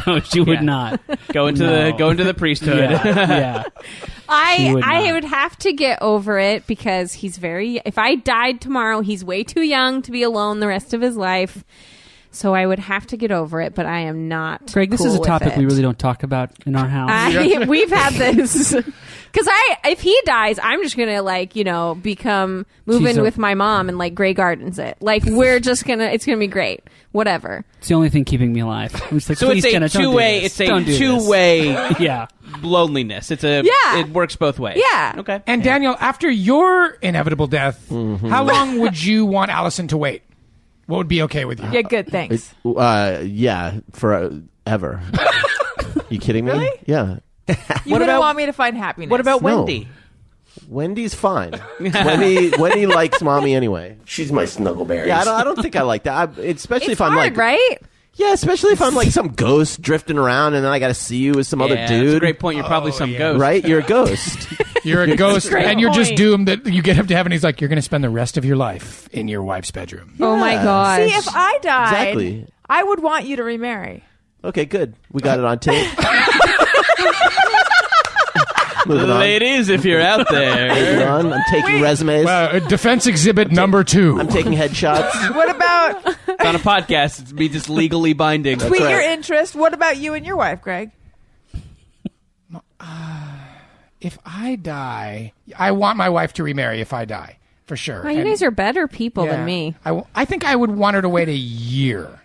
No, she would not. Go into the priesthood. Yeah. She would I not. would have to get over it because he's if I died tomorrow, he's way too young to be alone the rest of his life. So I would have to get over it, but I am not. Greg, this cool is a with topic it. we really don't talk about in our house. We've had this because if he dies, I'm just gonna move She's in a- with my mom and like Grey Gardens it. Like we're just it's gonna be great. Whatever. It's the only thing keeping me alive. I'm just like, So please, it's a Jenna, don't do two-way. this. It's a Don't do this. two-way Yeah. loneliness. It's a. Yeah. It works both ways. Yeah. Okay. And Daniel, after your inevitable death, how long would you want Allison to wait? What would be okay with you? Yeah, good. Thanks. Yeah, forever. You kidding me? Really? Yeah. You What wouldn't about- want me to find happiness. What about No. Wendy? Wendy's fine. Wendy likes mommy anyway. She's my snuggleberry. Yeah, I don't think I like that. Especially It's if I'm hard, like, right? Yeah, especially if I'm like some ghost drifting around and then I got to see you with some other Yeah, dude. that's a great point. You're probably some ghost. Right? You're a ghost. You're a ghost, Great and you're just point. doomed that you get up to heaven. He's like, you're going to spend the rest of your life in your wife's bedroom. Oh my gosh. See, if I died, Exactly. I would want you to remarry. Okay, good. We got it on tape. Moving on. Ladies, if you're out there. Moving on. I'm taking resumes. Defense exhibit number 2. I'm taking headshots. What about On a podcast, it's me just legally binding. tweet right. your interest? What about you and your wife, Greg? If I die, I want my wife to remarry if I die, for sure. Wow, you And- guys are better people yeah, than me. I think I would want her to wait a year.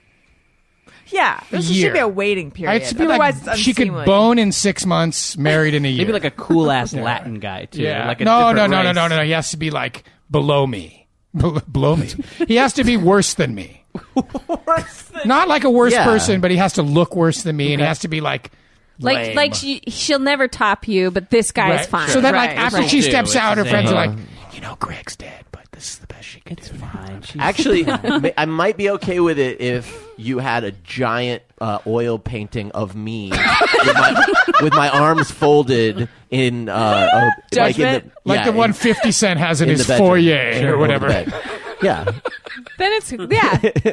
Yeah, there should year. be a waiting period. It's be Otherwise, like it's she could unseemly. bone in 6 months, married in a year. Maybe like a cool ass Latin guy too. yeah. Like a no. different race. He has to be like below me. Below me. He has to be worse than me. Not like a worse Yeah. person, but he has to look worse than me, and he has to be like lame. Like she'll never top you, but this guy is Right. fine. So then, Right, like after right. she Too. steps out, her It's friends are a- like, Greg's dead, but this is the best she can do. Fine. She's- Actually, I might be okay with it if you had a giant oil painting of me with my arms folded in Judgment? Like the one 50 Cent has in in his the bedroom. foyer Sure, or over whatever. the bed. Yeah. Then it's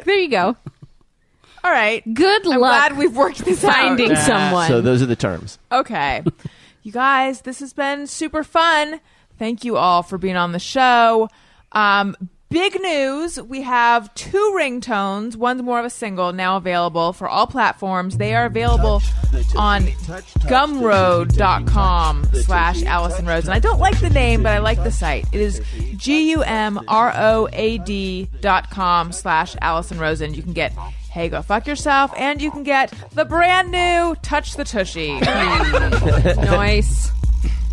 there you go. All right. Good I'm luck glad we've worked this finding out. someone. So those are the terms. Okay. You guys, this has been super fun. Thank you all for being on the show. Big news. We have 2 ringtones. One's more of a single, now available for all platforms. They are available on gumroad.com/Allison Rose. And I don't like the name, but I like the site. It is gumroad.com/Allison Rosen. You can get Hey Go Fuck Yourself, and you can get the brand new Touch the Tushy. Nice.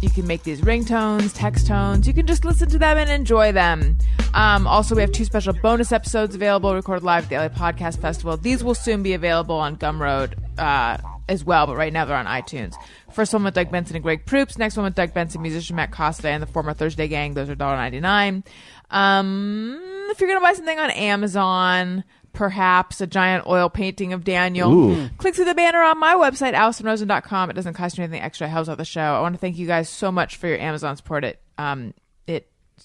You can make these ringtones, text tones. You can just listen to them and enjoy them. Also, we have 2 special bonus episodes available, recorded live at the LA Podcast Festival. These will soon be available on Gumroad as well, but right now they're on iTunes. First one with Doug Benson and Greg Proops. Next one with Doug Benson, musician Matt Costa, and the former Thursday Gang. Those are $1.99. If you're going to buy something on Amazon, perhaps a giant oil painting of Daniel, click through the banner on my website, AllisonRosen.com. It doesn't cost you anything extra. It helps out the show. I want to thank you guys so much for your Amazon support. It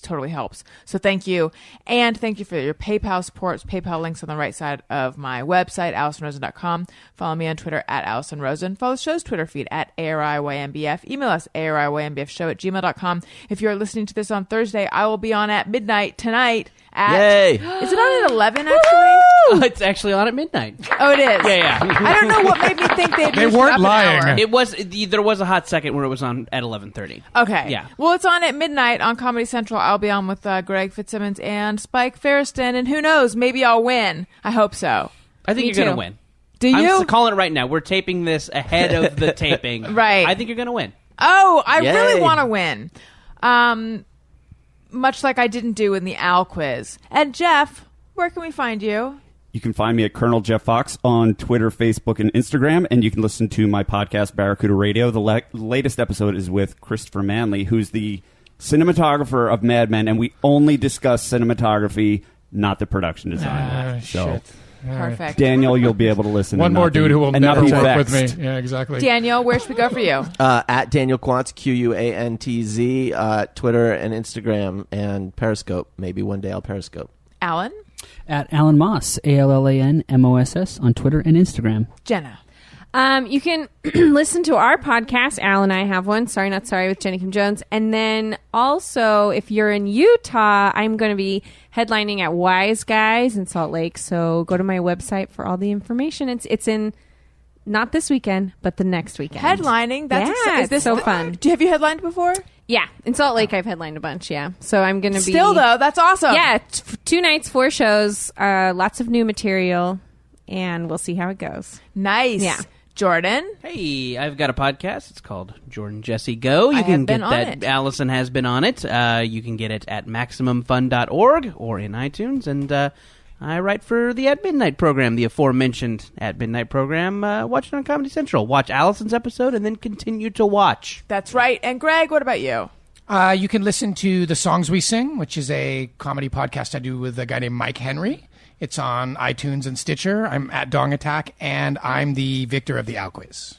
totally helps. So thank you. And thank you for your PayPal support. PayPal links on the right side of my website, AllisonRosen.com. Follow me on Twitter at Allison Rosen. Follow the show's Twitter feed at ARIYMBF. Email us ARIYMBFshow@gmail.com. If you're listening to this on Thursday, I will be on at midnight tonight at... Yay. Is it on at 11, actually? Oh, it's actually on at midnight. Oh, it is. Yeah. I don't know what made me think they'd They moved it weren't up an lying. hour. It was. There was a hot second where it was on at 11:30. Okay. Yeah. Well, it's on at midnight on Comedy Central. I'll be on with Greg Fitzsimmons and Spike Ferriston, and who knows? Maybe I'll win. I hope so. I think Me you're going too. to win. Do I'm you? calling it right now. We're taping this ahead of the taping. Right. I think you're going to win. Oh, I Yay. really want to win. Much like I didn't do in the Al quiz. And Jeff, where can we find you? You can find me at Colonel Jeff Fox on Twitter, Facebook, and Instagram, and you can listen to my podcast, Barracuda Radio. The latest episode is with Christopher Manley, who's the cinematographer of Mad Men, and we only discuss cinematography, not the production design. Shit. All right. Perfect. Daniel, you'll be able to listen. One and more not be- dude who will and not never be work with vexed. me. Yeah, exactly. Daniel, where should we go for you? At Daniel Quantz, QUANTZ, Twitter and Instagram and Periscope. Maybe one day I'll Periscope. Alan? At Alan Moss, ALLANMOSS, on Twitter and Instagram. Jenna? You can listen to our podcast. Al and I have one, Sorry Not Sorry, with Jenny Kim Jones. And then also, if you're in Utah, I'm going to be headlining at Wise Guys in Salt Lake. So go to my website for all the information. It's in not this weekend, but the next weekend. Headlining? That's Yeah, is this it's so fun. Have you headlined before? Yeah, in Salt Lake, I've headlined a bunch. Yeah, so I'm going to be Still, though, that's awesome. Yeah, 2 nights, 4 shows, lots of new material, and we'll see how it goes. Nice. Yeah. Jordan? Hey, I've got a podcast. It's called Jordan Jesse Go. You I can have been get on that. it. Allison has been on it. You can get it at MaximumFun.org or in iTunes. And I write for the At Midnight program, the aforementioned At Midnight program. Watch it on Comedy Central. Watch Allison's episode and then continue to watch. That's right. And Greg, what about you? You can listen to The Songs We Sing, which is a comedy podcast I do with a guy named Mike Henry. It's on iTunes and Stitcher. I'm at Dong Attack, and I'm the victor of the Al Quiz.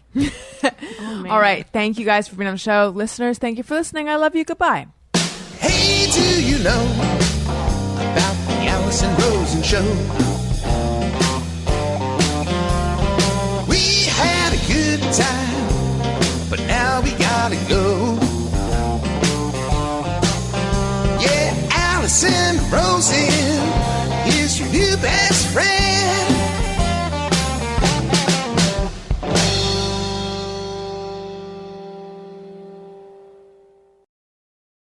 All right. Thank you guys for being on the show. Listeners, thank you for listening. I love you. Goodbye. Hey, do you know about the Allison Rosen show? We had a good time, but now we gotta go. Yeah, Allison Rosen is your new best friend.